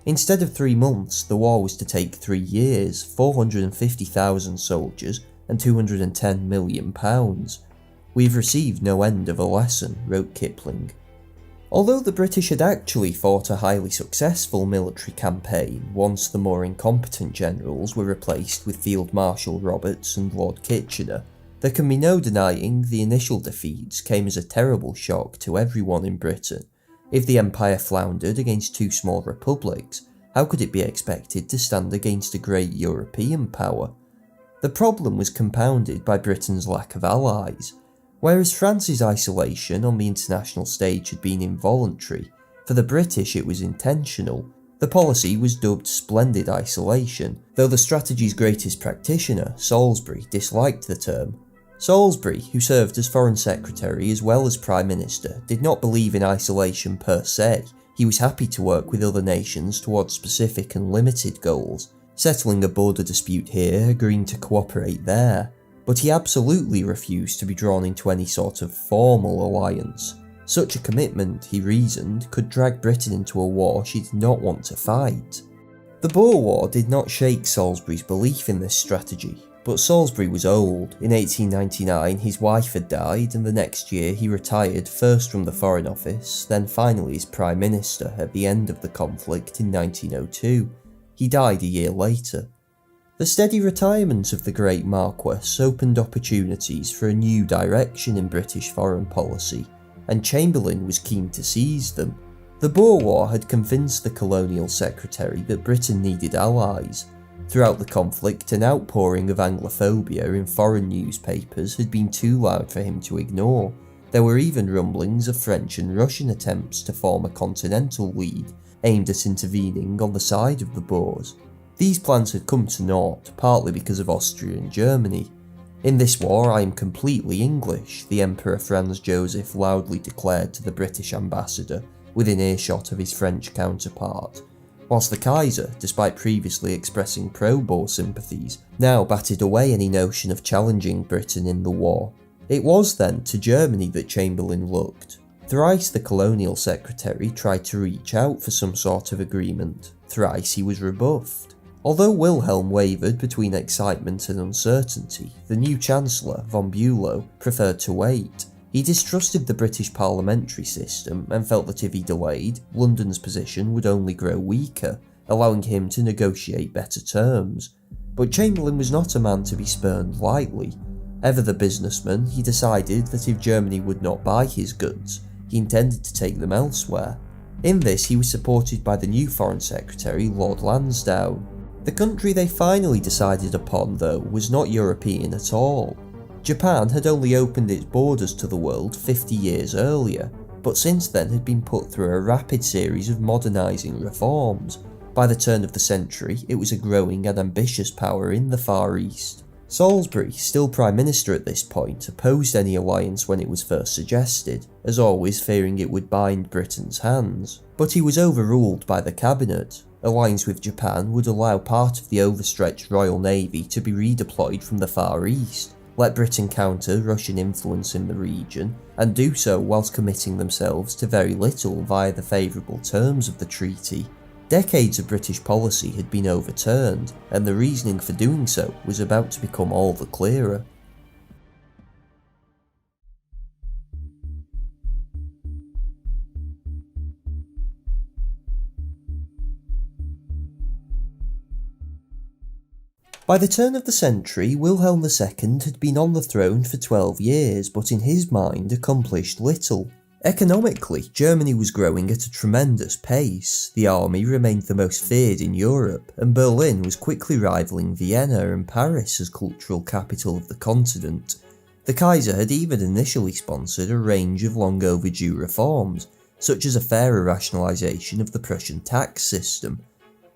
B: Instead of 3 months, the war was to take 3 years, 450,000 soldiers, and £210 million. "We've received no end of a lesson," wrote Kipling. Although the British had actually fought a highly successful military campaign once the more incompetent generals were replaced with Field Marshal Roberts and Lord Kitchener, there can be no denying the initial defeats came as a terrible shock to everyone in Britain. If the empire floundered against two small republics, how could it be expected to stand against a great European power? The problem was compounded by Britain's lack of allies. Whereas France's isolation on the international stage had been involuntary, for the British it was intentional. The policy was dubbed splendid isolation, though the strategy's greatest practitioner, Salisbury, disliked the term. Salisbury, who served as Foreign Secretary as well as Prime Minister, did not believe in isolation per se. He was happy to work with other nations towards specific and limited goals, settling a border dispute here, agreeing to cooperate there. But he absolutely refused to be drawn into any sort of formal alliance. Such a commitment, he reasoned, could drag Britain into a war she did not want to fight. The Boer War did not shake Salisbury's belief in this strategy, but Salisbury was old. In 1899 his wife had died, and the next year he retired first from the Foreign Office, then finally as Prime Minister at the end of the conflict in 1902. He died a year later. The steady retirement of the great Marquess opened opportunities for a new direction in British foreign policy, and Chamberlain was keen to seize them. The Boer War had convinced the Colonial Secretary that Britain needed allies. Throughout the conflict, an outpouring of Anglophobia in foreign newspapers had been too loud for him to ignore. There were even rumblings of French and Russian attempts to form a continental league aimed at intervening on the side of the Boers. These plans had come to naught, partly because of Austria and Germany. "In this war I am completely English," the Emperor Franz Joseph loudly declared to the British ambassador, within earshot of his French counterpart, whilst the Kaiser, despite previously expressing pro-Boer sympathies, now batted away any notion of challenging Britain in the war. It was then to Germany that Chamberlain looked. Thrice the Colonial Secretary tried to reach out for some sort of agreement. Thrice he was rebuffed. Although Wilhelm wavered between excitement and uncertainty, the new Chancellor, von Bülow, preferred to wait. He distrusted the British parliamentary system and felt that if he delayed, London's position would only grow weaker, allowing him to negotiate better terms. But Chamberlain was not a man to be spurned lightly. Ever the businessman, he decided that if Germany would not buy his goods, he intended to take them elsewhere. In this he was supported by the new Foreign Secretary, Lord Lansdowne. The country they finally decided upon, though, was not European at all. Japan had only opened its borders to the world 50 years earlier, but since then had been put through a rapid series of modernising reforms. By the turn of the century, it was a growing and ambitious power in the Far East. Salisbury, still Prime Minister at this point, opposed any alliance when it was first suggested, as always fearing it would bind Britain's hands. But he was overruled by the cabinet. Alliance with Japan would allow part of the overstretched Royal Navy to be redeployed from the Far East, let Britain counter Russian influence in the region, and do so whilst committing themselves to very little via the favourable terms of the treaty. Decades of British policy had been overturned, and the reasoning for doing so was about to become all the clearer. By the turn of the century, Wilhelm II had been on the throne for 12 years, but in his mind accomplished little. Economically, Germany was growing at a tremendous pace, the army remained the most feared in Europe, and Berlin was quickly rivaling Vienna and Paris as cultural capital of the continent. The Kaiser had even initially sponsored a range of long overdue reforms, such as a fairer rationalisation of the Prussian tax system.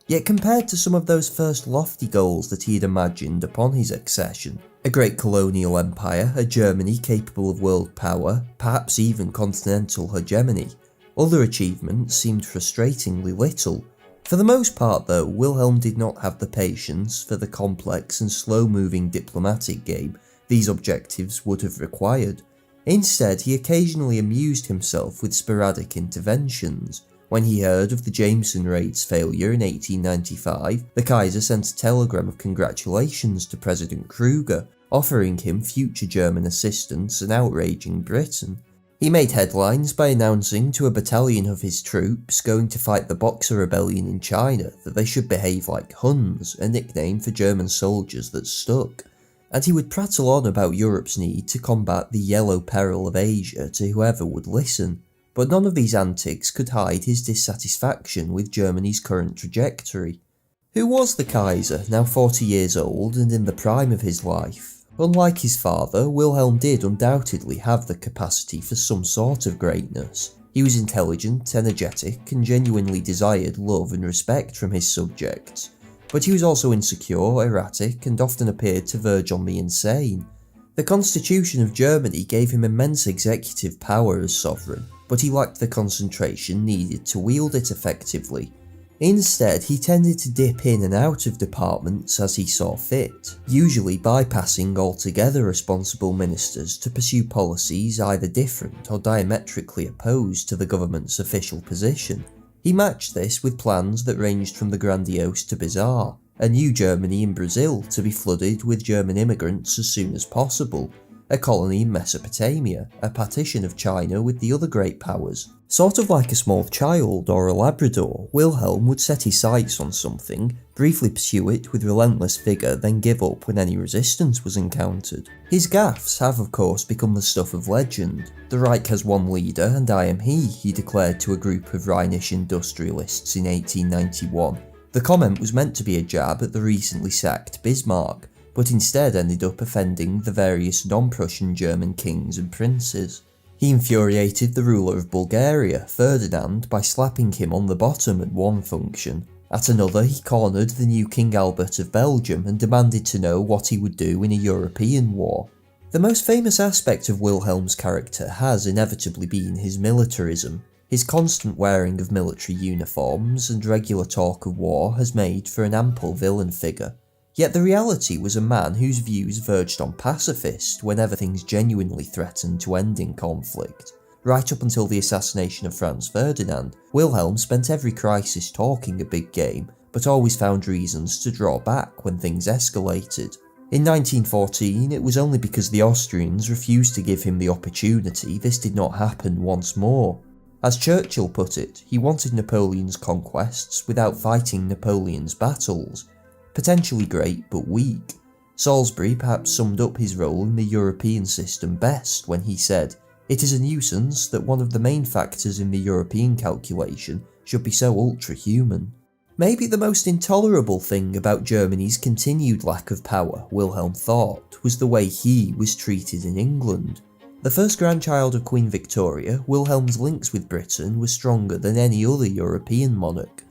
B: Yet compared to some of those first lofty goals that he had imagined upon his accession, a great colonial empire, a Germany capable of world power, perhaps even continental hegemony, other achievements seemed frustratingly little. For the most part though, Wilhelm did not have the patience for the complex and slow-moving diplomatic game these objectives would have required. Instead, he occasionally amused himself with sporadic interventions. When he heard of the Jameson raid's failure in 1895, the Kaiser sent a telegram of congratulations to President Kruger, offering him future German assistance and outraging Britain. He made headlines by announcing to a battalion of his troops going to fight the Boxer Rebellion in China that they should behave like Huns, a nickname for German soldiers that stuck. And he would prattle on about Europe's need to combat the yellow peril of Asia to whoever would listen. But none of these antics could hide his dissatisfaction with Germany's current trajectory. Who was the Kaiser, now 40 years old and in the prime of his life? Unlike his father, Wilhelm did undoubtedly have the capacity for some sort of greatness. He was intelligent, energetic, and genuinely desired love and respect from his subjects. But he was also insecure, erratic, and often appeared to verge on the insane. The Constitution of Germany gave him immense executive power as sovereign, but he lacked the concentration needed to wield it effectively. Instead, he tended to dip in and out of departments as he saw fit, usually bypassing altogether responsible ministers to pursue policies either different or diametrically opposed to the government's official position. He matched this with plans that ranged from the grandiose to bizarre: a new Germany in Brazil to be flooded with German immigrants as soon as possible, a colony in Mesopotamia, a partition of China with the other great powers. Sort of like a small child or a Labrador, Wilhelm would set his sights on something, briefly pursue it with relentless vigour, then give up when any resistance was encountered. His gaffes have of course become the stuff of legend. The Reich has one leader and I am he declared to a group of Rhinish industrialists in 1891. The comment was meant to be a jab at the recently sacked Bismarck, but instead ended up offending the various non-Prussian German kings and princes. He infuriated the ruler of Bulgaria, Ferdinand, by slapping him on the bottom at one function. At another, he cornered the new King Albert of Belgium and demanded to know what he would do in a European war. The most famous aspect of Wilhelm's character has inevitably been his militarism. His constant wearing of military uniforms and regular talk of war has made for an ample villain figure. Yet the reality was a man whose views verged on pacifist whenever things genuinely threatened to end in conflict. Right up until the assassination of Franz Ferdinand, Wilhelm spent every crisis talking a big game, but always found reasons to draw back when things escalated. In 1914, it was only because the Austrians refused to give him the opportunity this did not happen once more. As Churchill put it, he wanted Napoleon's conquests without fighting Napoleon's battles. Potentially great but weak. Salisbury perhaps summed up his role in the European system best when he said, "It is a nuisance that one of the main factors in the European calculation should be so ultra-human." Maybe the most intolerable thing about Germany's continued lack of power, Wilhelm thought, was the way he was treated in England. The first grandchild of Queen Victoria, Wilhelm's links with Britain were stronger than any other European monarch.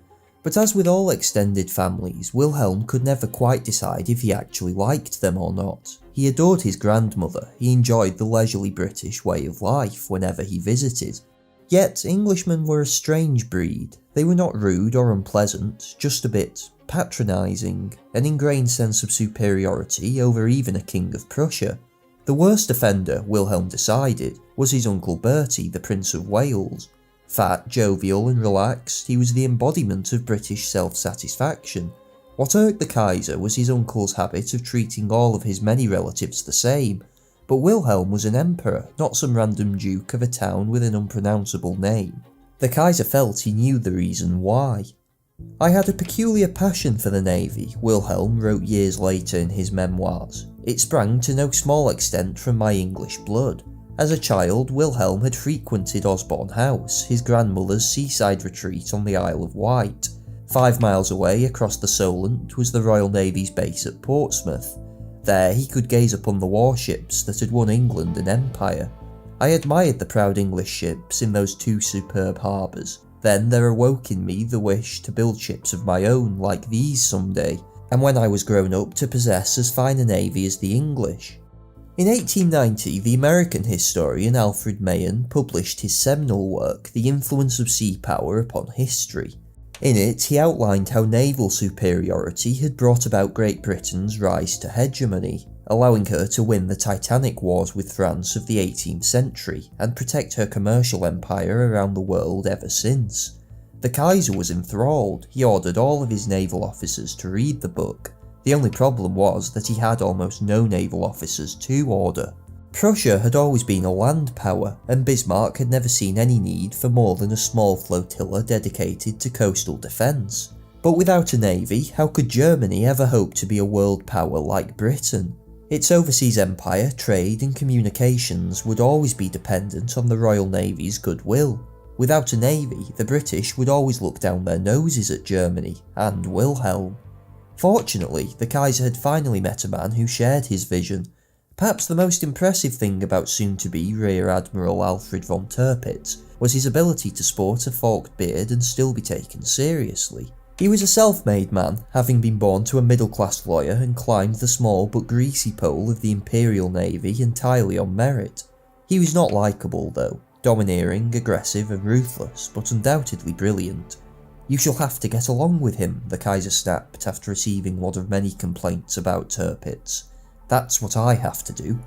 B: But as with all extended families, Wilhelm could never quite decide if he actually liked them or not. He adored his grandmother, he enjoyed the leisurely British way of life whenever he visited. Yet Englishmen were a strange breed. They were not rude or unpleasant, just a bit patronising, an ingrained sense of superiority over even a king of Prussia. The worst offender, Wilhelm decided, was his uncle Bertie, the Prince of Wales. Fat, jovial and relaxed, he was the embodiment of British self-satisfaction. What irked the Kaiser was his uncle's habit of treating all of his many relatives the same, but Wilhelm was an emperor, not some random duke of a town with an unpronounceable name. The Kaiser felt he knew the reason why. "I had a peculiar passion for the navy," Wilhelm wrote years later in his memoirs. "It sprang to no small extent from my English blood. As a child, Wilhelm had frequented Osborne House, his grandmother's seaside retreat on the Isle of Wight. 5 miles away across the Solent was the Royal Navy's base at Portsmouth. There he could gaze upon the warships that had won England an empire. I admired the proud English ships in those 2 superb harbours. Then there awoke in me the wish to build ships of my own like these someday, and when I was grown up to possess as fine a navy as the English." In 1890, the American historian Alfred Mahan published his seminal work, The Influence of Sea Power upon History. In it, he outlined how naval superiority had brought about Great Britain's rise to hegemony, allowing her to win the Titanic Wars with France of the 18th century and protect her commercial empire around the world ever since. The Kaiser was enthralled. He ordered all of his naval officers to read the book. The only problem was that he had almost no naval officers to order. Prussia had always been a land power, and Bismarck had never seen any need for more than a small flotilla dedicated to coastal defence. But without a navy, how could Germany ever hope to be a world power like Britain? Its overseas empire, trade and communications would always be dependent on the Royal Navy's goodwill. Without a navy, the British would always look down their noses at Germany and Wilhelm. Fortunately, the Kaiser had finally met a man who shared his vision. Perhaps the most impressive thing about soon-to-be Rear Admiral Alfred von Tirpitz was his ability to sport a forked beard and still be taken seriously. He was a self-made man, having been born to a middle-class lawyer and climbed the small but greasy pole of the Imperial Navy entirely on merit. He was not likeable though, domineering, aggressive and ruthless, but undoubtedly brilliant. "You shall have to get along with him," the Kaiser snapped after receiving one of many complaints about Tirpitz. "That's what I have to do."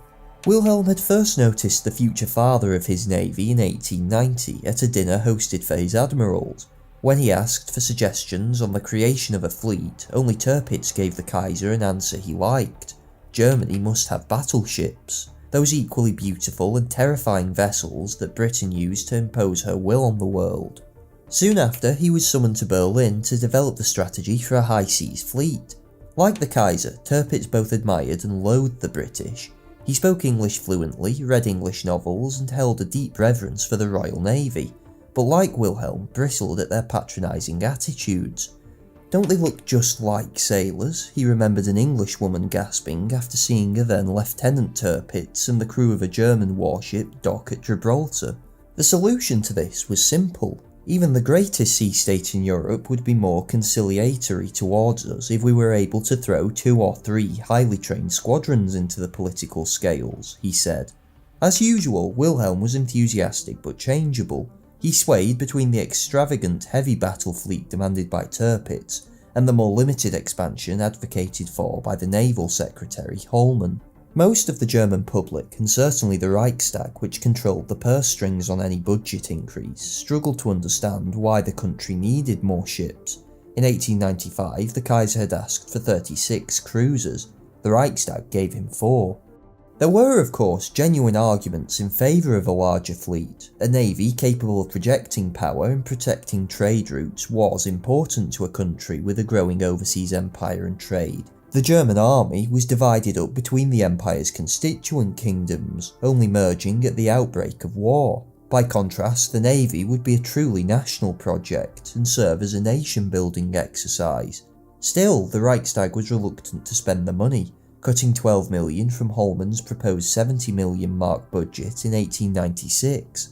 B: Wilhelm had first noticed the future father of his navy in 1890 at a dinner hosted for his admirals. When he asked for suggestions on the creation of a fleet, only Tirpitz gave the Kaiser an answer he liked. Germany must have battleships, those equally beautiful and terrifying vessels that Britain used to impose her will on the world. Soon after, he was summoned to Berlin to develop the strategy for a high seas fleet. Like the Kaiser, Tirpitz both admired and loathed the British. He spoke English fluently, read English novels, and held a deep reverence for the Royal Navy, but like Wilhelm, bristled at their patronising attitudes. "Don't they look just like sailors?" he remembered an Englishwoman gasping after seeing a then Lieutenant Tirpitz and the crew of a German warship dock at Gibraltar. The solution to this was simple. Even the greatest sea state in Europe would be more conciliatory towards us if we were able to throw 2 or 3 highly trained squadrons into the political scales, he said. As usual, Wilhelm was enthusiastic but changeable. He swayed between the extravagant heavy battle fleet demanded by Tirpitz and the more limited expansion advocated for by the Naval Secretary Hollmann. Most of the German public, and certainly the Reichstag, which controlled the purse strings on any budget increase, struggled to understand why the country needed more ships. In 1895, the Kaiser had asked for 36 cruisers. The Reichstag gave him 4. There were, of course, genuine arguments in favour of a larger fleet. A navy capable of projecting power and protecting trade routes was important to a country with a growing overseas empire and trade. The German army was divided up between the empire's constituent kingdoms, only merging at the outbreak of war. By contrast, the navy would be a truly national project and serve as a nation-building exercise. Still, the Reichstag was reluctant to spend the money, cutting 12 million from Hollmann's proposed 70 million mark budget in 1896.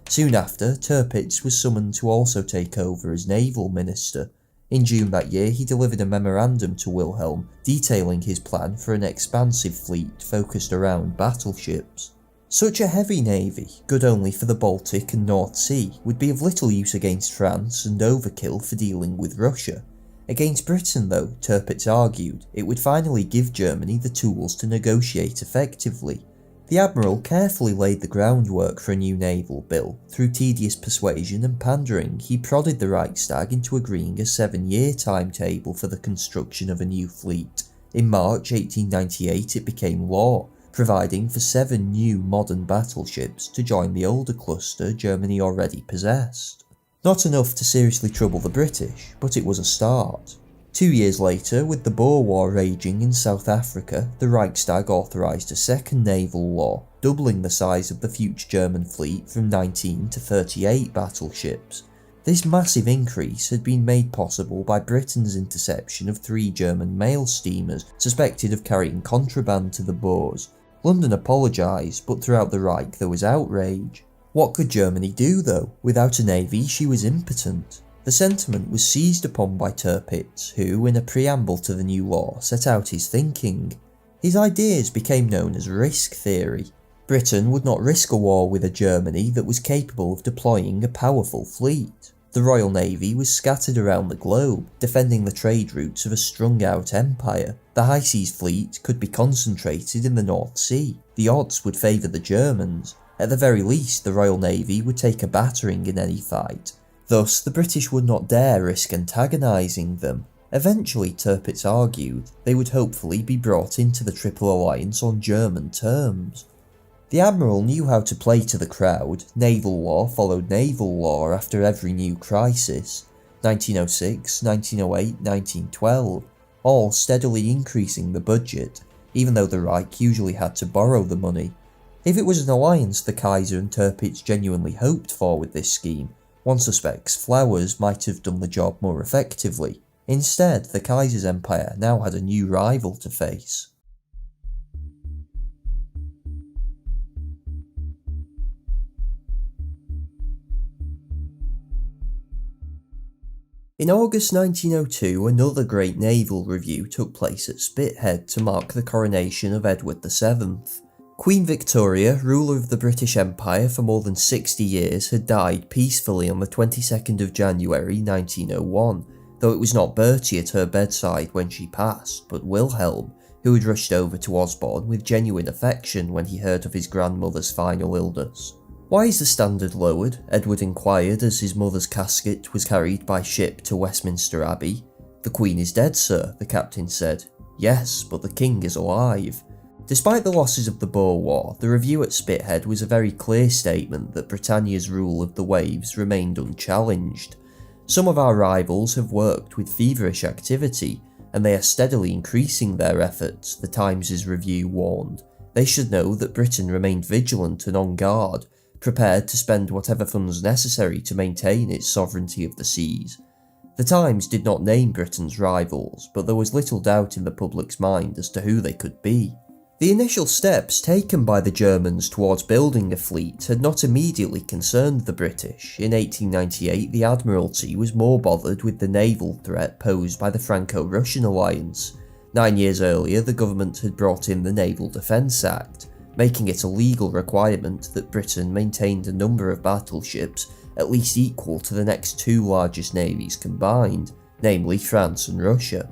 B: Soon after, Tirpitz was summoned to also take over as naval minister. In June that year, he delivered a memorandum to Wilhelm detailing his plan for an expansive fleet focused around battleships. Such a heavy navy, good only for the Baltic and North Sea, would be of little use against France and overkill for dealing with Russia. Against Britain though, Tirpitz argued, it would finally give Germany the tools to negotiate effectively. The Admiral carefully laid the groundwork for a new naval bill. Through tedious persuasion and pandering, he prodded the Reichstag into agreeing a 7-year timetable for the construction of a new fleet. In March 1898 it became law, providing for 7 new modern battleships to join the older cluster Germany already possessed. Not enough to seriously trouble the British, but it was a start. 2 years later, with the Boer War raging in South Africa, the Reichstag authorised a second naval law, doubling the size of the future German fleet from 19 to 38 battleships. This massive increase had been made possible by Britain's interception of 3 German mail steamers suspected of carrying contraband to the Boers. London apologised, but throughout the Reich there was outrage. What could Germany do though? Without a navy, she was impotent. The sentiment was seized upon by Tirpitz, who, in a preamble to the new law, set out his thinking. His ideas became known as risk theory. Britain would not risk a war with a Germany that was capable of deploying a powerful fleet. The Royal Navy was scattered around the globe, defending the trade routes of a strung-out empire. The High Seas Fleet could be concentrated in the North Sea. The odds would favour the Germans. At the very least, the Royal Navy would take a battering in any fight. Thus, the British would not dare risk antagonising them. Eventually, Tirpitz argued they would hopefully be brought into the Triple Alliance on German terms. The Admiral knew how to play to the crowd. Naval law followed naval law after every new crisis, 1906, 1908, 1912, all steadily increasing the budget, even though the Reich usually had to borrow the money. If it was an alliance the Kaiser and Tirpitz genuinely hoped for with this scheme, one suspects Flowers might have done the job more effectively. Instead, the Kaiser's empire now had a new rival to face. In August 1902, another great naval review took place at Spithead to mark the coronation of Edward VII. Queen Victoria, ruler of the British Empire for more than 60 years, had died peacefully on the 22nd of January 1901, though it was not Bertie at her bedside when she passed, but Wilhelm, who had rushed over to Osborne with genuine affection when he heard of his grandmother's final illness. "Why is the standard lowered?" Edward inquired as his mother's casket was carried by ship to Westminster Abbey. "The Queen is dead, sir," the captain said. "Yes, but the King is alive." Despite the losses of the Boer War, the review at Spithead was a very clear statement that Britannia's rule of the waves remained unchallenged. "Some of our rivals have worked with feverish activity, and they are steadily increasing their efforts," the Times' review warned. "They should know that Britain remained vigilant and on guard, prepared to spend whatever funds necessary to maintain its sovereignty of the seas." The Times did not name Britain's rivals, but there was little doubt in the public's mind as to who they could be. The initial steps taken by the Germans towards building a fleet had not immediately concerned the British. In 1898, the Admiralty was more bothered with the naval threat posed by the Franco-Russian alliance. 9 years earlier, the government had brought in the Naval Defence Act, making it a legal requirement that Britain maintained a number of battleships at least equal to the next two largest navies combined, namely France and Russia.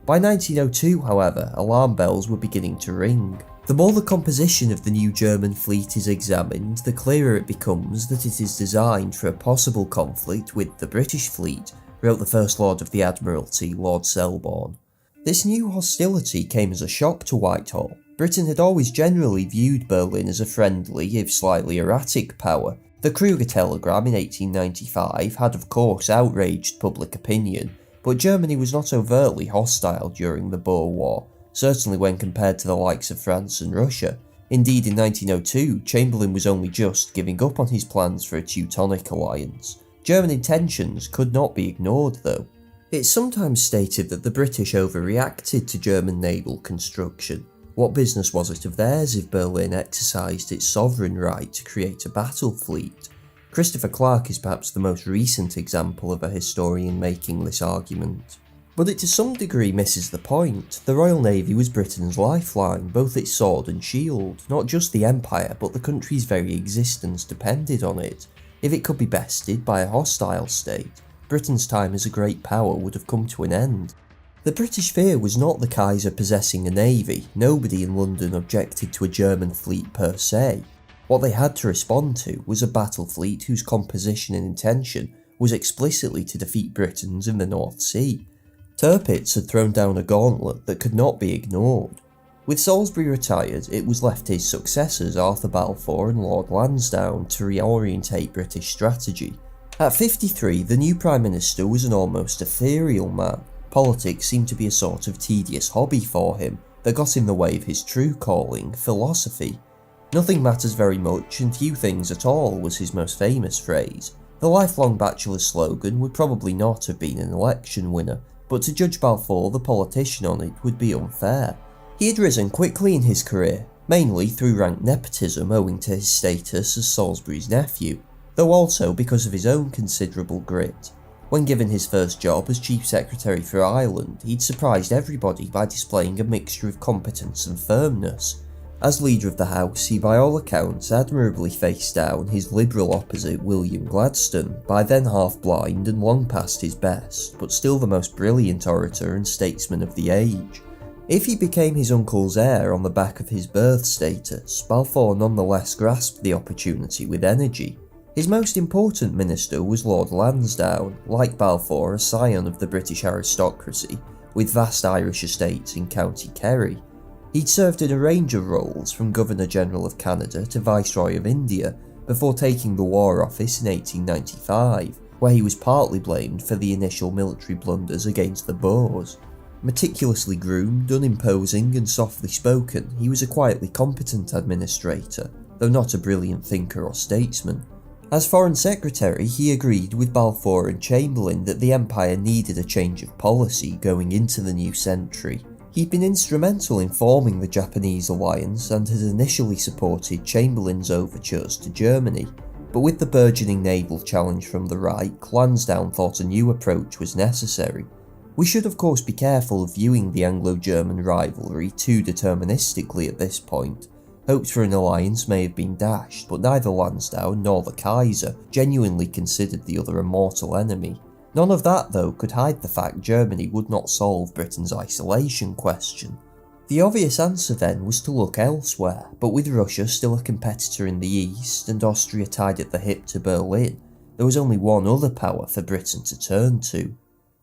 B: By 1902, however, alarm bells were beginning to ring. The more the composition of the new German fleet is examined, the clearer it becomes that it is designed for a possible conflict with the British fleet, wrote the First Lord of the Admiralty, Lord Selborne. This new hostility came as a shock to Whitehall. Britain had always generally viewed Berlin as a friendly, if slightly erratic power. The Kruger telegram in 1895 had of course outraged public opinion, but Germany was not overtly hostile during the Boer War, certainly when compared to the likes of France and Russia. Indeed, in 1902, Chamberlain was only just giving up on his plans for a Teutonic alliance. German intentions could not be ignored though. It's sometimes stated that the British overreacted to German naval construction. What business was it of theirs if Berlin exercised its sovereign right to create a battle fleet? Christopher Clark is perhaps the most recent example of a historian making this argument. But it to some degree misses the point. The Royal Navy was Britain's lifeline, both its sword and shield. Not just the empire, but the country's very existence depended on it. If it could be bested by a hostile state, Britain's time as a great power would have come to an end. The British fear was not the Kaiser possessing a navy. Nobody in London objected to a German fleet per se. What they had to respond to was a battle fleet whose composition and intention was explicitly to defeat Britons in the North Sea. Tirpitz had thrown down a gauntlet that could not be ignored. With Salisbury retired, it was left to his successors Arthur Balfour and Lord Lansdowne to reorientate British strategy. At 53, the new Prime Minister was an almost ethereal man. Politics seemed to be a sort of tedious hobby for him that got in the way of his true calling, philosophy. "Nothing matters very much and few things at all" was his most famous phrase. The lifelong bachelor's slogan would probably not have been an election winner, but to judge Balfour the politician on it would be unfair. He had risen quickly in his career, mainly through rank nepotism owing to his status as Salisbury's nephew, though also because of his own considerable grit. When given his first job as Chief Secretary for Ireland, he'd surprised everybody by displaying a mixture of competence and firmness. As leader of the House, he by all accounts admirably faced down his Liberal opposite William Gladstone, by then half blind and long past his best, but still the most brilliant orator and statesman of the age. If he became his uncle's heir on the back of his birth status, Balfour nonetheless grasped the opportunity with energy. His most important minister was Lord Lansdowne, like Balfour a scion of the British aristocracy, with vast Irish estates in County Kerry. He'd served in a range of roles, from Governor-General of Canada to Viceroy of India, before taking the War Office in 1895, where he was partly blamed for the initial military blunders against the Boers. Meticulously groomed, unimposing and softly spoken, he was a quietly competent administrator, though not a brilliant thinker or statesman. As Foreign Secretary, he agreed with Balfour and Chamberlain that the Empire needed a change of policy going into the new century. He'd been instrumental in forming the Japanese alliance and had initially supported Chamberlain's overtures to Germany, but with the burgeoning naval challenge from the Reich, Lansdowne thought a new approach was necessary. We should of course be careful of viewing the Anglo-German rivalry too deterministically at this point. Hopes for an alliance may have been dashed, but neither Lansdowne nor the Kaiser genuinely considered the other a mortal enemy. None of that, though, could hide the fact Germany would not solve Britain's isolation question. The obvious answer then was to look elsewhere, but with Russia still a competitor in the east and Austria tied at the hip to Berlin, there was only one other power for Britain to turn to.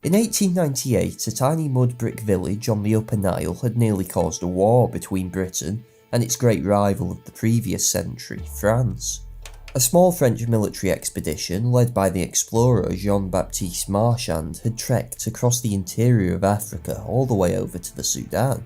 B: In 1898, a tiny mud brick village on the Upper Nile had nearly caused a war between Britain and its great rival of the previous century, France. A small French military expedition, led by the explorer Jean-Baptiste Marchand, had trekked across the interior of Africa all the way over to the Sudan.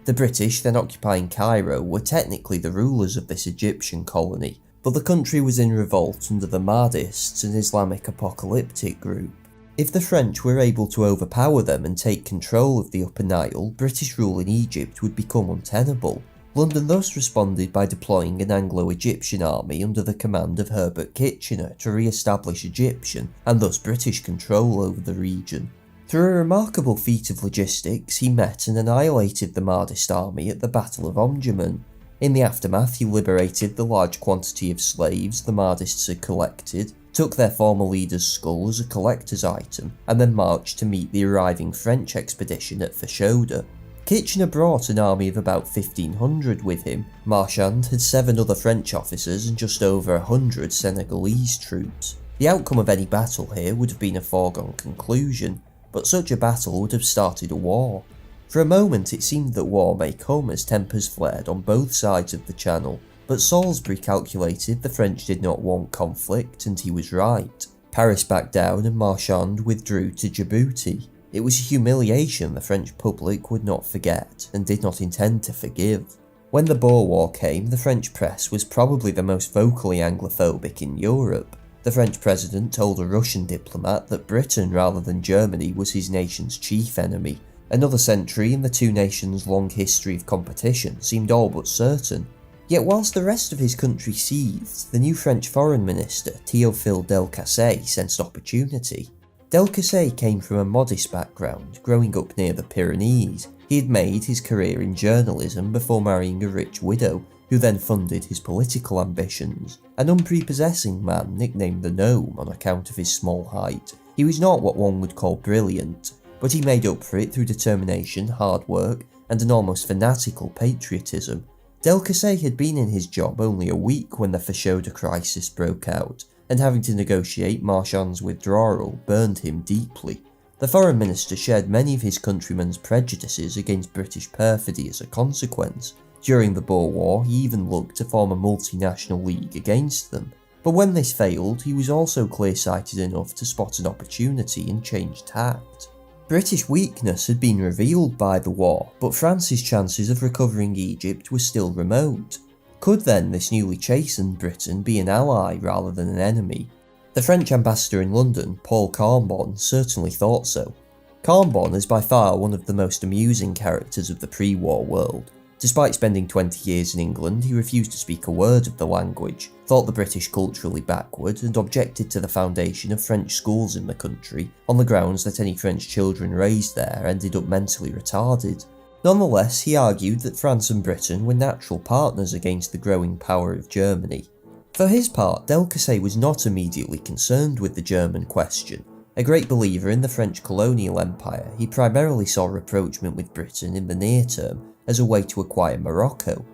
B: The British, then occupying Cairo, were technically the rulers of this Egyptian colony, but the country was in revolt under the Mahdists, an Islamic apocalyptic group. If the French were able to overpower them and take control of the Upper Nile, British rule in Egypt would become untenable. London thus responded by deploying an Anglo-Egyptian army under the command of Herbert Kitchener to re-establish Egyptian and thus British control over the region. Through a remarkable feat of logistics, he met and annihilated the Mahdist army at the Battle of Omdurman. In the aftermath, he liberated the large quantity of slaves the Mahdists had collected, took their former leader's skull as a collector's item, and then marched to meet the arriving French expedition at Fashoda. Kitchener brought an army of about 1,500 with him. Marchand had 7 other French officers and just over 100 Senegalese troops. The outcome of any battle here would have been a foregone conclusion, but such a battle would have started a war. For a moment it seemed that war may come as tempers flared on both sides of the Channel, but Salisbury calculated the French did not want conflict, and he was right. Paris backed down and Marchand withdrew to Djibouti. It was a humiliation the French public would not forget, and did not intend to forgive. When the Boer War came, the French press was probably the most vocally Anglophobic in Europe. The French president told a Russian diplomat that Britain rather than Germany was his nation's chief enemy. Another century in the two nations' long history of competition seemed all but certain. Yet whilst the rest of his country seethed, the new French foreign minister, Théophile Delcassé, sensed opportunity. Delcassé came from a modest background, growing up near the Pyrenees. He had made his career in journalism before marrying a rich widow, who then funded his political ambitions. An unprepossessing man nicknamed the Gnome on account of his small height, he was not what one would call brilliant, but he made up for it through determination, hard work, and an almost fanatical patriotism. Delcassé had been in his job only a week when the Fashoda crisis broke out, and having to negotiate Marchand's withdrawal burned him deeply. The foreign minister shared many of his countrymen's prejudices against British perfidy as a consequence. During the Boer War, he even looked to form a multinational league against them. But when this failed, he was also clear-sighted enough to spot an opportunity and change tact. British weakness had been revealed by the war, but France's chances of recovering Egypt were still remote. Could then this newly chastened Britain be an ally rather than an enemy? The French ambassador in London, Paul Cambon, certainly thought so. Cambon is by far one of the most amusing characters of the pre-war world. Despite spending 20 years in England, he refused to speak a word of the language, thought the British culturally backward, and objected to the foundation of French schools in the country on the grounds that any French children raised there ended up mentally retarded. Nonetheless, he argued that France and Britain were natural partners against the growing power of Germany. For his part, Delcassé was not immediately concerned with the German question. A great believer in the French colonial empire, he primarily saw rapprochement with Britain in the near term as a way to acquire Morocco.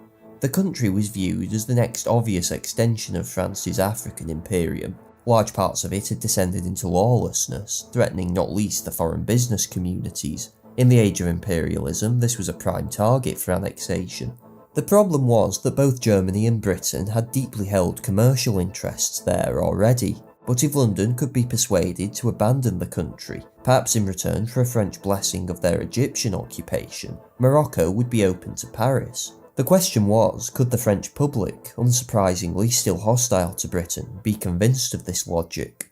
B: The country was viewed as the next obvious extension of France's African imperium. Large parts of it had descended into lawlessness, threatening not least the foreign business communities. In the age of imperialism, this was a prime target for annexation. The problem was that both Germany and Britain had deeply held commercial interests there already, but if London could be persuaded to abandon the country, perhaps in return for a French blessing of their Egyptian occupation, Morocco would be open to Paris. The question was, could the French public, unsurprisingly still hostile to Britain, be convinced of this logic?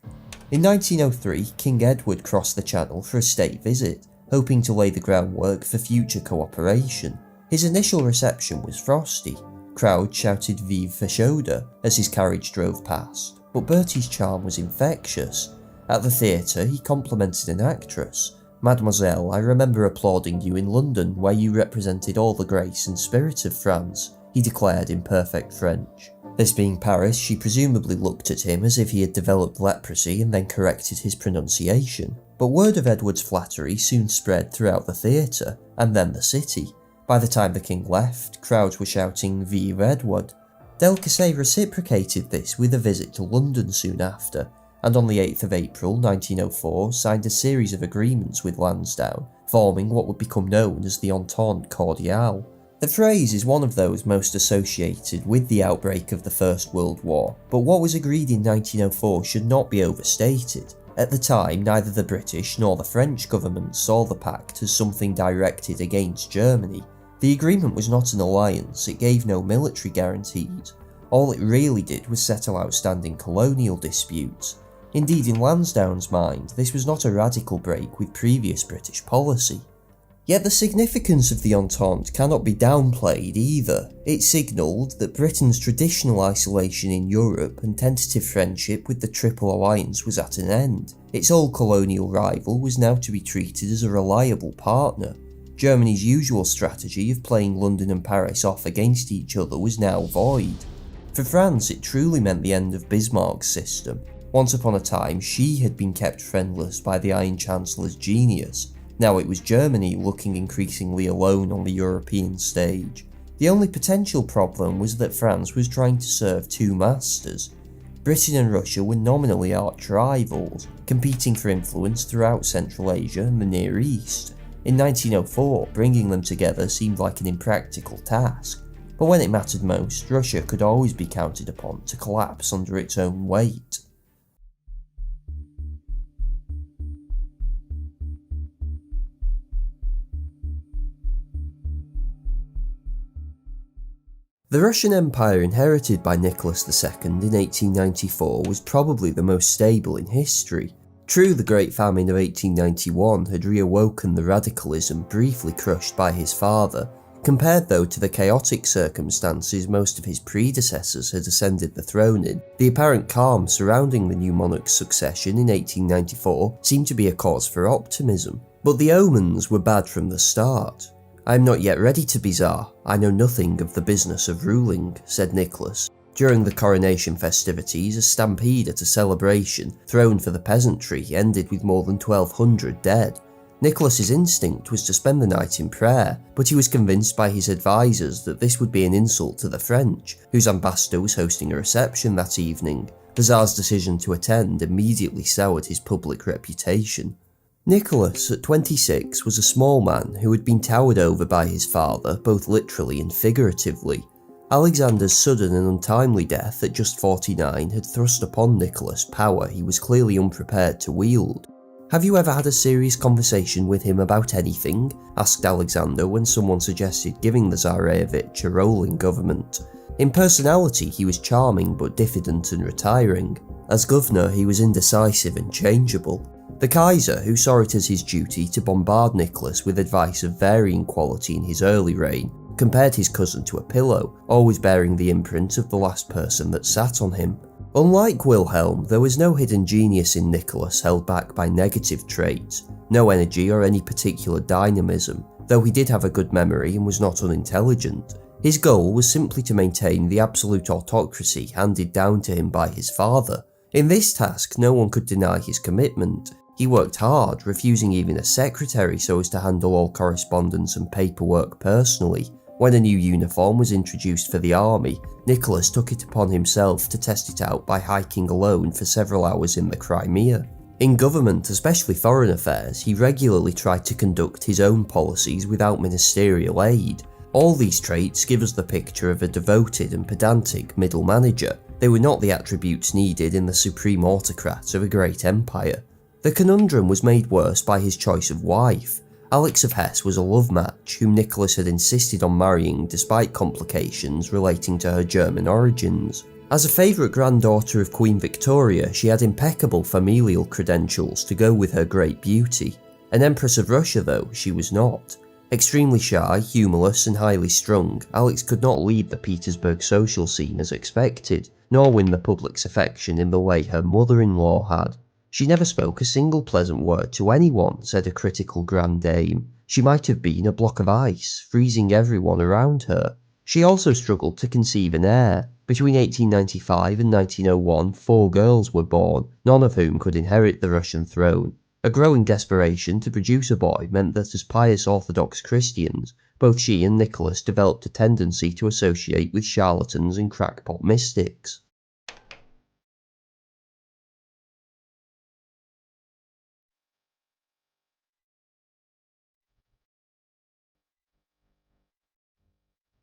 B: In 1903, King Edward crossed the Channel for a state visit, hoping to lay the groundwork for future cooperation. His initial reception was frosty. Crowds shouted "Vive Fashoda" as his carriage drove past, but Bertie's charm was infectious. At the theatre, he complimented an actress. "Mademoiselle, I remember applauding you in London, where you represented all the grace and spirit of France," he declared in perfect French. This being Paris, she presumably looked at him as if he had developed leprosy and then corrected his pronunciation. But word of Edward's flattery soon spread throughout the theatre, and then the city. By the time the king left, crowds were shouting "Vive Edward." Delcassé reciprocated this with a visit to London soon after, and on the 8th of April 1904 signed a series of agreements with Lansdowne, forming what would become known as the Entente Cordiale. The phrase is one of those most associated with the outbreak of the First World War, but what was agreed in 1904 should not be overstated. At the time, neither the British nor the French government saw the pact as something directed against Germany. The agreement was not an alliance, it gave no military guarantees. All it really did was settle outstanding colonial disputes. Indeed, in Lansdowne's mind, this was not a radical break with previous British policy. Yet the significance of the Entente cannot be downplayed either. It signalled that Britain's traditional isolation in Europe and tentative friendship with the Triple Alliance was at an end. Its old colonial rival was now to be treated as a reliable partner. Germany's usual strategy of playing London and Paris off against each other was now void. For France, it truly meant the end of Bismarck's system. Once upon a time, she had been kept friendless by the Iron Chancellor's genius. Now it was Germany looking increasingly alone on the European stage. The only potential problem was that France was trying to serve two masters. Britain and Russia were nominally arch rivals, competing for influence throughout Central Asia and the Near East. In 1904, bringing them together seemed like an impractical task, but when it mattered most, Russia could always be counted upon to collapse under its own weight. The Russian Empire inherited by Nicholas II in 1894 was probably the most stable in history. True, the Great Famine of 1891 had reawoken the radicalism briefly crushed by his father. Compared though to the chaotic circumstances most of his predecessors had ascended the throne in, the apparent calm surrounding the new monarch's succession in 1894 seemed to be a cause for optimism. But the omens were bad from the start. "I am not yet ready to be Tsar. I know nothing of the business of ruling," said Nicholas. During the coronation festivities, a stampede at a celebration thrown for the peasantry ended with more than 1,200 dead. Nicholas's instinct was to spend the night in prayer, but he was convinced by his advisors that this would be an insult to the French, whose ambassador was hosting a reception that evening. The Tsar's decision to attend immediately soured his public reputation. Nicholas, at 26, was a small man who had been towered over by his father, both literally and figuratively. Alexander's sudden and untimely death at just 49 had thrust upon Nicholas power he was clearly unprepared to wield. "Have you ever had a serious conversation with him about anything?" asked Alexander when someone suggested giving the Tsarevich a role in government. In personality, he was charming but diffident and retiring. As governor, he was indecisive and changeable. The Kaiser, who saw it as his duty to bombard Nicholas with advice of varying quality in his early reign, compared his cousin to a pillow, always bearing the imprint of the last person that sat on him. Unlike Wilhelm, there was no hidden genius in Nicholas held back by negative traits, no energy or any particular dynamism, though he did have a good memory and was not unintelligent. His goal was simply to maintain the absolute autocracy handed down to him by his father. In this task, no one could deny his commitment. He worked hard, refusing even a secretary so as to handle all correspondence and paperwork personally. When a new uniform was introduced for the army, Nicholas took it upon himself to test it out by hiking alone for several hours in the Crimea. In government, especially foreign affairs, he regularly tried to conduct his own policies without ministerial aid. All these traits give us the picture of a devoted and pedantic middle manager. They were not the attributes needed in the supreme autocrat of a great empire. The conundrum was made worse by his choice of wife. Alex of Hesse was a love match whom Nicholas had insisted on marrying despite complications relating to her German origins. As a favourite granddaughter of Queen Victoria, she had impeccable familial credentials to go with her great beauty. An Empress of Russia, though, she was not. Extremely shy, humorless and highly strung, Alex could not lead the Petersburg social scene as expected, nor win the public's affection in the way her mother-in-law had. She never spoke a single pleasant word to anyone, said a critical grand dame. She might have been a block of ice, freezing everyone around her. She also struggled to conceive an heir. Between 1895 and 1901, 4 girls were born, none of whom could inherit the Russian throne. A growing desperation to produce a boy meant that as pious Orthodox Christians, both she and Nicholas developed a tendency to associate with charlatans and crackpot mystics.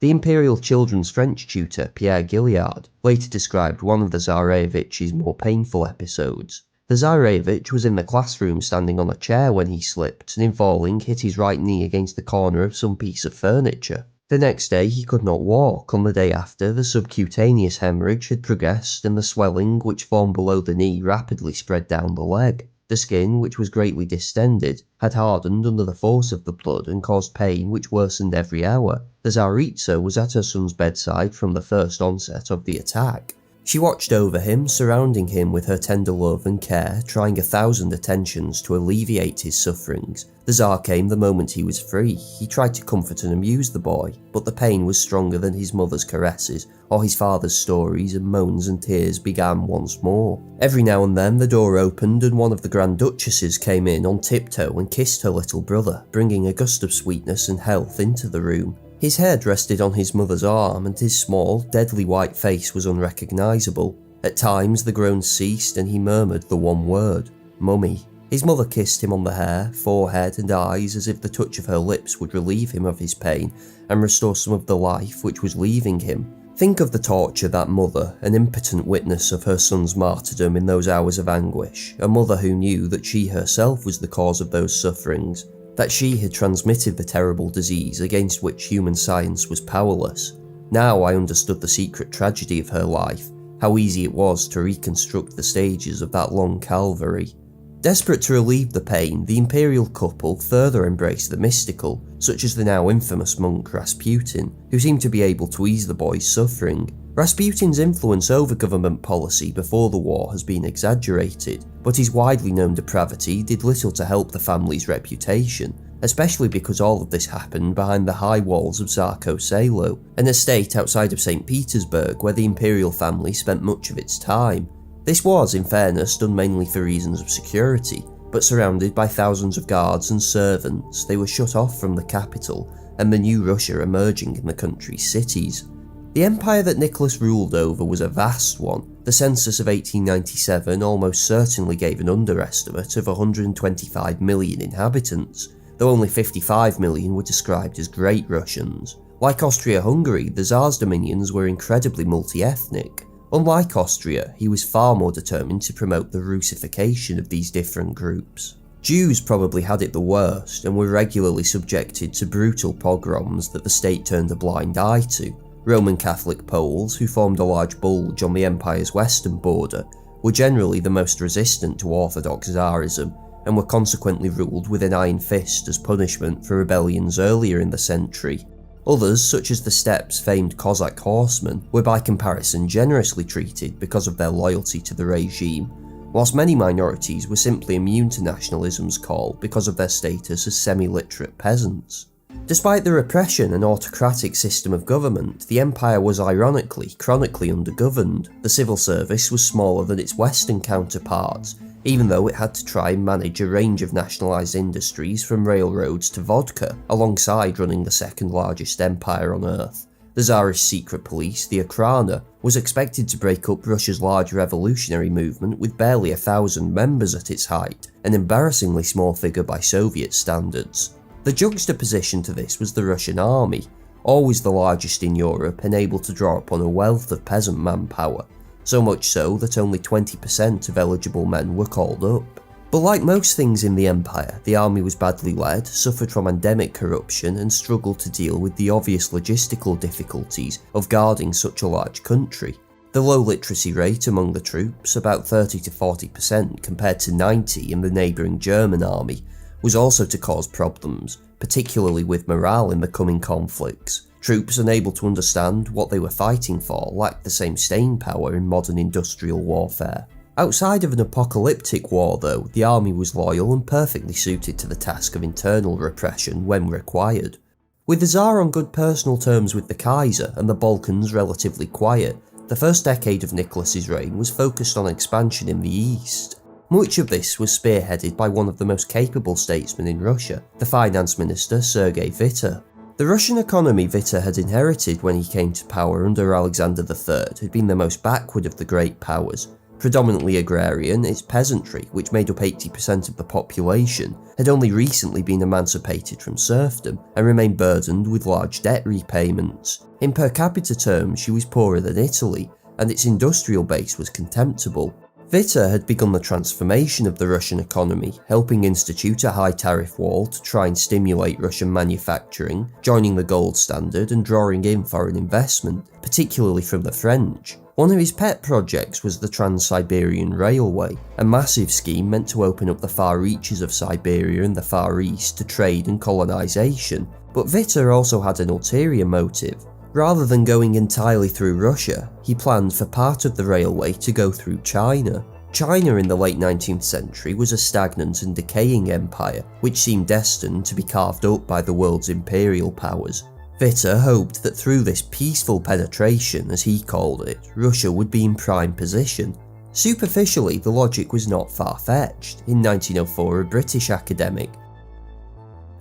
B: The imperial children's French tutor, Pierre Gilliard, later described one of the Tsarevich's more painful episodes. The Tsarevich was in the classroom standing on a chair when he slipped, and in falling hit his right knee against the corner of some piece of furniture. The next day he could not walk. On the day after, the subcutaneous hemorrhage had progressed, and the swelling which formed below the knee rapidly spread down the leg. The skin, which was greatly distended, had hardened under the force of the blood and caused pain which worsened every hour. The Tsaritsa was at her son's bedside from the first onset of the attack. She watched over him, surrounding him with her tender love and care, trying 1,000 attentions to alleviate his sufferings. The Tsar came the moment he was free. He tried to comfort and amuse the boy, but the pain was stronger than his mother's caresses, or his father's stories, and moans and tears began once more. Every now and then the door opened and one of the Grand Duchesses came in on tiptoe and kissed her little brother, bringing a gust of sweetness and health into the room. His head rested on his mother's arm, and his small, deadly white face was unrecognisable. At times the groans ceased and he murmured the one word, "Mummy." His mother kissed him on the hair, forehead and eyes as if the touch of her lips would relieve him of his pain and restore some of the life which was leaving him. Think of the torture that mother, an impotent witness of her son's martyrdom in those hours of anguish, a mother who knew that she herself was the cause of those sufferings, that she had transmitted the terrible disease against which human science was powerless. Now I understood the secret tragedy of her life, how easy it was to reconstruct the stages of that long Calvary. Desperate to relieve the pain, the imperial couple further embraced the mystical, such as the now infamous monk Rasputin, who seemed to be able to ease the boy's suffering. Rasputin's influence over government policy before the war has been exaggerated, but his widely known depravity did little to help the family's reputation, especially because all of this happened behind the high walls of Zarko Selo, an estate outside of St. Petersburg where the imperial family spent much of its time. This was, in fairness, done mainly for reasons of security, but surrounded by thousands of guards and servants, they were shut off from the capital and the new Russia emerging in the country's cities. The empire that Nicholas ruled over was a vast one. The census of 1897 almost certainly gave an underestimate of 125 million inhabitants, though only 55 million were described as Great Russians. Like Austria-Hungary, the Tsar's dominions were incredibly multi-ethnic. Unlike Austria, he was far more determined to promote the Russification of these different groups. Jews probably had it the worst and were regularly subjected to brutal pogroms that the state turned a blind eye to. Roman Catholic Poles, who formed a large bulge on the empire's western border, were generally the most resistant to Orthodox Tsarism and were consequently ruled with an iron fist as punishment for rebellions earlier in the century. Others, such as the steppes' famed Cossack horsemen, were by comparison generously treated because of their loyalty to the regime, whilst many minorities were simply immune to nationalism's call because of their status as semi-literate peasants. Despite the repression and autocratic system of government, the empire was ironically chronically undergoverned. The civil service was smaller than its western counterparts, even though it had to try and manage a range of nationalised industries from railroads to vodka, alongside running the second largest empire on Earth. The Tsarist secret police, the Okhrana, was expected to break up Russia's large revolutionary movement with barely 1,000 members at its height, an embarrassingly small figure by Soviet standards. The juxtaposition to this was the Russian army, always the largest in Europe and able to draw upon a wealth of peasant manpower, so much so that only 20% of eligible men were called up. But like most things in the empire, the army was badly led, suffered from endemic corruption, and struggled to deal with the obvious logistical difficulties of guarding such a large country. The low literacy rate among the troops, about 30 to 40% compared to 90% in the neighbouring German army, was also to cause problems, particularly with morale in the coming conflicts. Troops unable to understand what they were fighting for lacked the same staying power in modern industrial warfare. Outside of an apocalyptic war though, the army was loyal and perfectly suited to the task of internal repression when required. With the Tsar on good personal terms with the Kaiser and the Balkans relatively quiet, the first decade of Nicholas's reign was focused on expansion in the east. Much of this was spearheaded by one of the most capable statesmen in Russia, the finance minister Sergei Witte. The Russian economy Witte had inherited when he came to power under Alexander III had been the most backward of the great powers. Predominantly agrarian, its peasantry, which made up 80% of the population, had only recently been emancipated from serfdom and remained burdened with large debt repayments. In per capita terms, she was poorer than Italy, and its industrial base was contemptible. Witte had begun the transformation of the Russian economy, helping institute a high tariff wall to try and stimulate Russian manufacturing, joining the gold standard and drawing in foreign investment, particularly from the French. One of his pet projects was the Trans-Siberian Railway, a massive scheme meant to open up the far reaches of Siberia and the Far East to trade and colonisation. But Witte also had an ulterior motive. Rather than going entirely through Russia, he planned for part of the railway to go through China. China in the late 19th century was a stagnant and decaying empire, which seemed destined to be carved up by the world's imperial powers. Witte hoped that through this peaceful penetration, as he called it, Russia would be in prime position. Superficially, the logic was not far-fetched. In 1904, a British academic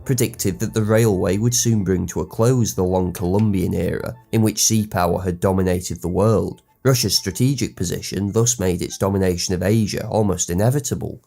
B: predicted that the railway would soon bring to a close the long Columbian era, in which sea power had dominated the world. Russia's strategic position thus made its domination of Asia almost inevitable.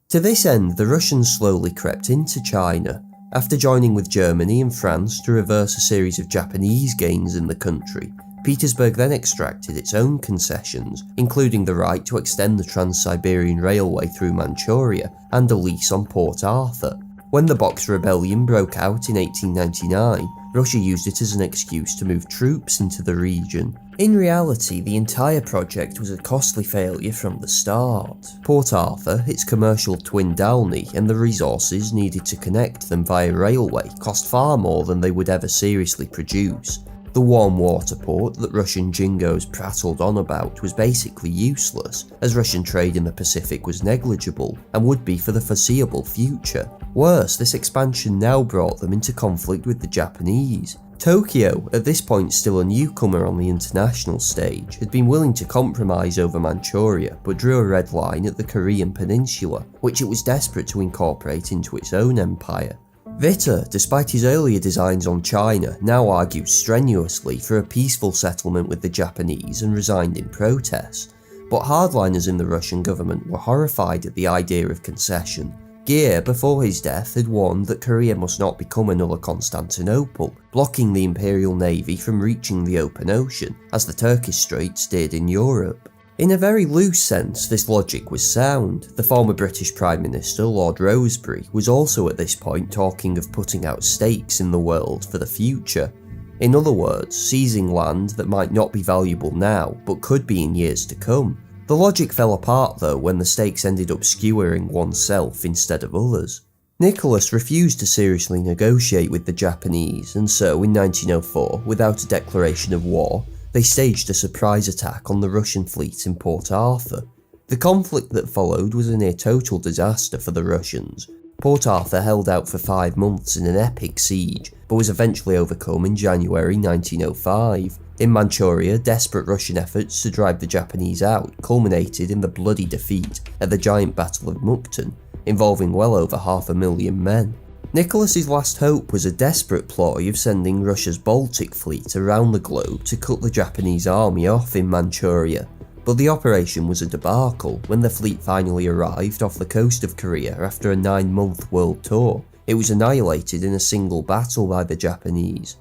B: To this end, the Russians slowly crept into China. After joining with Germany and France to reverse a series of Japanese gains in the country, Petersburg then extracted its own concessions, including the right to extend the Trans-Siberian Railway through Manchuria and a lease on Port Arthur. When the Boxer Rebellion broke out in 1899, Russia used it as an excuse to move troops into the region. In reality, the entire project was a costly failure from the start. Port Arthur, its commercial twin Dalny, and the resources needed to connect them via railway cost far more than they would ever seriously produce. The warm water port that Russian jingos prattled on about was basically useless, as Russian trade in the Pacific was negligible, and would be for the foreseeable future. Worse, this expansion now brought them into conflict with the Japanese. Tokyo, at this point still a newcomer on the international stage, had been willing to compromise over Manchuria, but drew a red line at the Korean peninsula, which it was desperate to incorporate into its own empire. Witte, despite his earlier designs on China, now argued strenuously for a peaceful settlement with the Japanese and resigned in protest. But hardliners in the Russian government were horrified at the idea of concession. Gere, before his death, had warned that Korea must not become another Constantinople, blocking the Imperial Navy from reaching the open ocean, as the Turkish Straits did in Europe. In a very loose sense, this logic was sound. The former British Prime Minister, Lord Rosebery, was also at this point talking of putting out stakes in the world for the future. In other words, seizing land that might not be valuable now, but could be in years to come. The logic fell apart though when the stakes ended up skewering oneself instead of others. Nicholas refused to seriously negotiate with the Japanese, and so in 1904, without a declaration of war, they staged a surprise attack on the Russian fleet in Port Arthur. The conflict that followed was a near total disaster for the Russians. Port Arthur held out for 5 months in an epic siege, but was eventually overcome in January 1905. In Manchuria, desperate Russian efforts to drive the Japanese out culminated in the bloody defeat at the giant Battle of Mukden, involving well over 500,000 men. Nicholas's last hope was a desperate ploy of sending Russia's Baltic fleet around the globe to cut the Japanese army off in Manchuria, but the operation was a debacle when the fleet finally arrived off the coast of Korea after a 9-month world tour. It was annihilated in a single battle by the Japanese.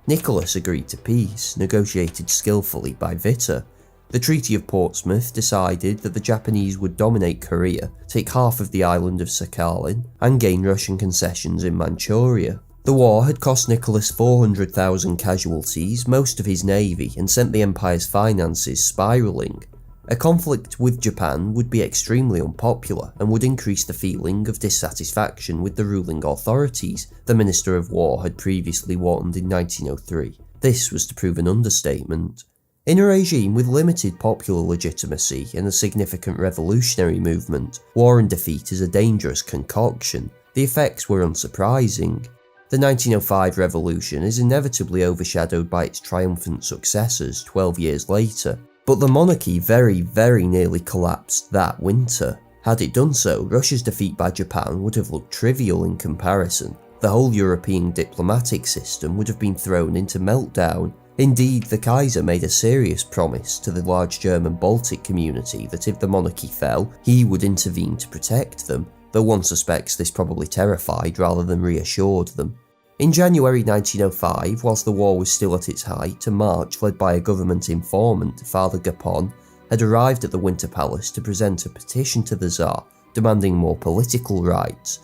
B: Nicholas agreed to peace, negotiated skillfully by Witte. The Treaty of Portsmouth decided that the Japanese would dominate Korea, take half of the island of Sakhalin, and gain Russian concessions in Manchuria. The war had cost Nicholas 400,000 casualties, most of his navy, and sent the empire's finances spiralling. A conflict with Japan would be extremely unpopular and would increase the feeling of dissatisfaction with the ruling authorities, the Minister of War had previously warned in 1903. This was to prove an understatement. In a regime with limited popular legitimacy and a significant revolutionary movement, war and defeat is a dangerous concoction. The effects were unsurprising. The 1905 revolution is inevitably overshadowed by its triumphant successors 12 years later. But the monarchy very, very nearly collapsed that winter. Had it done so, Russia's defeat by Japan would have looked trivial in comparison. The whole European diplomatic system would have been thrown into meltdown. Indeed, the Kaiser made a serious promise to the large German Baltic community that if the monarchy fell, he would intervene to protect them, though one suspects this probably terrified rather than reassured them. In January 1905, whilst the war was still at its height, a march led by a government informant, Father Gapon, had arrived at the Winter Palace to present a petition to the Tsar demanding more political rights.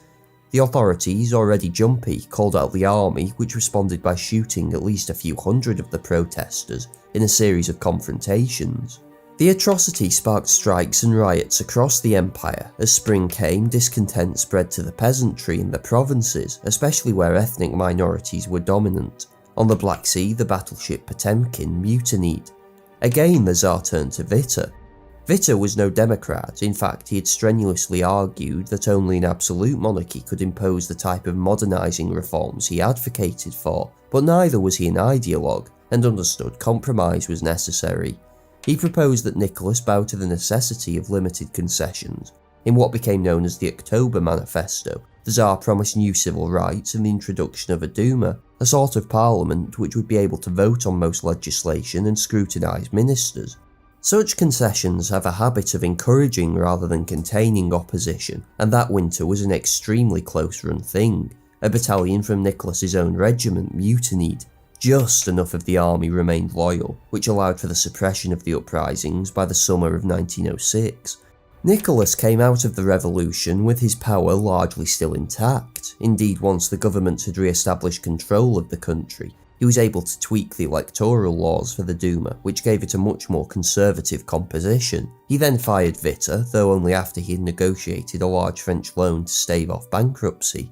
B: The authorities, already jumpy, called out the army, which responded by shooting at least a few hundred of the protesters in a series of confrontations. The atrocity sparked strikes and riots across the empire. As spring came, discontent spread to the peasantry in the provinces, especially where ethnic minorities were dominant. On the Black Sea, the battleship Potemkin mutinied. Again, the Tsar turned to Witte. Witte was no democrat. In fact, he had strenuously argued that only an absolute monarchy could impose the type of modernising reforms he advocated for, but neither was he an ideologue, and understood compromise was necessary. He proposed that Nicholas bow to the necessity of limited concessions. In what became known as the October Manifesto, the Tsar promised new civil rights and the introduction of a Duma, a sort of parliament which would be able to vote on most legislation and scrutinise ministers. Such concessions have a habit of encouraging rather than containing opposition, and that winter was an extremely close-run thing. A battalion from Nicholas's own regiment mutinied. Just enough of the army remained loyal, which allowed for the suppression of the uprisings by the summer of 1906. Nicholas came out of the revolution with his power largely still intact. Indeed, once the government had re-established control of the country, he was able to tweak the electoral laws for the Duma, which gave it a much more conservative composition. He then fired Witte, though only after he had negotiated a large French loan to stave off bankruptcy.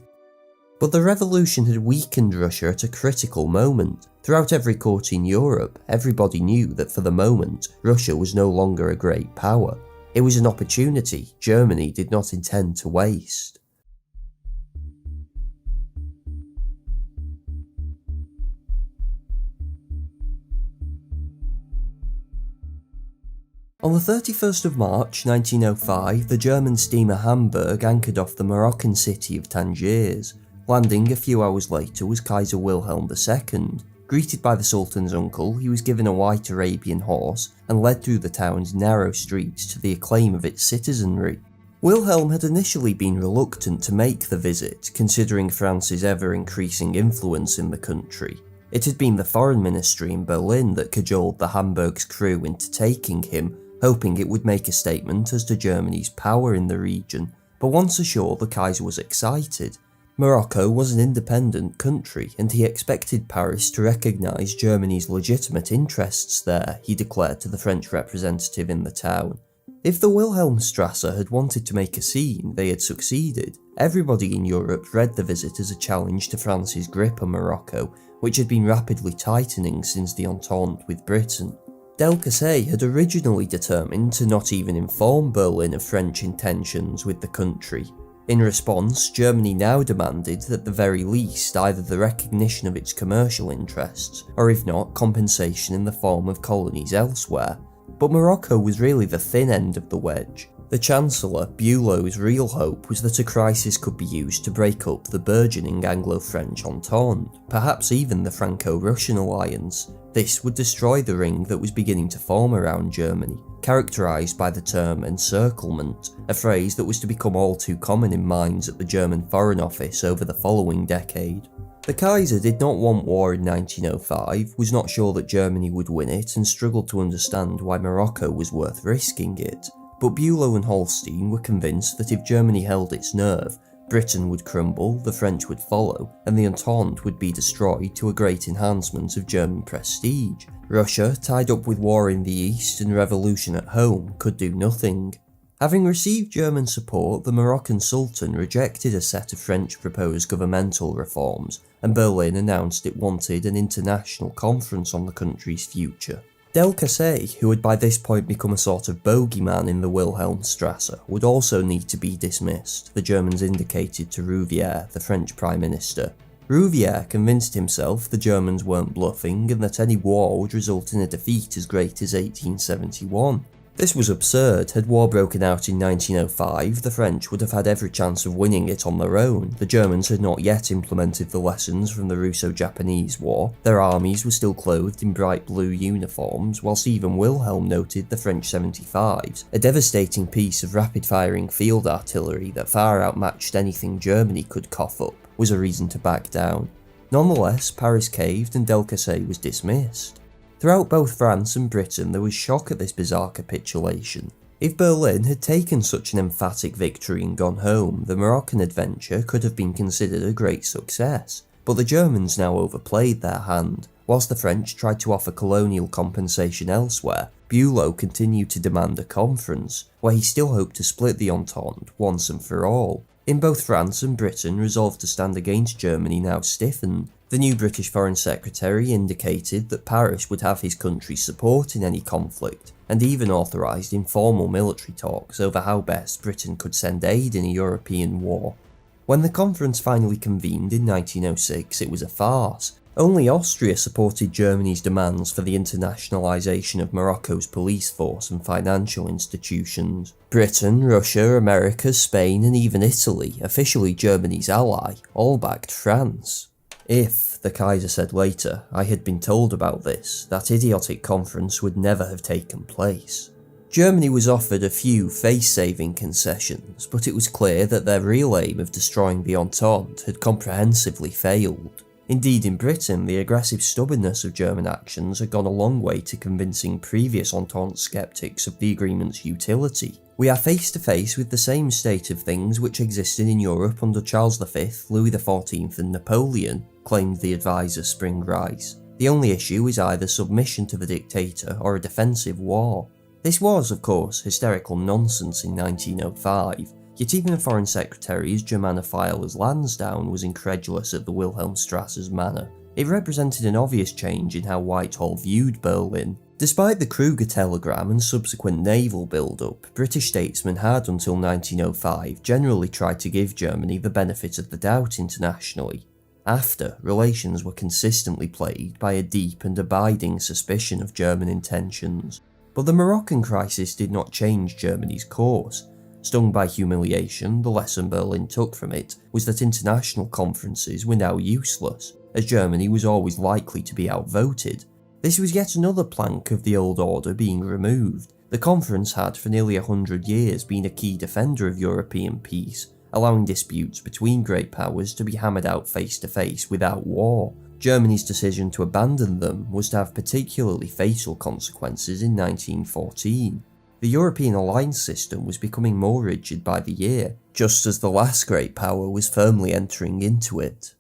B: But the revolution had weakened Russia at a critical moment. Throughout every court in Europe, everybody knew that for the moment, Russia was no longer a great power. It was an opportunity Germany did not intend to waste. On the 31st of March 1905, the German steamer Hamburg anchored off the Moroccan city of Tangiers. Landing a few hours later was Kaiser Wilhelm II. Greeted by the Sultan's uncle, he was given a white Arabian horse and led through the town's narrow streets to the acclaim of its citizenry. Wilhelm had initially been reluctant to make the visit, considering France's ever-increasing influence in the country. It had been the foreign ministry in Berlin that cajoled the Hamburg's crew into taking him, hoping it would make a statement as to Germany's power in the region, but once ashore the Kaiser was excited. Morocco was an independent country, and he expected Paris to recognise Germany's legitimate interests there, he declared to the French representative in the town. If the Wilhelmstrasse had wanted to make a scene, they had succeeded. Everybody in Europe read the visit as a challenge to France's grip on Morocco, which had been rapidly tightening since the Entente with Britain. Delcassé had originally determined to not even inform Berlin of French intentions with the country. In response, Germany now demanded at the very least either the recognition of its commercial interests, or if not, compensation in the form of colonies elsewhere. But Morocco was really the thin end of the wedge. The Chancellor, Bülow's real hope was that a crisis could be used to break up the burgeoning Anglo-French Entente, perhaps even the Franco-Russian alliance. This would destroy the ring that was beginning to form around Germany, characterised by the term encirclement, a phrase that was to become all too common in minds at the German Foreign Office over the following decade. The Kaiser did not want war in 1905, was not sure that Germany would win it, and struggled to understand why Morocco was worth risking it. But Bülow and Holstein were convinced that if Germany held its nerve, Britain would crumble, the French would follow, and the Entente would be destroyed to a great enhancement of German prestige. Russia, tied up with war in the east and revolution at home, could do nothing. Having received German support, the Moroccan Sultan rejected a set of French proposed governmental reforms, and Berlin announced it wanted an international conference on the country's future. Delcasse, who had by this point become a sort of bogeyman in the Wilhelmstrasse, would also need to be dismissed, the Germans indicated to Rouvière, the French Prime Minister. Rouvière convinced himself the Germans weren't bluffing and that any war would result in a defeat as great as 1871. This was absurd. Had war broken out in 1905, the French would have had every chance of winning it on their own. The Germans had not yet implemented the lessons from the Russo-Japanese War. Their armies were still clothed in bright blue uniforms, whilst even Wilhelm noted the French 75s, a devastating piece of rapid-firing field artillery that far outmatched anything Germany could cough up, was a reason to back down. Nonetheless, Paris caved and Delcasse was dismissed. Throughout both France and Britain there was shock at this bizarre capitulation. If Berlin had taken such an emphatic victory and gone home, the Moroccan adventure could have been considered a great success. But the Germans now overplayed their hand. Whilst the French tried to offer colonial compensation elsewhere, Bülow continued to demand a conference, where he still hoped to split the Entente once and for all. In both France and Britain, resolve to stand against Germany now stiffened. The new British Foreign Secretary indicated that Paris would have his country's support in any conflict, and even authorised informal military talks over how best Britain could send aid in a European war. When the conference finally convened in 1906, it was a farce. Only Austria supported Germany's demands for the internationalisation of Morocco's police force and financial institutions. Britain, Russia, America, Spain and even Italy, officially Germany's ally, all backed France. If, the Kaiser said later, I had been told about this, that idiotic conference would never have taken place. Germany was offered a few face-saving concessions, but it was clear that their real aim of destroying the Entente had comprehensively failed. Indeed, in Britain, the aggressive stubbornness of German actions had gone a long way to convincing previous Entente skeptics of the agreement's utility. We are face to face with the same state of things which existed in Europe under Charles V, Louis XIV and Napoleon, claimed the advisor Spring Rice. The only issue is either submission to the dictator or a defensive war. This was, of course, hysterical nonsense in 1905, yet even the Foreign Secretary as Germanophile as Lansdowne was incredulous at the Wilhelmstrasse's manner. It represented an obvious change in how Whitehall viewed Berlin. Despite the Kruger telegram and subsequent naval build-up, British statesmen had until 1905 generally tried to give Germany the benefit of the doubt internationally. After, relations were consistently plagued by a deep and abiding suspicion of German intentions. But the Moroccan crisis did not change Germany's course. Stung by humiliation, the lesson Berlin took from it was that international conferences were now useless, as Germany was always likely to be outvoted. This was yet another plank of the old order being removed. The conference had for nearly 100 years been a key defender of European peace, allowing disputes between great powers to be hammered out face to face without war. Germany's decision to abandon them was to have particularly fatal consequences in 1914. The European alliance system was becoming more rigid by the year, just as the last great power was firmly entering into it.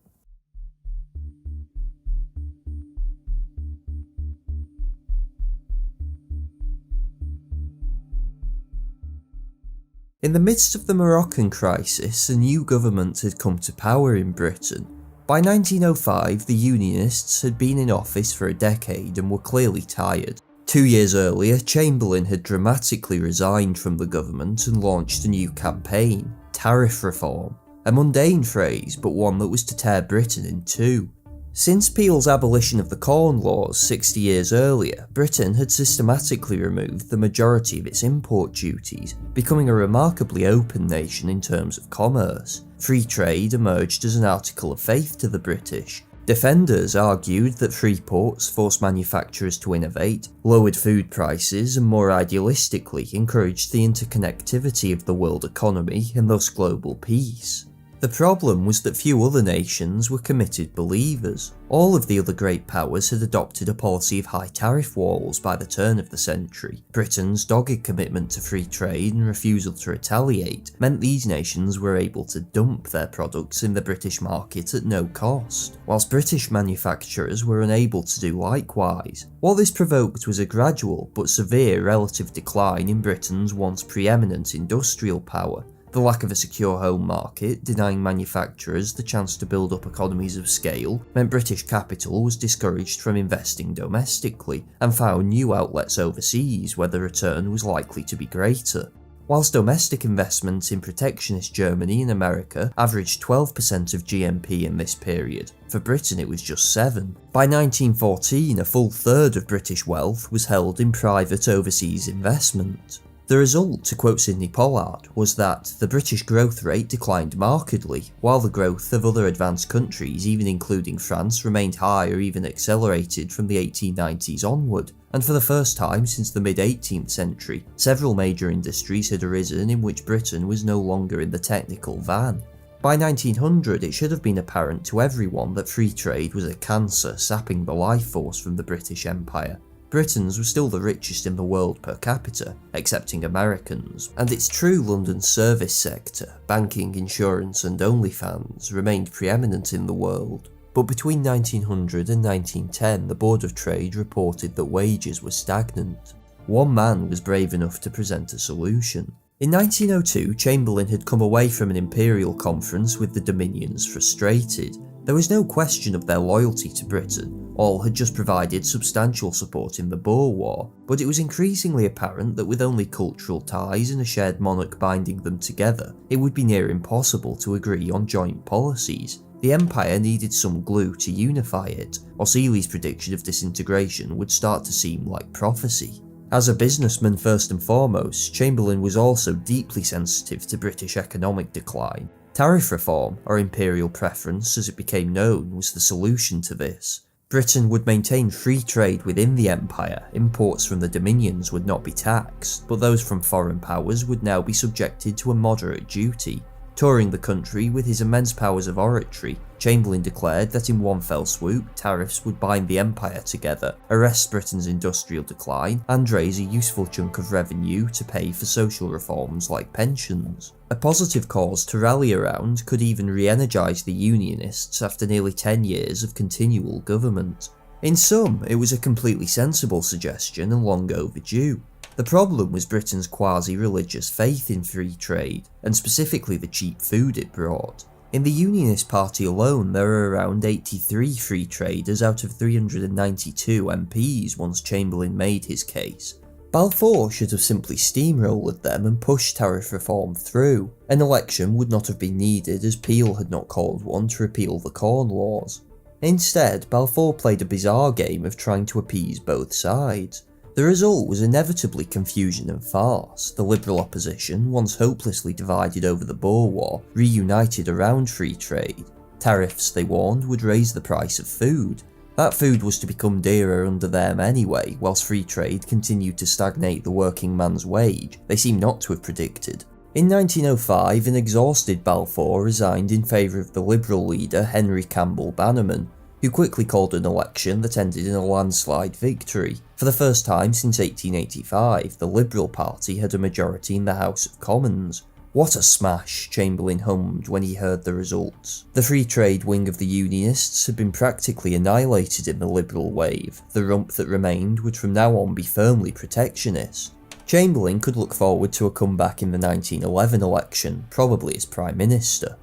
B: In the midst of the Moroccan crisis, a new government had come to power in Britain. By 1905, the Unionists had been in office for a decade and were clearly tired. 2 years earlier, Chamberlain had dramatically resigned from the government and launched a new campaign. tariff reform, a mundane phrase but one that was to tear Britain in two. Since Peel's abolition of the Corn Laws 60 years earlier, Britain had systematically removed the majority of its import duties, becoming a remarkably open nation in terms of commerce. Free trade emerged as an article of faith to the British. Defenders argued that free ports forced manufacturers to innovate, lowered food prices, and more idealistically encouraged the interconnectivity of the world economy and thus global peace. The problem was that few other nations were committed believers. All of the other great powers had adopted a policy of high tariff walls by the turn of the century. Britain's dogged commitment to free trade and refusal to retaliate meant these nations were able to dump their products in the British market at no cost, whilst British manufacturers were unable to do likewise. What this provoked was a gradual but severe relative decline in Britain's once preeminent industrial power. The lack of a secure home market, denying manufacturers the chance to build up economies of scale, meant British capital was discouraged from investing domestically, and found new outlets overseas where the return was likely to be greater. Whilst domestic investment in protectionist Germany and America averaged 12% of GNP in this period, for Britain it was just 7%. By 1914, a full third of British wealth was held in private overseas investment. The result, to quote Sidney Pollard, was that the British growth rate declined markedly, while the growth of other advanced countries, even including France, remained high or even accelerated from the 1890s onward. And for the first time since the mid-18th century, several major industries had arisen in which Britain was no longer in the technical van. By 1900, it should have been apparent to everyone that free trade was a cancer sapping the life force from the British Empire. Britons were still the richest in the world per capita, excepting Americans, and its true London service sector, banking, insurance and OnlyFans, remained preeminent in the world. But between 1900 and 1910, the Board of Trade reported that wages were stagnant. One man was brave enough to present a solution. In 1902, Chamberlain had come away from an imperial conference with the Dominions frustrated. There was no question of their loyalty to Britain. All had just provided substantial support in the Boer War, but it was increasingly apparent that with only cultural ties and a shared monarch binding them together, it would be near impossible to agree on joint policies. The empire needed some glue to unify it, or Seeley's prediction of disintegration would start to seem like prophecy. As a businessman first and foremost, Chamberlain was also deeply sensitive to British economic decline. Tariff reform, or imperial preference as it became known, was the solution to this. Britain would maintain free trade within the empire, imports from the dominions would not be taxed, but those from foreign powers would now be subjected to a moderate duty. Touring the country with his immense powers of oratory, Chamberlain declared that in one fell swoop, tariffs would bind the empire together, arrest Britain's industrial decline, and raise a useful chunk of revenue to pay for social reforms like pensions. A positive cause to rally around could even re-energise the Unionists after nearly 10 years of continual government. In sum, it was a completely sensible suggestion and long overdue. The problem was Britain's quasi-religious faith in free trade, and specifically the cheap food it brought. In the Unionist Party alone, there were around 83 free traders out of 392 MPs once Chamberlain made his case. Balfour should have simply steamrolled them and pushed tariff reform through. An election would not have been needed as Peel had not called one to repeal the Corn Laws. Instead, Balfour played a bizarre game of trying to appease both sides. The result was inevitably confusion and farce. The Liberal opposition, once hopelessly divided over the Boer War, reunited around free trade. Tariffs, they warned, would raise the price of food. That food was to become dearer under them anyway, whilst free trade continued to stagnate the working man's wage, they seem not to have predicted. In 1905, an exhausted Balfour resigned in favour of the Liberal leader Henry Campbell Bannerman, who quickly called an election that ended in a landslide victory. For the first time since 1885, the Liberal Party had a majority in the House of Commons. What a smash, Chamberlain hummed when he heard the results. The free trade wing of the Unionists had been practically annihilated in the Liberal wave. The rump that remained would from now on be firmly protectionist. Chamberlain could look forward to a comeback in the 1911 election, probably as Prime Minister.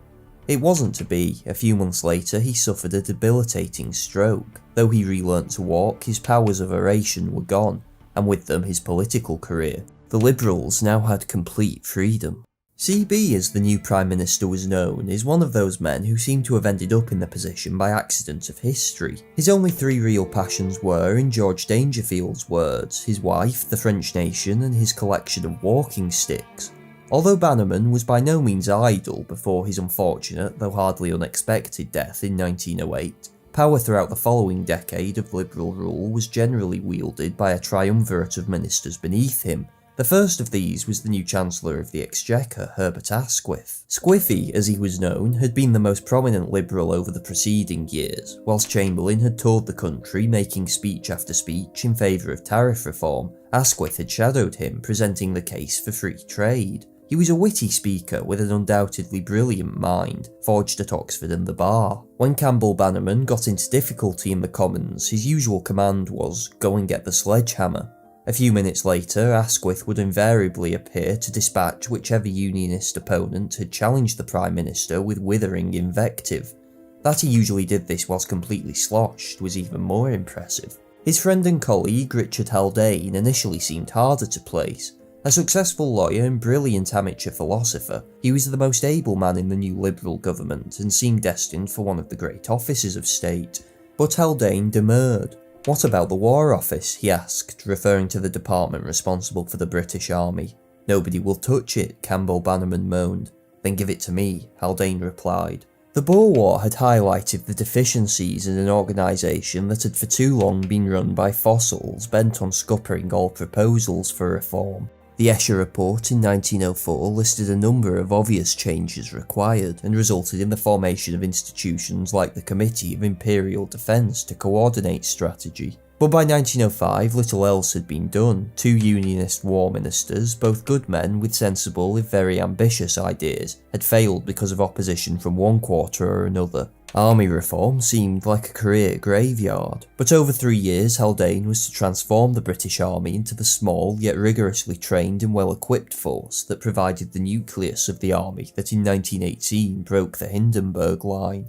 B: It wasn't to be. A few months later he suffered a debilitating stroke. Though he relearnt to walk, his powers of oration were gone, and with them his political career. The Liberals now had complete freedom. CB, as the new Prime Minister was known, is one of those men who seem to have ended up in the position by accident of history. His only three real passions were, in George Dangerfield's words, his wife, the French nation, and his collection of walking sticks. Although Bannerman was by no means idle before his unfortunate, though hardly unexpected death in 1908, power throughout the following decade of Liberal rule was generally wielded by a triumvirate of ministers beneath him. The first of these was the new Chancellor of the Exchequer, Herbert Asquith. Squiffy, as he was known, had been the most prominent Liberal over the preceding years, whilst Chamberlain had toured the country making speech after speech in favour of tariff reform. Asquith had shadowed him, presenting the case for free trade. He was a witty speaker with an undoubtedly brilliant mind, forged at Oxford and the bar. When Campbell Bannerman got into difficulty in the Commons, his usual command was, "Go and get the sledgehammer." A few minutes later, Asquith would invariably appear to dispatch whichever Unionist opponent had challenged the Prime Minister with withering invective. That he usually did this whilst completely sloshed was even more impressive. His friend and colleague Richard Haldane initially seemed harder to place. A successful lawyer and brilliant amateur philosopher, he was the most able man in the new Liberal government and seemed destined for one of the great offices of state. But Haldane demurred. "What about the War Office?" he asked, referring to the department responsible for the British Army. "Nobody will touch it," Campbell Bannerman moaned. "Then give it to me," Haldane replied. The Boer War had highlighted the deficiencies in an organisation that had for too long been run by fossils bent on scuppering all proposals for reform. The Escher Report in 1904 listed a number of obvious changes required and resulted in the formation of institutions like the Committee of Imperial Defence to coordinate strategy. But by 1905 little else had been done. Two Unionist war ministers, both good men with sensible if very ambitious ideas, had failed because of opposition from one quarter or another. Army reform seemed like a career graveyard, but over 3 years Haldane was to transform the British Army into the small yet rigorously trained and well-equipped force that provided the nucleus of the army that in 1918 broke the Hindenburg Line.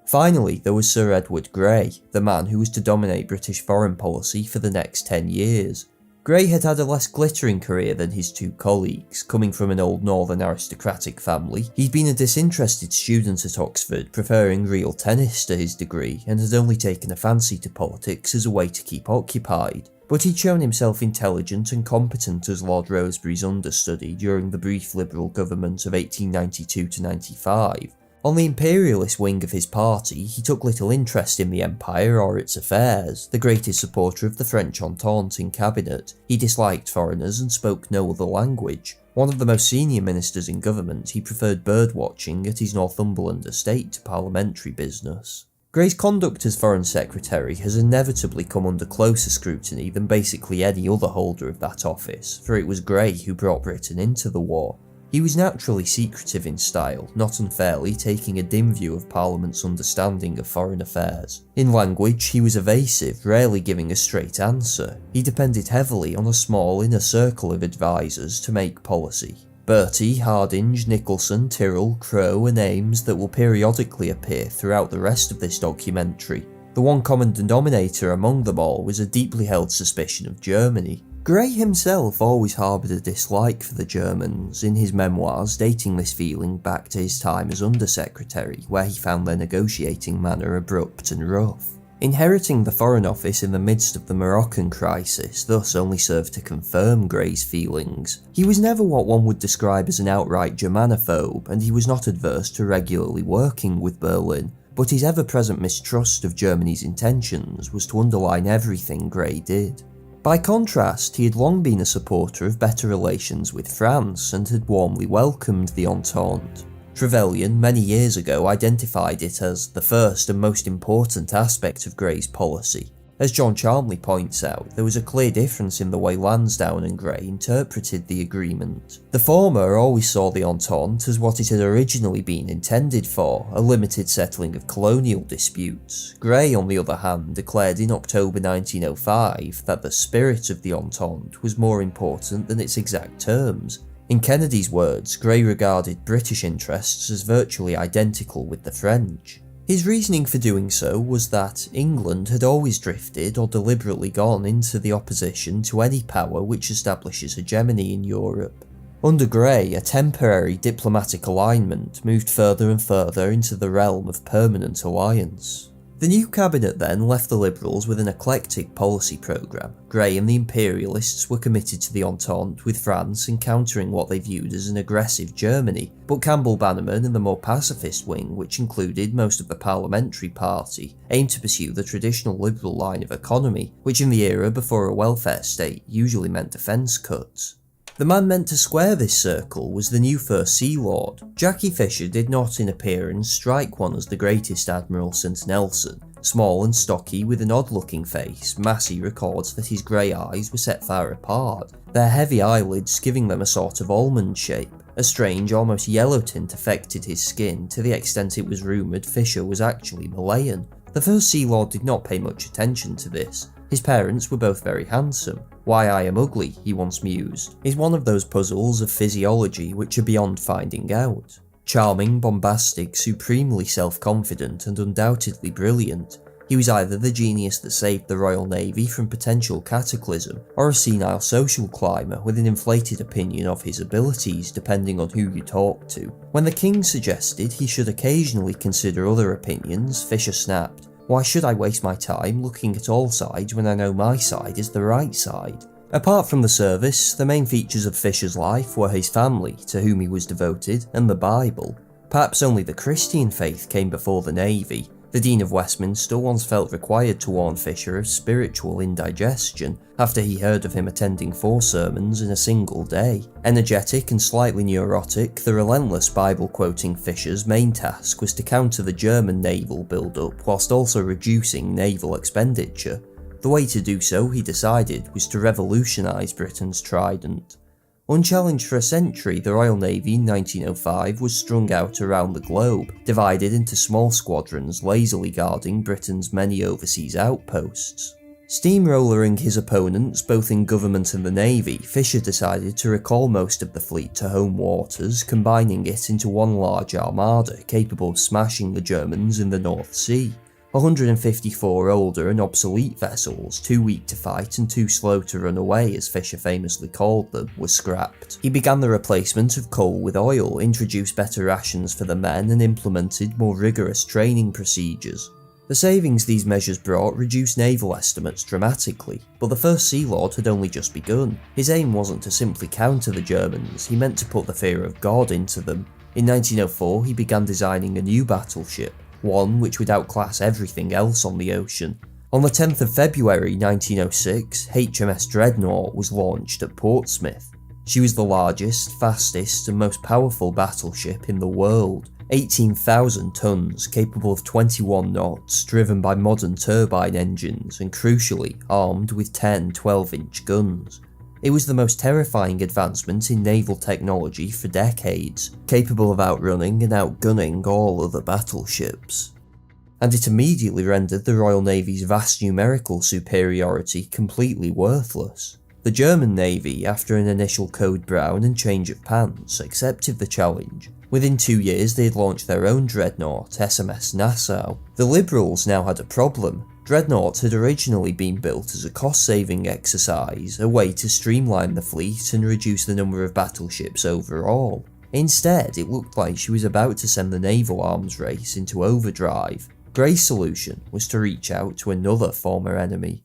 B: Finally, there was Sir Edward Grey, the man who was to dominate British foreign policy for the next 10 years. Grey had had a less glittering career than his two colleagues. Coming from an old northern aristocratic family, he'd been a disinterested student at Oxford, preferring real tennis to his degree, and had only taken a fancy to politics as a way to keep occupied. But he'd shown himself intelligent and competent as Lord Rosebery's understudy during the brief Liberal government of 1892–95. On the imperialist wing of his party, he took little interest in the empire or its affairs. The greatest supporter of the French Entente in cabinet, he disliked foreigners and spoke no other language. One of the most senior ministers in government, he preferred bird-watching at his Northumberland estate to parliamentary business. Grey's conduct as Foreign Secretary has inevitably come under closer scrutiny than basically any other holder of that office, for it was Grey who brought Britain into the war. He was naturally secretive in style, not unfairly taking a dim view of Parliament's understanding of foreign affairs. In language, he was evasive, rarely giving a straight answer. He depended heavily on a small inner circle of advisers to make policy. Bertie, Hardinge, Nicholson, Tyrrell, Crowe are names that will periodically appear throughout the rest of this documentary. The one common denominator among them all was a deeply held suspicion of Germany. Grey himself always harboured a dislike for the Germans, in his memoirs dating this feeling back to his time as Undersecretary, where he found their negotiating manner abrupt and rough. Inheriting the Foreign Office in the midst of the Moroccan crisis thus only served to confirm Grey's feelings. He was never what one would describe as an outright Germanophobe, and he was not adverse to regularly working with Berlin, but his ever-present mistrust of Germany's intentions was to underline everything Grey did. By contrast, he had long been a supporter of better relations with France and had warmly welcomed the Entente. Trevelyan many years ago identified it as the first and most important aspect of Grey's policy. As John Charmley points out, there was a clear difference in the way Lansdowne and Grey interpreted the agreement. The former always saw the Entente as what it had originally been intended for, a limited settling of colonial disputes. Grey, on the other hand, declared in October 1905 that the spirit of the Entente was more important than its exact terms. In Kennedy's words, Grey regarded British interests as virtually identical with the French. His reasoning for doing so was that England had always drifted or deliberately gone into the opposition to any power which establishes hegemony in Europe. Under Grey, a temporary diplomatic alignment moved further and further into the realm of permanent alliance. The new cabinet then left the Liberals with an eclectic policy programme. Grey and the Imperialists were committed to the Entente with France in countering what they viewed as an aggressive Germany, but Campbell-Bannerman and the more pacifist wing, which included most of the parliamentary party, aimed to pursue the traditional liberal line of economy, which in the era before a welfare state usually meant defence cuts. The man meant to square this circle was the new First Sea Lord. Jackie Fisher did not in appearance strike one as the greatest admiral since Nelson. Small and stocky with an odd-looking face, Massey records that his grey eyes were set far apart, their heavy eyelids giving them a sort of almond shape. A strange, almost yellow tint affected his skin to the extent it was rumoured Fisher was actually Malayan. The First Sea Lord did not pay much attention to this. His parents were both very handsome. Why I am ugly, he once mused, is one of those puzzles of physiology which are beyond finding out. Charming, bombastic, supremely self-confident, and undoubtedly brilliant, he was either the genius that saved the Royal Navy from potential cataclysm, or a senile social climber with an inflated opinion of his abilities depending on who you talk to. When the King suggested he should occasionally consider other opinions, Fisher snapped, "Why should I waste my time looking at all sides when I know my side is the right side?" Apart from the service, the main features of Fisher's life were his family, to whom he was devoted, and the Bible. Perhaps only the Christian faith came before the Navy. The Dean of Westminster once felt required to warn Fisher of spiritual indigestion after he heard of him attending 4 sermons in a single day. Energetic and slightly neurotic, the relentless Bible-quoting Fisher's main task was to counter the German naval build-up whilst also reducing naval expenditure. The way to do so, he decided, was to revolutionise Britain's trident. Unchallenged for a century, the Royal Navy in 1905 was strung out around the globe, divided into small squadrons lazily guarding Britain's many overseas outposts. Steamrollering his opponents both in government and the Navy, Fisher decided to recall most of the fleet to home waters, combining it into one large armada capable of smashing the Germans in the North Sea. 154 older and obsolete vessels, too weak to fight and too slow to run away as Fisher famously called them, were scrapped. He began the replacement of coal with oil, introduced better rations for the men and implemented more rigorous training procedures. The savings these measures brought reduced naval estimates dramatically, but the First Sea Lord had only just begun. His aim wasn't to simply counter the Germans, he meant to put the fear of God into them. In 1904 he began designing a new battleship, one which would outclass everything else on the ocean. On the 10th of February 1906, HMS Dreadnought was launched at Portsmouth. She was the largest, fastest and most powerful battleship in the world. 18,000 tons, capable of 21 knots, driven by modern turbine engines and crucially armed with 10 12-inch guns. It was the most terrifying advancement in naval technology for decades, capable of outrunning and outgunning all other battleships. And it immediately rendered the Royal Navy's vast numerical superiority completely worthless. The German Navy, after an initial code brown and change of pants, accepted the challenge. Within 2 years they had launched their own dreadnought, SMS Nassau. The Liberals now had a problem. Dreadnought had originally been built as a cost-saving exercise, a way to streamline the fleet and reduce the number of battleships overall. Instead, it looked like she was about to send the naval arms race into overdrive. Grey's solution was to reach out to another former enemy.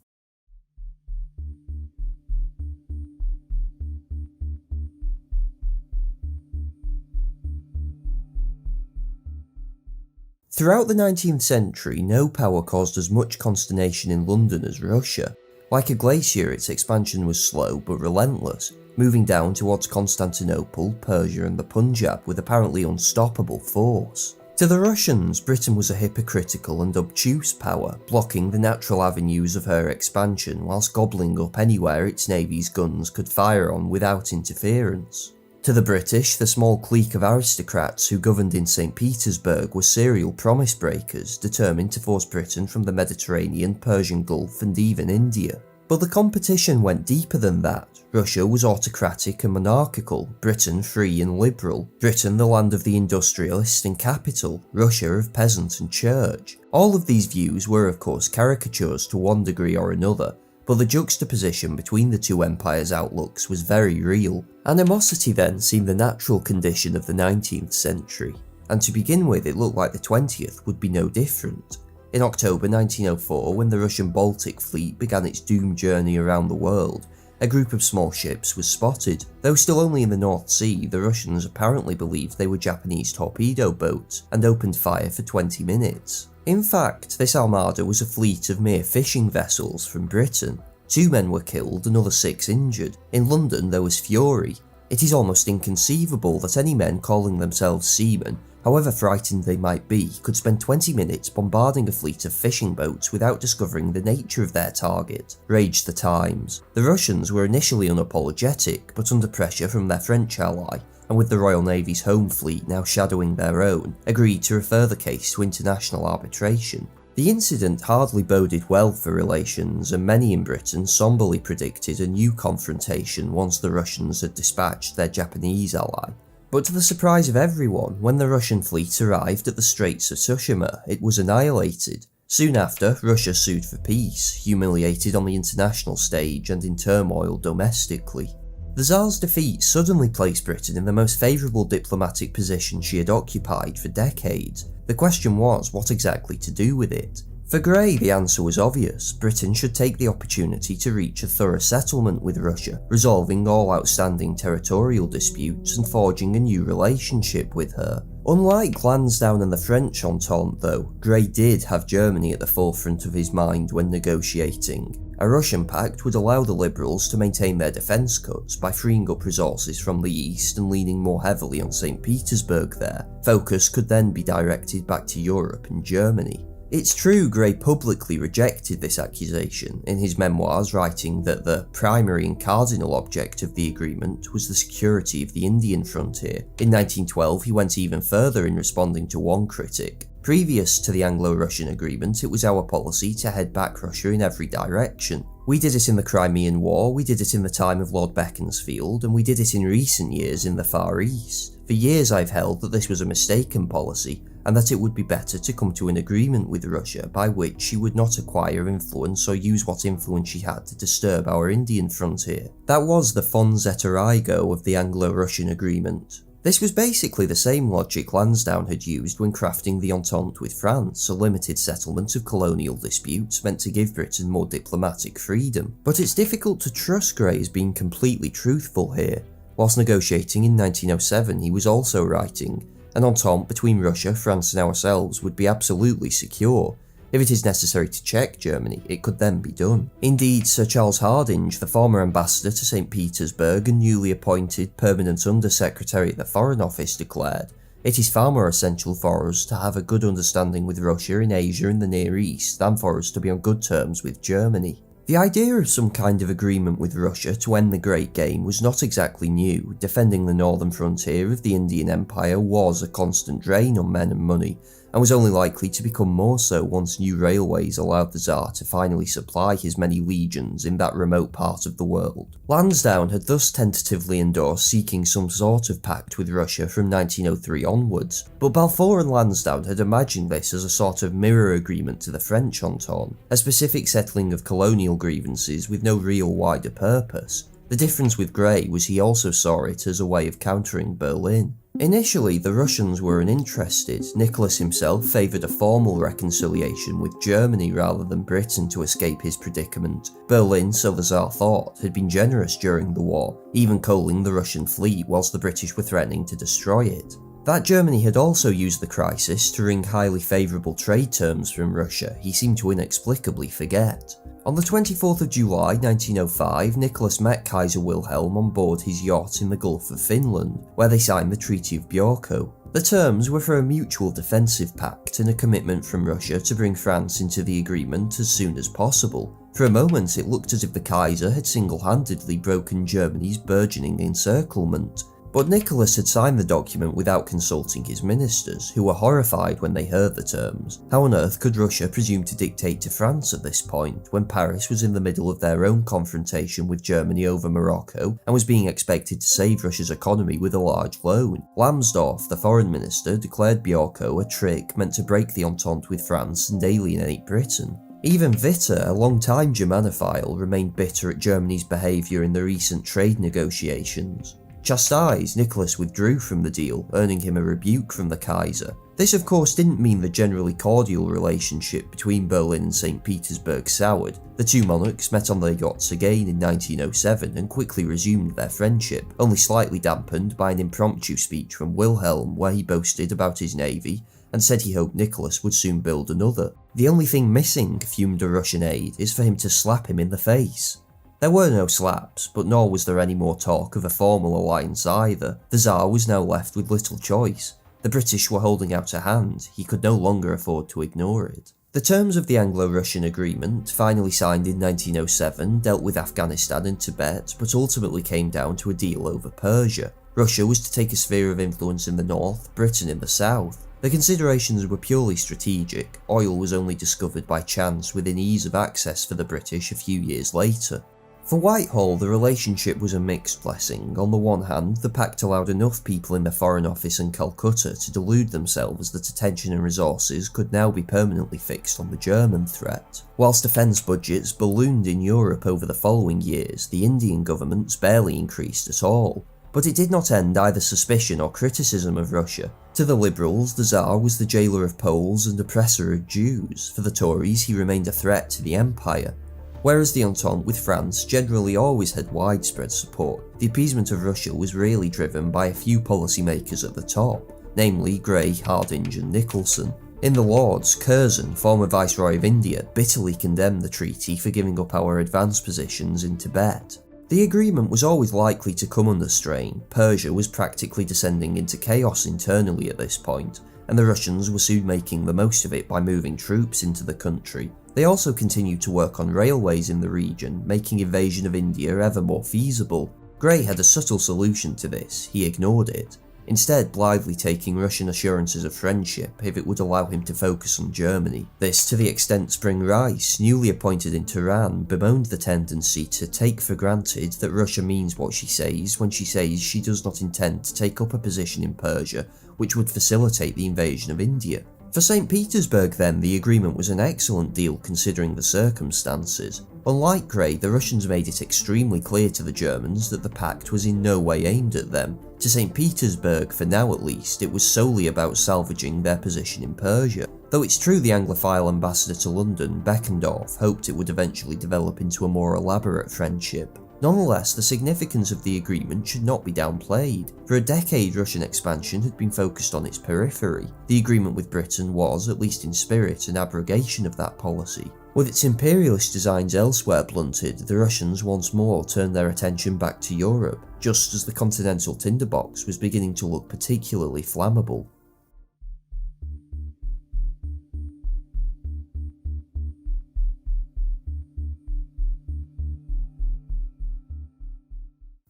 B: Throughout the 19th century, no power caused as much consternation in London as Russia. Like a glacier, its expansion was slow but relentless, moving down towards Constantinople, Persia and the Punjab with apparently unstoppable force. To the Russians, Britain was a hypocritical and obtuse power, blocking the natural avenues of her expansion whilst gobbling up anywhere its navy's guns could fire on without interference. To the British, the small clique of aristocrats who governed in St. Petersburg were serial promise breakers, determined to force Britain from the Mediterranean, Persian Gulf and even India. But the competition went deeper than that. Russia was autocratic and monarchical, Britain free and liberal, Britain the land of the industrialist and capital, Russia of peasant and church. All of these views were of course caricatures to one degree or another, but the juxtaposition between the two empires' outlooks was very real. Animosity then seemed the natural condition of the 19th century, and to begin with it looked like the 20th would be no different. In October 1904, when the Russian Baltic Fleet began its doomed journey around the world, a group of small ships was spotted. Though still only in the North Sea, the Russians apparently believed they were Japanese torpedo boats and opened fire for 20 minutes. In fact, this armada was a fleet of mere fishing vessels from Britain. 2 men were killed and other 6 injured. In London there was fury. It is almost inconceivable that any men calling themselves seamen, however frightened they might be, could spend 20 minutes bombarding a fleet of fishing boats without discovering the nature of their target, raged the Times. The Russians were initially unapologetic, but under pressure from their French ally, and with the Royal Navy's home fleet now shadowing their own, agreed to refer the case to international arbitration. The incident hardly boded well for relations, and many in Britain somberly predicted a new confrontation once the Russians had dispatched their Japanese ally. But to the surprise of everyone, when the Russian fleet arrived at the Straits of Tsushima, it was annihilated. Soon after, Russia sued for peace, humiliated on the international stage and in turmoil domestically. The Tsar's defeat suddenly placed Britain in the most favourable diplomatic position she had occupied for decades. The question was what exactly to do with it. For Grey, the answer was obvious. Britain should take the opportunity to reach a thorough settlement with Russia, resolving all outstanding territorial disputes and forging a new relationship with her. Unlike Lansdowne and the French Entente though, Grey did have Germany at the forefront of his mind when negotiating. A Russian pact would allow the Liberals to maintain their defence cuts by freeing up resources from the east and leaning more heavily on St. Petersburg there. Focus could then be directed back to Europe and Germany. It's true Grey publicly rejected this accusation, in his memoirs writing that the primary and cardinal object of the agreement was the security of the Indian frontier. In 1912 he went even further in responding to one critic. Previous to the Anglo-Russian agreement, it was our policy to head back Russia in every direction. We did it in the Crimean War, we did it in the time of Lord Beaconsfield, and we did it in recent years in the Far East. For years I've held that this was a mistaken policy, and that it would be better to come to an agreement with Russia by which she would not acquire influence or use what influence she had to disturb our Indian frontier. That was the fons et origo of the Anglo-Russian agreement. This was basically the same logic Lansdowne had used when crafting the Entente with France, a limited settlement of colonial disputes meant to give Britain more diplomatic freedom. But it's difficult to trust Grey as being completely truthful here. Whilst negotiating in 1907, he was also writing, "An entente between Russia, France and ourselves would be absolutely secure. If it is necessary to check Germany, it could then be done." Indeed, Sir Charles Hardinge, the former ambassador to St. Petersburg and newly appointed permanent Under-Secretary at the Foreign Office, declared, "It is far more essential for us to have a good understanding with Russia in Asia and the Near East than for us to be on good terms with Germany." The idea of some kind of agreement with Russia to end the Great Game was not exactly new. Defending the northern frontier of the Indian Empire was a constant drain on men and money, and was only likely to become more so once new railways allowed the Tsar to finally supply his many legions in that remote part of the world. Lansdowne had thus tentatively endorsed seeking some sort of pact with Russia from 1903 onwards, but Balfour and Lansdowne had imagined this as a sort of mirror agreement to the French Entente, a specific settling of colonial grievances with no real wider purpose. The difference with Grey was he also saw it as a way of countering Berlin. Initially, the Russians were uninterested. Nicholas himself favoured a formal reconciliation with Germany rather than Britain to escape his predicament. Berlin, so the Tsar thought, had been generous during the war, even coaling the Russian fleet whilst the British were threatening to destroy it. That Germany had also used the crisis to wring highly favourable trade terms from Russia, he seemed to inexplicably forget. On the 24th of July 1905, Nicholas met Kaiser Wilhelm on board his yacht in the Gulf of Finland, where they signed the Treaty of Bjorko. The terms were for a mutual defensive pact and a commitment from Russia to bring France into the agreement as soon as possible. For a moment it looked as if the Kaiser had single-handedly broken Germany's burgeoning encirclement. But Nicholas had signed the document without consulting his ministers, who were horrified when they heard the terms. How on earth could Russia presume to dictate to France at this point, when Paris was in the middle of their own confrontation with Germany over Morocco, and was being expected to save Russia's economy with a large loan? Lambsdorff, the foreign minister, declared Bjorko a trick meant to break the Entente with France and alienate Britain. Even Witte, a long-time Germanophile, remained bitter at Germany's behaviour in the recent trade negotiations. Chastised, Nicholas withdrew from the deal, earning him a rebuke from the Kaiser. This of course didn't mean the generally cordial relationship between Berlin and St. Petersburg soured. The two monarchs met on their yachts again in 1907 and quickly resumed their friendship, only slightly dampened by an impromptu speech from Wilhelm where he boasted about his navy and said he hoped Nicholas would soon build another. The only thing missing, fumed a Russian aide, is for him to slap him in the face. There were no slaps, but nor was there any more talk of a formal alliance either. The Tsar was now left with little choice. The British were holding out a hand, he could no longer afford to ignore it. The terms of the Anglo-Russian agreement, finally signed in 1907, dealt with Afghanistan and Tibet, but ultimately came down to a deal over Persia. Russia was to take a sphere of influence in the north, Britain in the south. The considerations were purely strategic. Oil was only discovered by chance within ease of access for the British a few years later. For Whitehall, the relationship was a mixed blessing. On the one hand, the pact allowed enough people in the Foreign Office and Calcutta to delude themselves that attention and resources could now be permanently fixed on the German threat. Whilst defence budgets ballooned in Europe over the following years, the Indian governments barely increased at all. But it did not end either suspicion or criticism of Russia. To the liberals, the Tsar was the jailer of Poles and oppressor of Jews. For the Tories, he remained a threat to the empire. Whereas the Entente with France generally always had widespread support, the appeasement of Russia was really driven by a few policymakers at the top, namely Grey, Hardinge and Nicholson. In the Lords, Curzon, former Viceroy of India, bitterly condemned the treaty for giving up our advanced positions in Tibet. The agreement was always likely to come under strain. Persia was practically descending into chaos internally at this point, and the Russians were soon making the most of it by moving troops into the country. They also continued to work on railways in the region, making invasion of India ever more feasible. Grey had a subtle solution to this, he ignored it, instead blithely taking Russian assurances of friendship if it would allow him to focus on Germany. This to the extent Spring Rice, newly appointed in Tehran, bemoaned the tendency to take for granted that Russia means what she says when she says she does not intend to take up a position in Persia which would facilitate the invasion of India. For St. Petersburg then, the agreement was an excellent deal considering the circumstances. Unlike Grey, the Russians made it extremely clear to the Germans that the pact was in no way aimed at them. To St. Petersburg, for now at least, it was solely about salvaging their position in Persia. Though it's true the Anglophile ambassador to London, Beckendorf, hoped it would eventually develop into a more elaborate friendship. Nonetheless, the significance of the agreement should not be downplayed. For a decade, Russian expansion had been focused on its periphery. The agreement with Britain was, at least in spirit, an abrogation of that policy. With its imperialist designs elsewhere blunted, the Russians once more turned their attention back to Europe, just as the continental tinderbox was beginning to look particularly flammable.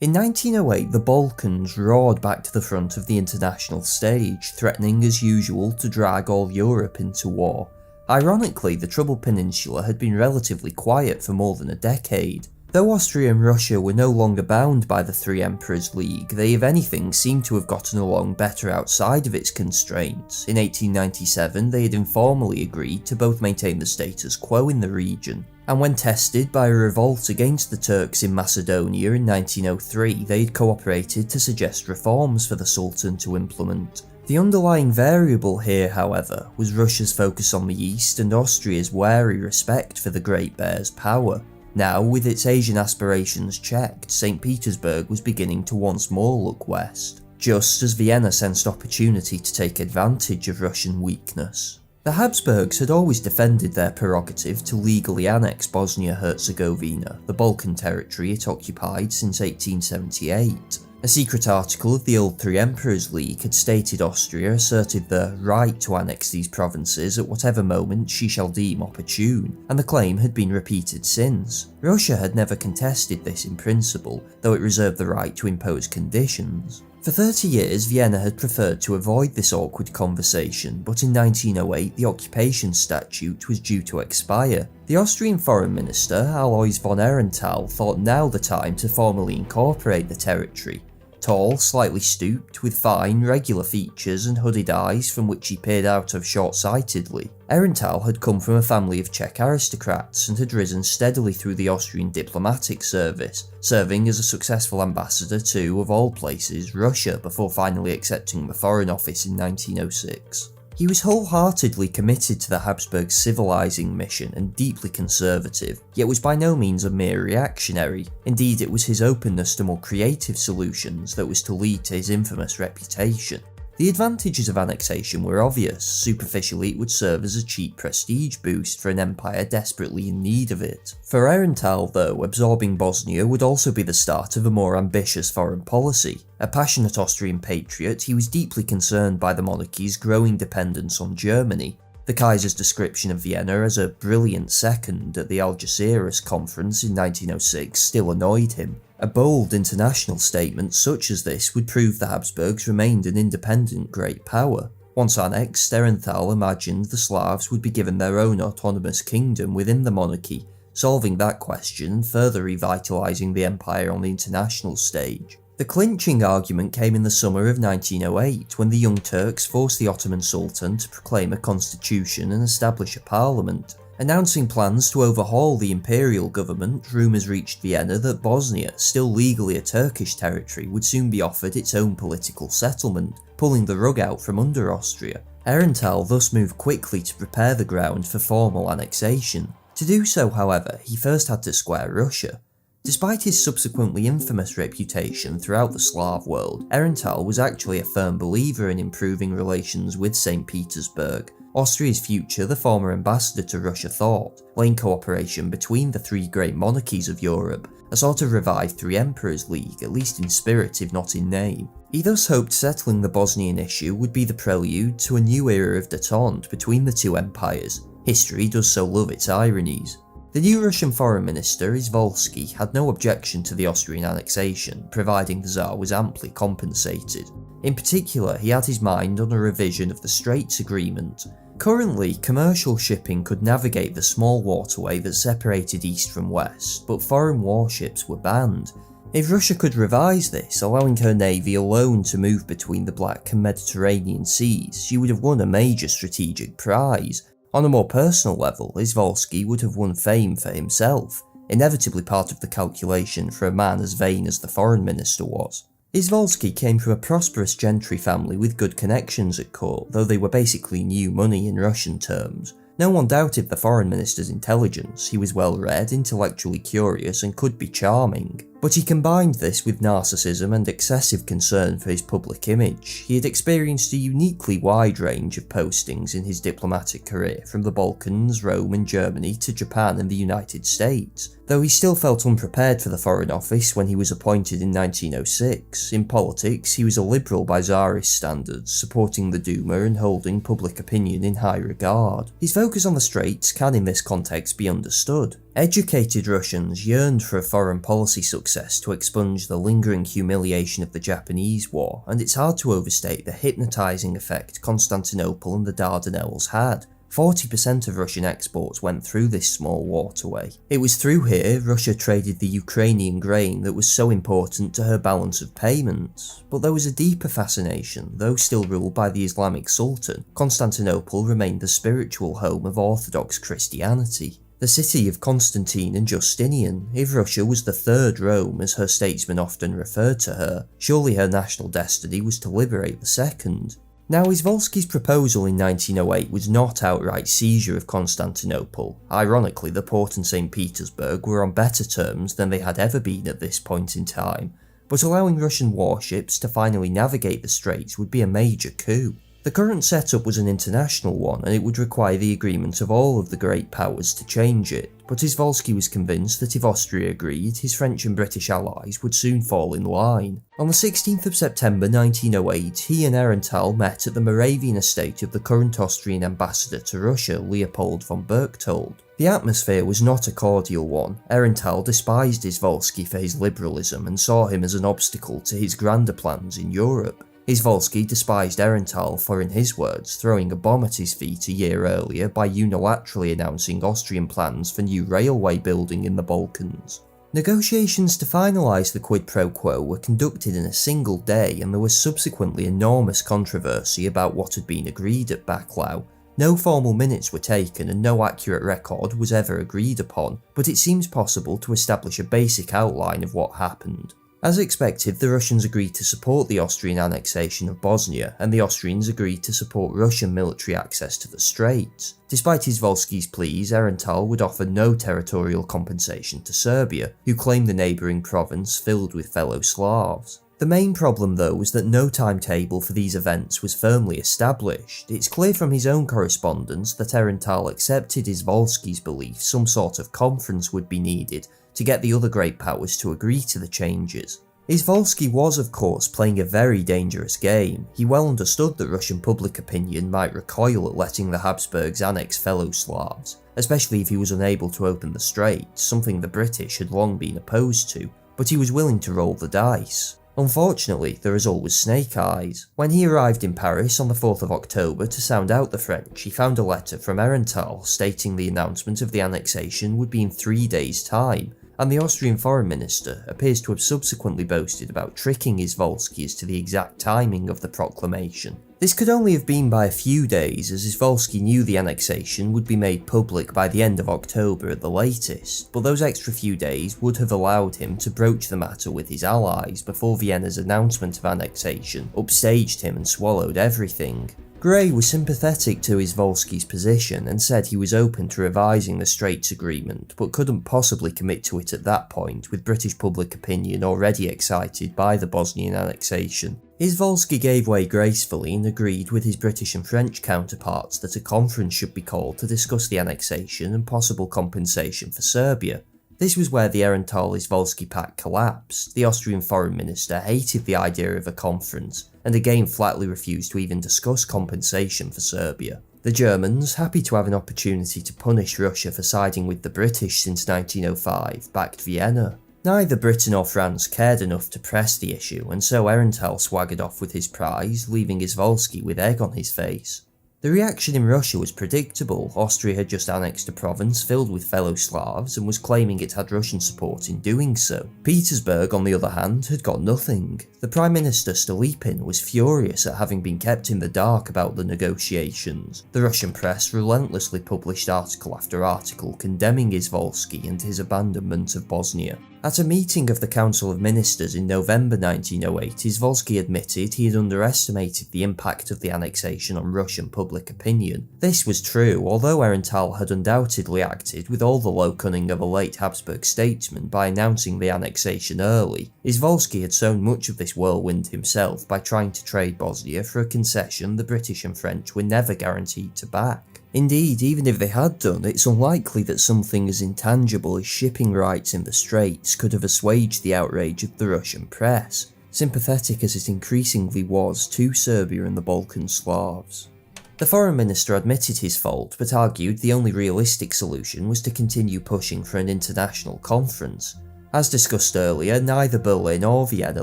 B: In 1908, the Balkans roared back to the front of the international stage, threatening as usual to drag all Europe into war. Ironically, the Troubled Peninsula had been relatively quiet for more than a decade. Though Austria and Russia were no longer bound by the Three Emperors League, they if anything seemed to have gotten along better outside of its constraints. In 1897, they had informally agreed to both maintain the status quo in the region. And when tested by a revolt against the Turks in Macedonia in 1903, they had cooperated to suggest reforms for the Sultan to implement. The underlying variable here, however, was Russia's focus on the east and Austria's wary respect for the Great Bear's power. Now, with its Asian aspirations checked, St. Petersburg was beginning to once more look west, just as Vienna sensed opportunity to take advantage of Russian weakness. The Habsburgs had always defended their prerogative to legally annex Bosnia-Herzegovina, the Balkan territory it occupied since 1878. A secret article of the old Three Emperors League had stated Austria asserted the right to annex these provinces at whatever moment she shall deem opportune, and the claim had been repeated since. Russia had never contested this in principle, though it reserved the right to impose conditions. For 30 years, Vienna had preferred to avoid this awkward conversation, but in 1908 the occupation statute was due to expire. The Austrian foreign minister, Alois von Ehrenthal, thought now the time to formally incorporate the territory. Tall, slightly stooped, with fine, regular features and hooded eyes from which he peered out of short-sightedly, Aehrenthal had come from a family of Czech aristocrats and had risen steadily through the Austrian diplomatic service, serving as a successful ambassador to, of all places, Russia before finally accepting the Foreign Office in 1906. He was wholeheartedly committed to the Habsburg civilising mission and deeply conservative, yet was by no means a mere reactionary. Indeed, it was his openness to more creative solutions that was to lead to his infamous reputation. The advantages of annexation were obvious. Superficially, it would serve as a cheap prestige boost for an empire desperately in need of it. For Aehrenthal, though, absorbing Bosnia would also be the start of a more ambitious foreign policy. A passionate Austrian patriot, he was deeply concerned by the monarchy's growing dependence on Germany. The Kaiser's description of Vienna as a brilliant second at the Algeciras conference in 1906 still annoyed him. A bold international statement such as this would prove the Habsburgs remained an independent great power. Once annexed, Aehrenthal imagined the Slavs would be given their own autonomous kingdom within the monarchy, solving that question and further revitalising the empire on the international stage. The clinching argument came in the summer of 1908 when the Young Turks forced the Ottoman Sultan to proclaim a constitution and establish a parliament. Announcing plans to overhaul the imperial government, rumours reached Vienna that Bosnia, still legally a Turkish territory, would soon be offered its own political settlement, pulling the rug out from under Austria. Aehrenthal thus moved quickly to prepare the ground for formal annexation. To do so, however, he first had to square Russia. Despite his subsequently infamous reputation throughout the Slav world, Aehrenthal was actually a firm believer in improving relations with St. Petersburg. Austria's future, the former ambassador to Russia thought, lay in cooperation between the three great monarchies of Europe, a sort of revived Three Emperors League, at least in spirit if not in name. He thus hoped settling the Bosnian issue would be the prelude to a new era of détente between the two empires. History does so love its ironies. The new Russian foreign minister, Izvolsky, had no objection to the Austrian annexation, providing the Tsar was amply compensated. In particular, he had his mind on a revision of the Straits Agreement. Currently, commercial shipping could navigate the small waterway that separated east from west, but foreign warships were banned. If Russia could revise this, allowing her navy alone to move between the Black and Mediterranean seas, she would have won a major strategic prize. On a more personal level, Izvolsky would have won fame for himself, inevitably part of the calculation for a man as vain as the foreign minister was. Izvolsky came from a prosperous gentry family with good connections at court, though they were basically new money in Russian terms. No one doubted the foreign minister's intelligence. He was well read, intellectually curious, and could be charming. But he combined this with narcissism and excessive concern for his public image. He had experienced a uniquely wide range of postings in his diplomatic career, from the Balkans, Rome and Germany to Japan and the United States. Though he still felt unprepared for the Foreign Office when he was appointed in 1906, in politics he was a liberal by Tsarist standards, supporting the Duma and holding public opinion in high regard. His focus on the Straits can in this context be understood. Educated Russians yearned for a foreign policy success to expunge the lingering humiliation of the Japanese War, and it's hard to overstate the hypnotising effect Constantinople and the Dardanelles had. 40% of Russian exports went through this small waterway. It was through here Russia traded the Ukrainian grain that was so important to her balance of payments. But there was a deeper fascination. Though still ruled by the Islamic Sultan, Constantinople remained the spiritual home of Orthodox Christianity. The city of Constantine and Justinian. If Russia was the third Rome, as her statesmen often referred to her, surely her national destiny was to liberate the second. Now, Izvolsky's proposal in 1908 was not outright seizure of Constantinople. Ironically, the port and St. Petersburg were on better terms than they had ever been at this point in time, but allowing Russian warships to finally navigate the straits would be a major coup. The current setup was an international one, and it would require the agreement of all of the great powers to change it, but Izvolsky was convinced that if Austria agreed, his French and British allies would soon fall in line. On the 16th of September 1908, he and Aehrenthal met at the Moravian estate of the current Austrian ambassador to Russia, Leopold von Berchtold. The atmosphere was not a cordial one. Aehrenthal despised Izvolsky for his liberalism and saw him as an obstacle to his grander plans in Europe. Izvolsky despised Aehrenthal for, in his words, throwing a bomb at his feet a year earlier by unilaterally announcing Austrian plans for new railway building in the Balkans. Negotiations to finalise the quid pro quo were conducted in a single day, and there was subsequently enormous controversy about what had been agreed at Baclaw. No formal minutes were taken and no accurate record was ever agreed upon, but it seems possible to establish a basic outline of what happened. As expected, the Russians agreed to support the Austrian annexation of Bosnia, and the Austrians agreed to support Russian military access to the Straits. Despite Izvolsky's pleas, Aehrenthal would offer no territorial compensation to Serbia, who claimed the neighbouring province filled with fellow Slavs. The main problem though was that no timetable for these events was firmly established. It's clear from his own correspondence that Aehrenthal accepted Izvolsky's belief some sort of conference would be needed to get the other great powers to agree to the changes. Izvolsky was of course playing a very dangerous game. He well understood that Russian public opinion might recoil at letting the Habsburgs annex fellow Slavs, especially if he was unable to open the Straits, something the British had long been opposed to, but he was willing to roll the dice. Unfortunately, there is always snake eyes. When he arrived in Paris on the 4th of October to sound out the French, he found a letter from Aehrenthal stating the announcement of the annexation would be in 3 days' time, and the Austrian foreign minister appears to have subsequently boasted about tricking Izvolsky as to the exact timing of the proclamation. This could only have been by a few days, as Izvolsky knew the annexation would be made public by the end of October at the latest, but those extra few days would have allowed him to broach the matter with his allies before Vienna's announcement of annexation upstaged him and swallowed everything. Gray was sympathetic to Izvolsky's position and said he was open to revising the Straits Agreement, but couldn't possibly commit to it at that point, with British public opinion already excited by the Bosnian annexation. Izvolsky gave way gracefully and agreed with his British and French counterparts that a conference should be called to discuss the annexation and possible compensation for Serbia. This was where the Aehrenthal-Izvolsky pact collapsed. The Austrian foreign minister hated the idea of a conference, and again flatly refused to even discuss compensation for Serbia. The Germans, happy to have an opportunity to punish Russia for siding with the British since 1905, backed Vienna. Neither Britain or France cared enough to press the issue, and so Aehrenthal swaggered off with his prize, leaving Izvolsky with egg on his face. The reaction in Russia was predictable. Austria had just annexed a province filled with fellow Slavs and was claiming it had Russian support in doing so. Petersburg, on the other hand, had got nothing. The Prime Minister Stolypin was furious at having been kept in the dark about the negotiations. The Russian press relentlessly published article after article condemning Izvolsky and his abandonment of Bosnia. At a meeting of the Council of Ministers in November 1908, Izvolsky admitted he had underestimated the impact of the annexation on Russian public opinion. This was true, although Aehrenthal had undoubtedly acted with all the low cunning of a late Habsburg statesman by announcing the annexation early. Izvolsky had sown much of this whirlwind himself by trying to trade Bosnia for a concession the British and French were never guaranteed to back. Indeed, even if they had done, it's unlikely that something as intangible as shipping rights in the Straits could have assuaged the outrage of the Russian press, sympathetic as it increasingly was to Serbia and the Balkan Slavs. The foreign minister admitted his fault, but argued the only realistic solution was to continue pushing for an international conference. As discussed earlier, neither Berlin or Vienna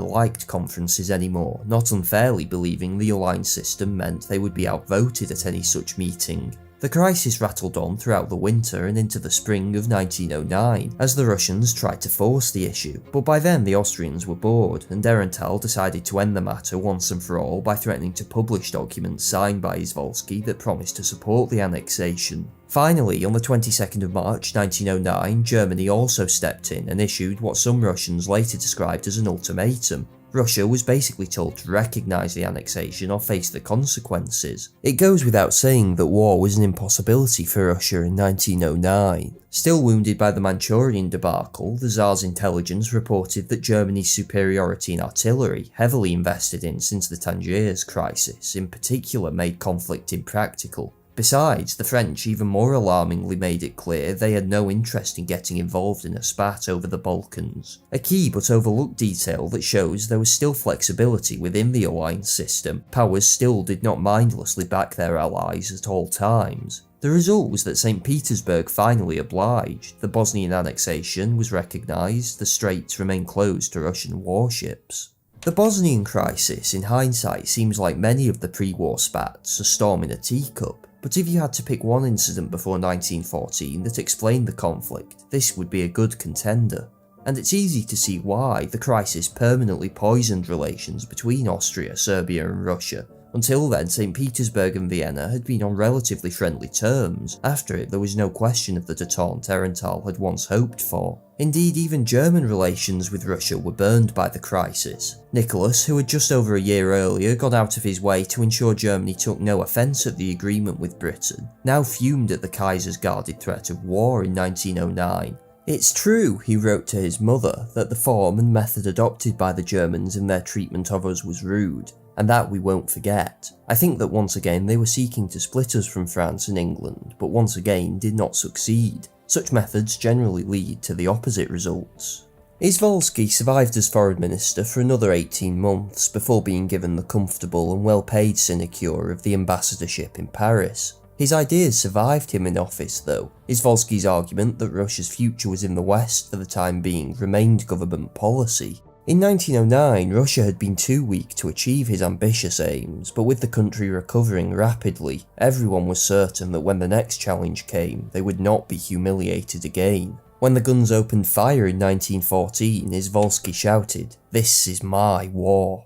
B: liked conferences anymore, not unfairly believing the aligned system meant they would be outvoted at any such meeting. The crisis rattled on throughout the winter and into the spring of 1909, as the Russians tried to force the issue, but by then the Austrians were bored, and Aehrenthal decided to end the matter once and for all by threatening to publish documents signed by Izvolsky that promised to support the annexation. Finally, on the 22nd of March 1909, Germany also stepped in and issued what some Russians later described as an ultimatum. Russia was basically told to recognise the annexation or face the consequences. It goes without saying that war was an impossibility for Russia in 1909. Still wounded by the Manchurian debacle, the Tsar's intelligence reported that Germany's superiority in artillery, heavily invested in since the Tangiers crisis, in particular made conflict impractical. Besides, the French even more alarmingly made it clear they had no interest in getting involved in a spat over the Balkans. A key but overlooked detail that shows there was still flexibility within the alliance system. Powers still did not mindlessly back their allies at all times. The result was that St. Petersburg finally obliged, the Bosnian annexation was recognised, the Straits remained closed to Russian warships. The Bosnian crisis, in hindsight, seems like many of the pre-war spats, a storm in a teacup. But if you had to pick one incident before 1914 that explained the conflict, this would be a good contender. and it's easy to see why the crisis permanently poisoned relations between Austria, Serbia and Russia. Until then, St. Petersburg and Vienna had been on relatively friendly terms. After it, there was no question of the détente Aehrenthal had once hoped for. Indeed, even German relations with Russia were burned by the crisis. Nicholas, who had just over a year earlier gone out of his way to ensure Germany took no offence at the agreement with Britain, now fumed at the Kaiser's guarded threat of war in 1909. It's true, he wrote to his mother, that the form and method adopted by the Germans in their treatment of us was rude, and that we won't forget. I think that once again they were seeking to split us from France and England, but once again did not succeed. Such methods generally lead to the opposite results. Izvolsky survived as foreign minister for another 18 months before being given the comfortable and well-paid sinecure of the ambassadorship in Paris. His ideas survived him in office though. Izvolsky's argument that Russia's future was in the West for the time being remained government policy. In 1909, Russia had been too weak to achieve his ambitious aims, but with the country recovering rapidly, everyone was certain that when the next challenge came, they would not be humiliated again. When the guns opened fire in 1914, Izvolsky shouted, "This is my war."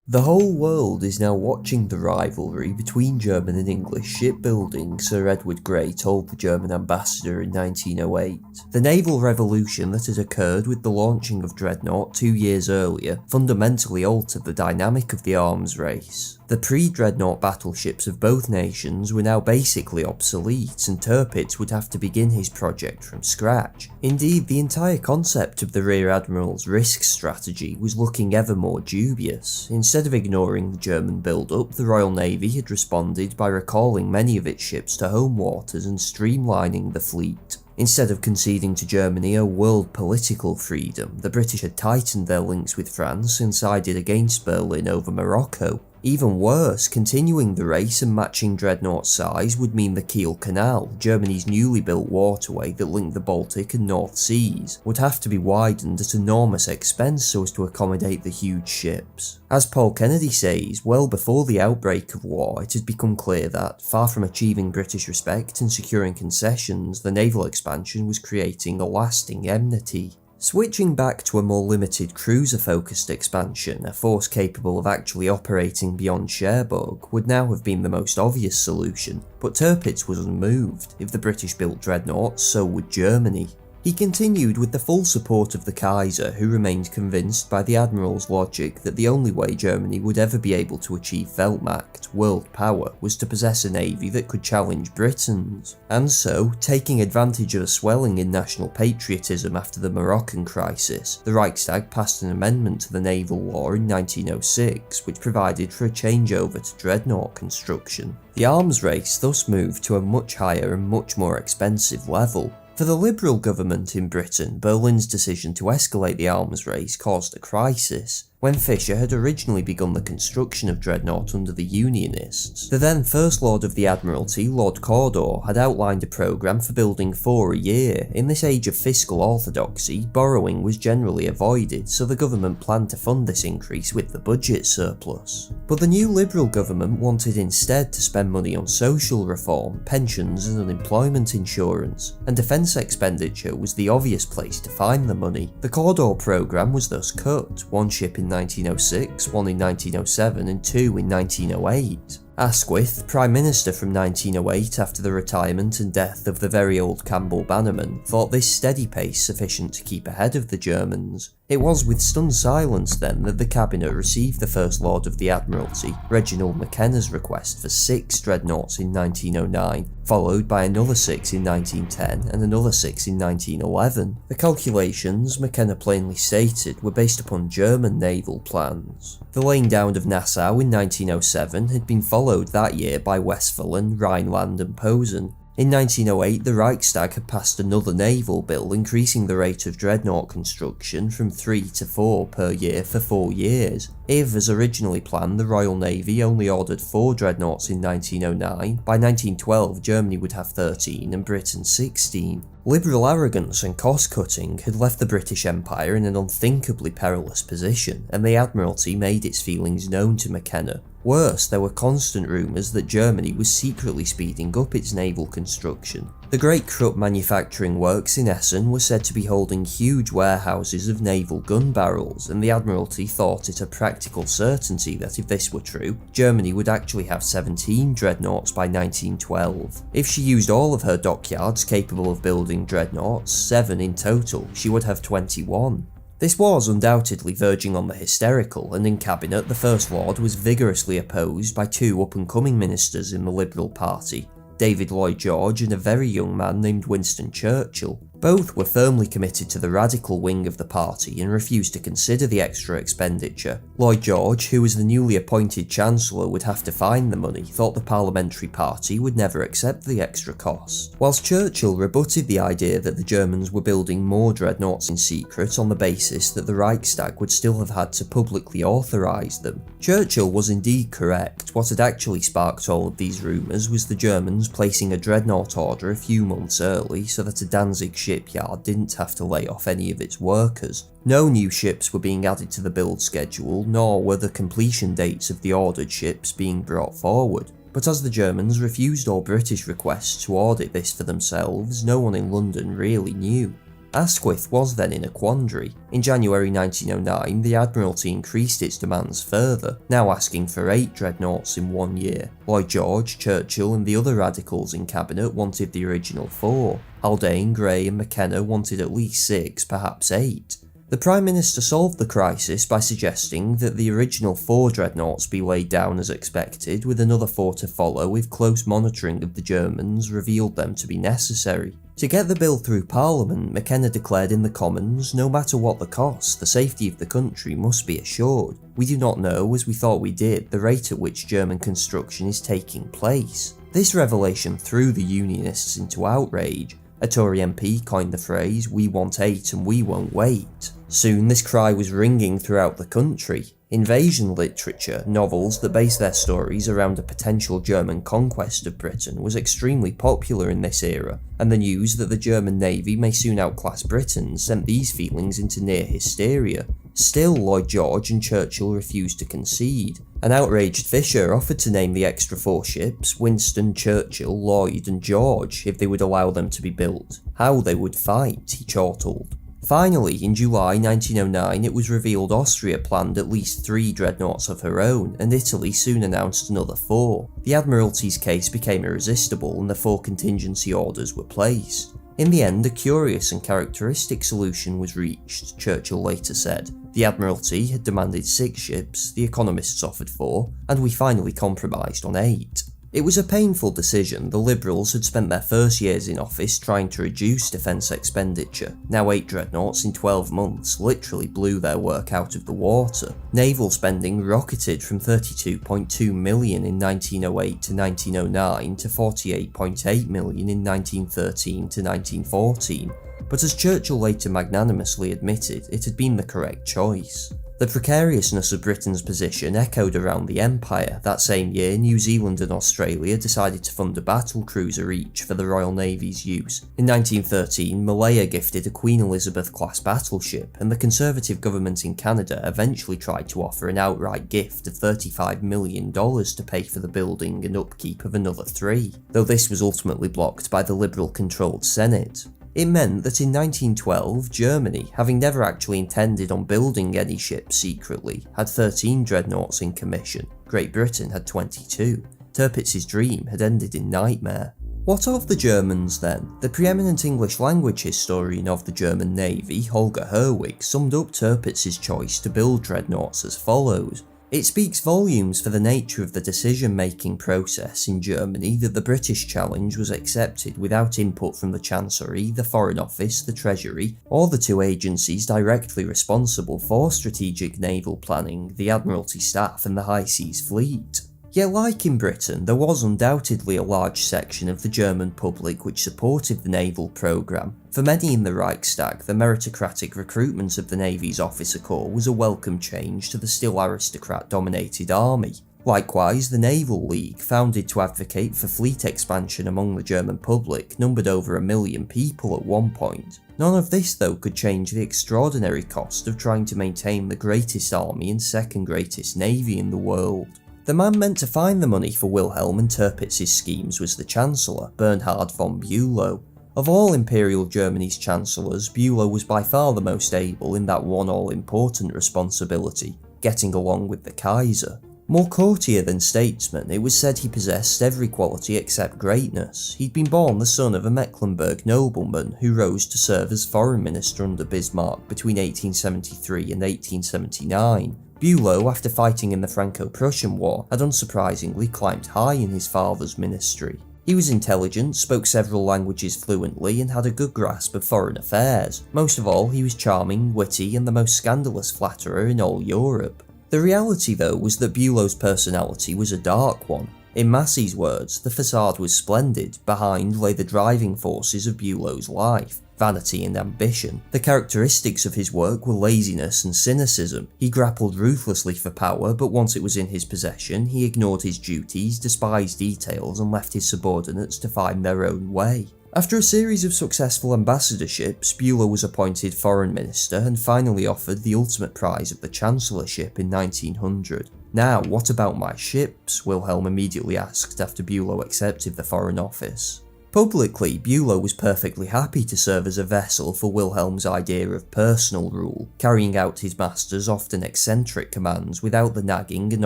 B: The whole world is now watching the rivalry between German and English shipbuilding, Sir Edward Grey told the German ambassador in 1908. The naval revolution that had occurred with the launching of Dreadnought 2 years earlier fundamentally altered the dynamic of the arms race. The pre-Dreadnought battleships of both nations were now basically obsolete, and Tirpitz would have to begin his project from scratch. Indeed, the entire concept of the Rear Admiral's risk strategy was looking ever more dubious. Instead of ignoring the German build-up, the Royal Navy had responded by recalling many of its ships to home waters and streamlining the fleet. Instead of conceding to Germany a world political freedom, the British had tightened their links with France and sided against Berlin over Morocco. Even worse, continuing the race and matching Dreadnought's size would mean the Kiel Canal, Germany's newly built waterway that linked the Baltic and North Seas, would have to be widened at enormous expense so as to accommodate the huge ships. As Paul Kennedy says, well before the outbreak of war, it had become clear that, far from achieving British respect and securing concessions, the naval expansion was creating a lasting enmity. Switching back to a more limited cruiser-focused expansion, a force capable of actually operating beyond Cherbourg, would now have been the most obvious solution, but Tirpitz was unmoved. If the British built dreadnoughts, so would Germany. He continued with the full support of the Kaiser, who remained convinced by the Admiral's logic that the only way Germany would ever be able to achieve Weltmacht, world power, was to possess a navy that could challenge Britain's. And so, taking advantage of a swelling in national patriotism after the Moroccan crisis, the Reichstag passed an amendment to the naval law in 1906, which provided for a changeover to dreadnought construction. The arms race thus moved to a much higher and much more expensive level. For the Liberal government in Britain, Berlin's decision to escalate the arms race caused a crisis. When Fisher had originally begun the construction of Dreadnought under the Unionists, the then First Lord of the Admiralty, Lord Cawdor, had outlined a programme for building 4 a year. In this age of fiscal orthodoxy, borrowing was generally avoided, so the government planned to fund this increase with the budget surplus. But the new Liberal government wanted instead to spend money on social reform, pensions and unemployment insurance, and defence expenditure was the obvious place to find the money. The Cawdor programme was thus cut, 1 ship in 1906, 1 in 1907 and 2 in 1908. Asquith, Prime Minister from 1908 after the retirement and death of the very old Campbell Bannerman, thought this steady pace sufficient to keep ahead of the Germans. It was with stunned silence then that the Cabinet received the First Lord of the Admiralty, Reginald McKenna's request for 6 dreadnoughts in 1909, followed by another 6 in 1910 and another 6 in 1911. The calculations, McKenna plainly stated, were based upon German naval plans. The laying down of Nassau in 1907 had been followed that year by Westphalen, Rhineland and Posen. In 1908, the Reichstag had passed another naval bill increasing the rate of dreadnought construction from 3 to 4 per year for 4 years. If, as originally planned, the Royal Navy only ordered 4 dreadnoughts in 1909, by 1912 Germany would have 13 and Britain 16. Liberal arrogance and cost-cutting had left the British Empire in an unthinkably perilous position, and the Admiralty made its feelings known to McKenna. Worse, there were constant rumours that Germany was secretly speeding up its naval construction. The Great Krupp manufacturing works in Essen were said to be holding huge warehouses of naval gun barrels, and the Admiralty thought it a practical certainty that if this were true, Germany would actually have 17 dreadnoughts by 1912. If she used all of her dockyards capable of building dreadnoughts, 7 in total, she would have 21. This was undoubtedly verging on the hysterical, and in Cabinet the First Lord was vigorously opposed by 2 up-and-coming ministers in the Liberal Party, David Lloyd George and a very young man named Winston Churchill. Both were firmly committed to the radical wing of the party and refused to consider the extra expenditure. Lloyd George, who as the newly appointed Chancellor would have to find the money, thought the parliamentary party would never accept the extra cost, whilst Churchill rebutted the idea that the Germans were building more dreadnoughts in secret on the basis that the Reichstag would still have had to publicly authorise them. Churchill was indeed correct. What had actually sparked all of these rumours was the Germans placing a dreadnought order a few months early so that a Danzig shipyard didn't have to lay off any of its workers. No new ships were being added to the build schedule, nor were the completion dates of the ordered ships being brought forward. But as the Germans refused all British requests to audit this for themselves, no one in London really knew. Asquith was then in a quandary. In January 1909, the Admiralty increased its demands further, now asking for 8 dreadnoughts in 1 year. Lloyd George, Churchill and the other radicals in Cabinet wanted the original 4. Haldane, Grey and McKenna wanted at least 6, perhaps 8. The Prime Minister solved the crisis by suggesting that the original 4 dreadnoughts be laid down as expected, with another 4 to follow if close monitoring of the Germans revealed them to be necessary. To get the bill through Parliament, McKenna declared in the Commons, no matter what the cost, the safety of the country must be assured. We do not know, as we thought we did, the rate at which German construction is taking place. This revelation threw the Unionists into outrage. A Tory MP coined the phrase, "We want 8 and we won't wait." Soon this cry was ringing throughout the country. Invasion literature, novels that base their stories around a potential German conquest of Britain, was extremely popular in this era, and the news that the German Navy may soon outclass Britain sent these feelings into near hysteria. Still, Lloyd George and Churchill refused to concede. An outraged Fisher offered to name the extra 4 ships Winston, Churchill, Lloyd and George if they would allow them to be built. How they would fight, he chortled. Finally, in July 1909, it was revealed Austria planned at least 3 dreadnoughts of her own, and Italy soon announced another 4. The Admiralty's case became irresistible and the 4 contingency orders were placed. In the end, a curious and characteristic solution was reached, Churchill later said. The Admiralty had demanded 6 ships, the economists offered 4, and we finally compromised on 8. It was a painful decision. The Liberals had spent their first years in office trying to reduce defence expenditure. Now 8 dreadnoughts in 12 months literally blew their work out of the water. Naval spending rocketed from $32.2 million in 1908 to 1909 to $48.8 million in 1913 to 1914. But as Churchill later magnanimously admitted, it had been the correct choice. The precariousness of Britain's position echoed around the Empire. That same year, New Zealand and Australia decided to fund a battlecruiser each for the Royal Navy's use. In 1913, Malaya gifted a Queen Elizabeth-class battleship, and the Conservative government in Canada eventually tried to offer an outright gift of $35 million to pay for the building and upkeep of another 3, though this was ultimately blocked by the Liberal-controlled Senate. It meant that in 1912, Germany, having never actually intended on building any ships secretly, had 13 dreadnoughts in commission. Great Britain had 22. Tirpitz's dream had ended in nightmare. What of the Germans then? The preeminent English language historian of the German Navy, Holger Herwig, summed up Tirpitz's choice to build dreadnoughts as follows. It speaks volumes for the nature of the decision-making process in Germany that the British challenge was accepted without input from the Chancery, the Foreign Office, the Treasury, or the 2 agencies directly responsible for strategic naval planning, the Admiralty Staff and the High Seas Fleet. Yet like in Britain, there was undoubtedly a large section of the German public which supported the naval programme. For many in the Reichstag, the meritocratic recruitment of the Navy's officer corps was a welcome change to the still aristocrat-dominated army. Likewise, the Naval League, founded to advocate for fleet expansion among the German public, numbered over 1 million people at one point. None of this, though, could change the extraordinary cost of trying to maintain the greatest army and second greatest navy in the world. The man meant to find the money for Wilhelm and Tirpitz's schemes was the Chancellor, Bernhard von Bülow. Of all Imperial Germany's chancellors, Bülow was by far the most able in that one all-important responsibility, getting along with the Kaiser. More courtier than statesman, it was said he possessed every quality except greatness. He'd been born the son of a Mecklenburg nobleman who rose to serve as foreign minister under Bismarck between 1873 and 1879. Bülow, after fighting in the Franco-Prussian War, had unsurprisingly climbed high in his father's ministry. He was intelligent, spoke several languages fluently, and had a good grasp of foreign affairs. Most of all, he was charming, witty, and the most scandalous flatterer in all Europe. The reality, though, was that Bülow's personality was a dark one. In Massey's words, the facade was splendid, behind lay the driving forces of Bülow's life. Vanity and ambition. The characteristics of his work were laziness and cynicism. He grappled ruthlessly for power, but once it was in his possession, he ignored his duties, despised details, and left his subordinates to find their own way. After a series of successful ambassadorships, Bülow was appointed foreign minister and finally offered the ultimate prize of the chancellorship in 1900. "Now, what about my ships?" Wilhelm immediately asked after Bülow accepted the foreign office. Publicly, Bülow was perfectly happy to serve as a vessel for Wilhelm's idea of personal rule, carrying out his master's often eccentric commands without the nagging and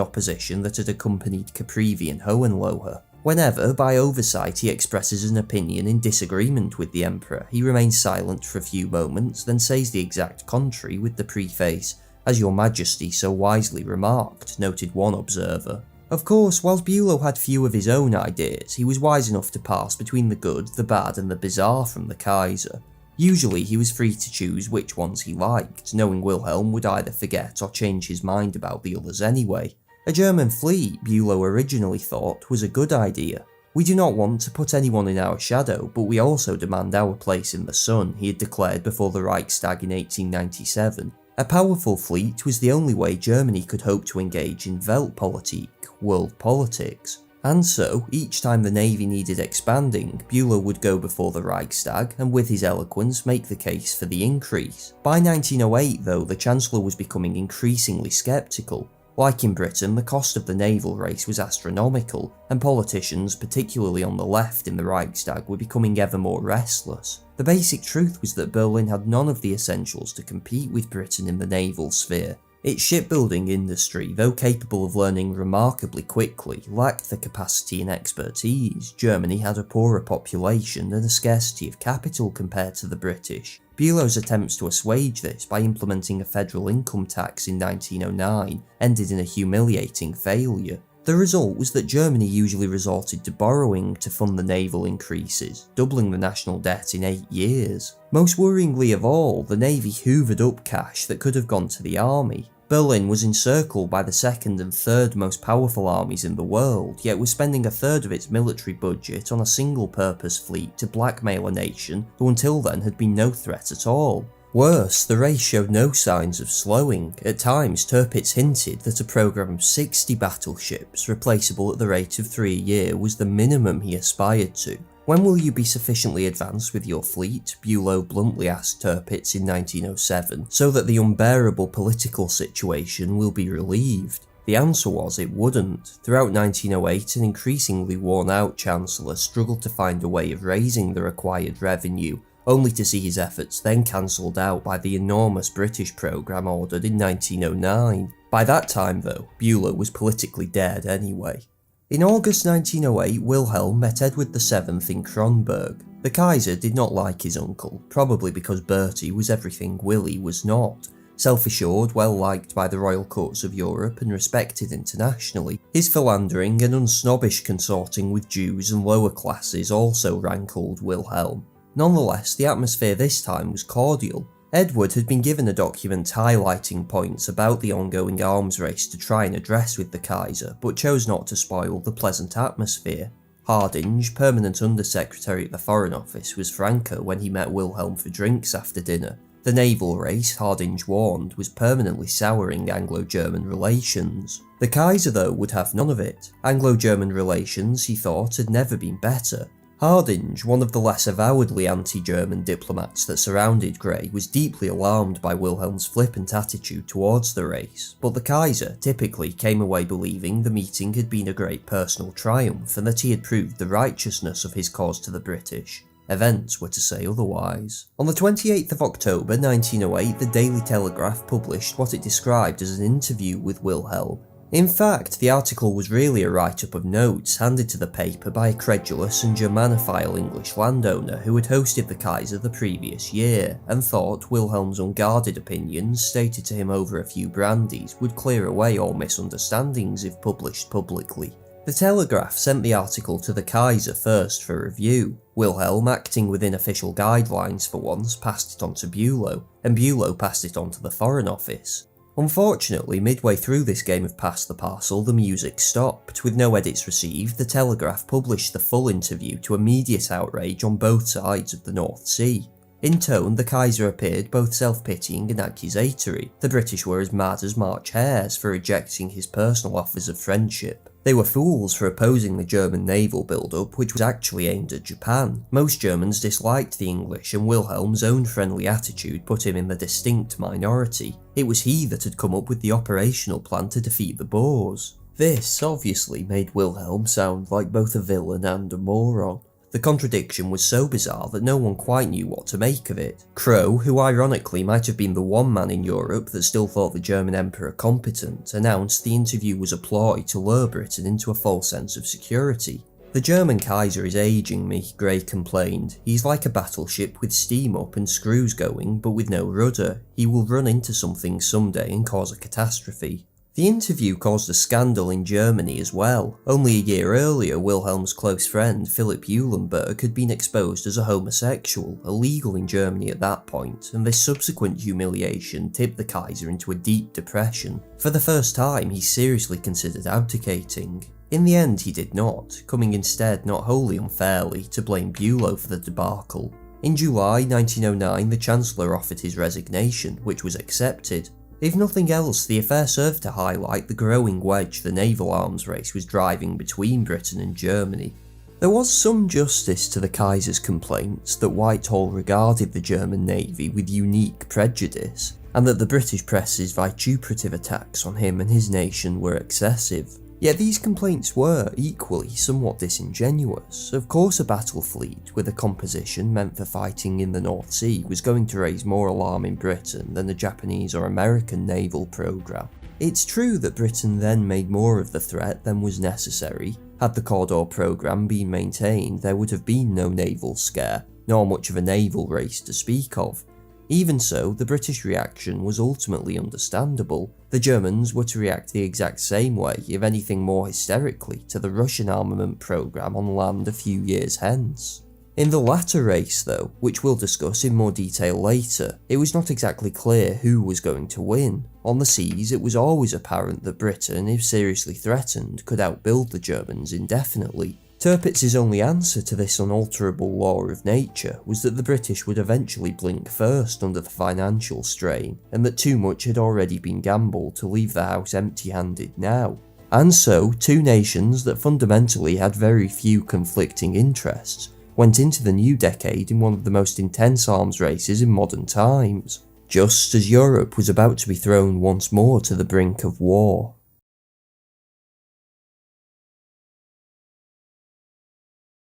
B: opposition that had accompanied Caprivi and Hohenlohe. Whenever, by oversight, he expresses an opinion in disagreement with the Emperor, he remains silent for a few moments, then says the exact contrary with the preface, "As your Majesty so wisely remarked," noted one observer. Of course, whilst Bülow had few of his own ideas, he was wise enough to pass between the good, the bad, and the bizarre from the Kaiser. Usually he was free to choose which ones he liked, knowing Wilhelm would either forget or change his mind about the others anyway. A German fleet, Bülow originally thought, was a good idea. "We do not want to put anyone in our shadow, but we also demand our place in the sun," he had declared before the Reichstag in 1897. A powerful fleet was the only way Germany could hope to engage in Weltpolitik, world politics. And so, each time the navy needed expanding, Bülow would go before the Reichstag and with his eloquence make the case for the increase. By 1908 though, the Chancellor was becoming increasingly sceptical. Like in Britain, the cost of the naval race was astronomical, and politicians, particularly on the left in the Reichstag, were becoming ever more restless. The basic truth was that Berlin had none of the essentials to compete with Britain in the naval sphere. Its shipbuilding industry, though capable of learning remarkably quickly, lacked the capacity and expertise. Germany had a poorer population and a scarcity of capital compared to the British. Bülow's attempts to assuage this by implementing a federal income tax in 1909 ended in a humiliating failure. The result was that Germany usually resorted to borrowing to fund the naval increases, doubling the national debt in 8 years. Most worryingly of all, the navy hoovered up cash that could have gone to the army. Berlin was encircled by the second and third most powerful armies in the world, yet was spending a third of its military budget on a single-purpose fleet to blackmail a nation who until then had been no threat at all. Worse, the race showed no signs of slowing. At times, Tirpitz hinted that a programme of 60 battleships, replaceable at the rate of 3 a year, was the minimum he aspired to. "When will you be sufficiently advanced with your fleet?" Bülow bluntly asked Tirpitz in 1907, "so that the unbearable political situation will be relieved?" The answer was it wouldn't. Throughout 1908, an increasingly worn-out Chancellor struggled to find a way of raising the required revenue, only to see his efforts then cancelled out by the enormous British programme ordered in 1909. By that time, though, Bülow was politically dead anyway. In August 1908, Wilhelm met Edward VII in Kronberg. The Kaiser did not like his uncle, probably because Bertie was everything Willie was not. Self-assured, well-liked by the royal courts of Europe and respected internationally, his philandering and unsnobbish consorting with Jews and lower classes also rankled Wilhelm. Nonetheless, the atmosphere this time was cordial. Edward had been given a document highlighting points about the ongoing arms race to try and address with the Kaiser, but chose not to spoil the pleasant atmosphere. Hardinge, permanent undersecretary at the Foreign Office, was franker when he met Wilhelm for drinks after dinner. The naval race, Hardinge warned, was permanently souring Anglo-German relations. The Kaiser, though, would have none of it. Anglo-German relations, he thought, had never been better. Hardinge, one of the less avowedly anti-German diplomats that surrounded Grey, was deeply alarmed by Wilhelm's flippant attitude towards the race, but the Kaiser typically came away believing the meeting had been a great personal triumph and that he had proved the righteousness of his cause to the British. Events were to say otherwise. On the 28th of October 1908, the Daily Telegraph published what it described as an interview with Wilhelm. In fact, the article was really a write-up of notes handed to the paper by a credulous and Germanophile English landowner who had hosted the Kaiser the previous year, and thought Wilhelm's unguarded opinions, stated to him over a few brandies, would clear away all misunderstandings if published publicly. The Telegraph sent the article to the Kaiser first for review. Wilhelm, acting within official guidelines for once, passed it on to Bülow, and Bülow passed it on to the Foreign Office. Unfortunately, midway through this game of pass the parcel, the music stopped. With no edits received, the Telegraph published the full interview to immediate outrage on both sides of the North Sea. In tone, the Kaiser appeared both self-pitying and accusatory. The British were as mad as March hares for rejecting his personal offers of friendship. They were fools for opposing the German naval build-up, which was actually aimed at Japan. Most Germans disliked the English, and Wilhelm's own friendly attitude put him in the distinct minority. It was he that had come up with the operational plan to defeat the Boers. This obviously made Wilhelm sound like both a villain and a moron. The contradiction was so bizarre that no one quite knew what to make of it. Crow, who ironically might have been the one man in Europe that still thought the German Emperor competent, announced the interview was a ploy to lure Britain into a false sense of security. "The German Kaiser is aging me," Grey complained. "He's like a battleship with steam up and screws going, but with no rudder. He will run into something someday and cause a catastrophe." The interview caused a scandal in Germany as well. Only a year earlier, Wilhelm's close friend Philipp Eulenburg had been exposed as a homosexual, illegal in Germany at that point, and this subsequent humiliation tipped the Kaiser into a deep depression. For the first time, he seriously considered abdicating. In the end, he did not, coming instead, not wholly unfairly, to blame Bülow for the debacle. In July 1909, the Chancellor offered his resignation, which was accepted. If nothing else, the affair served to highlight the growing wedge the naval arms race was driving between Britain and Germany. There was some justice to the Kaiser's complaints that Whitehall regarded the German navy with unique prejudice, and that the British press's vituperative attacks on him and his nation were excessive. Yet these complaints were, equally, somewhat disingenuous. Of course a battle fleet with a composition meant for fighting in the North Sea was going to raise more alarm in Britain than a Japanese or American naval programme. It's true that Britain then made more of the threat than was necessary. Had the Cawdor programme been maintained, there would have been no naval scare, nor much of a naval race to speak of. Even so, the British reaction was ultimately understandable. The Germans were to react the exact same way, if anything more hysterically, to the Russian armament programme on land a few years hence. In the latter race though, which we'll discuss in more detail later, it was not exactly clear who was going to win. On the seas, it was always apparent that Britain, if seriously threatened, could outbuild the Germans indefinitely. Tirpitz's only answer to this unalterable law of nature was that the British would eventually blink first under the financial strain, and that too much had already been gambled to leave the house empty-handed now. And so, two nations that fundamentally had very few conflicting interests went into the new decade in one of the most intense arms races in modern times, just as Europe was about to be thrown once more to the brink of war.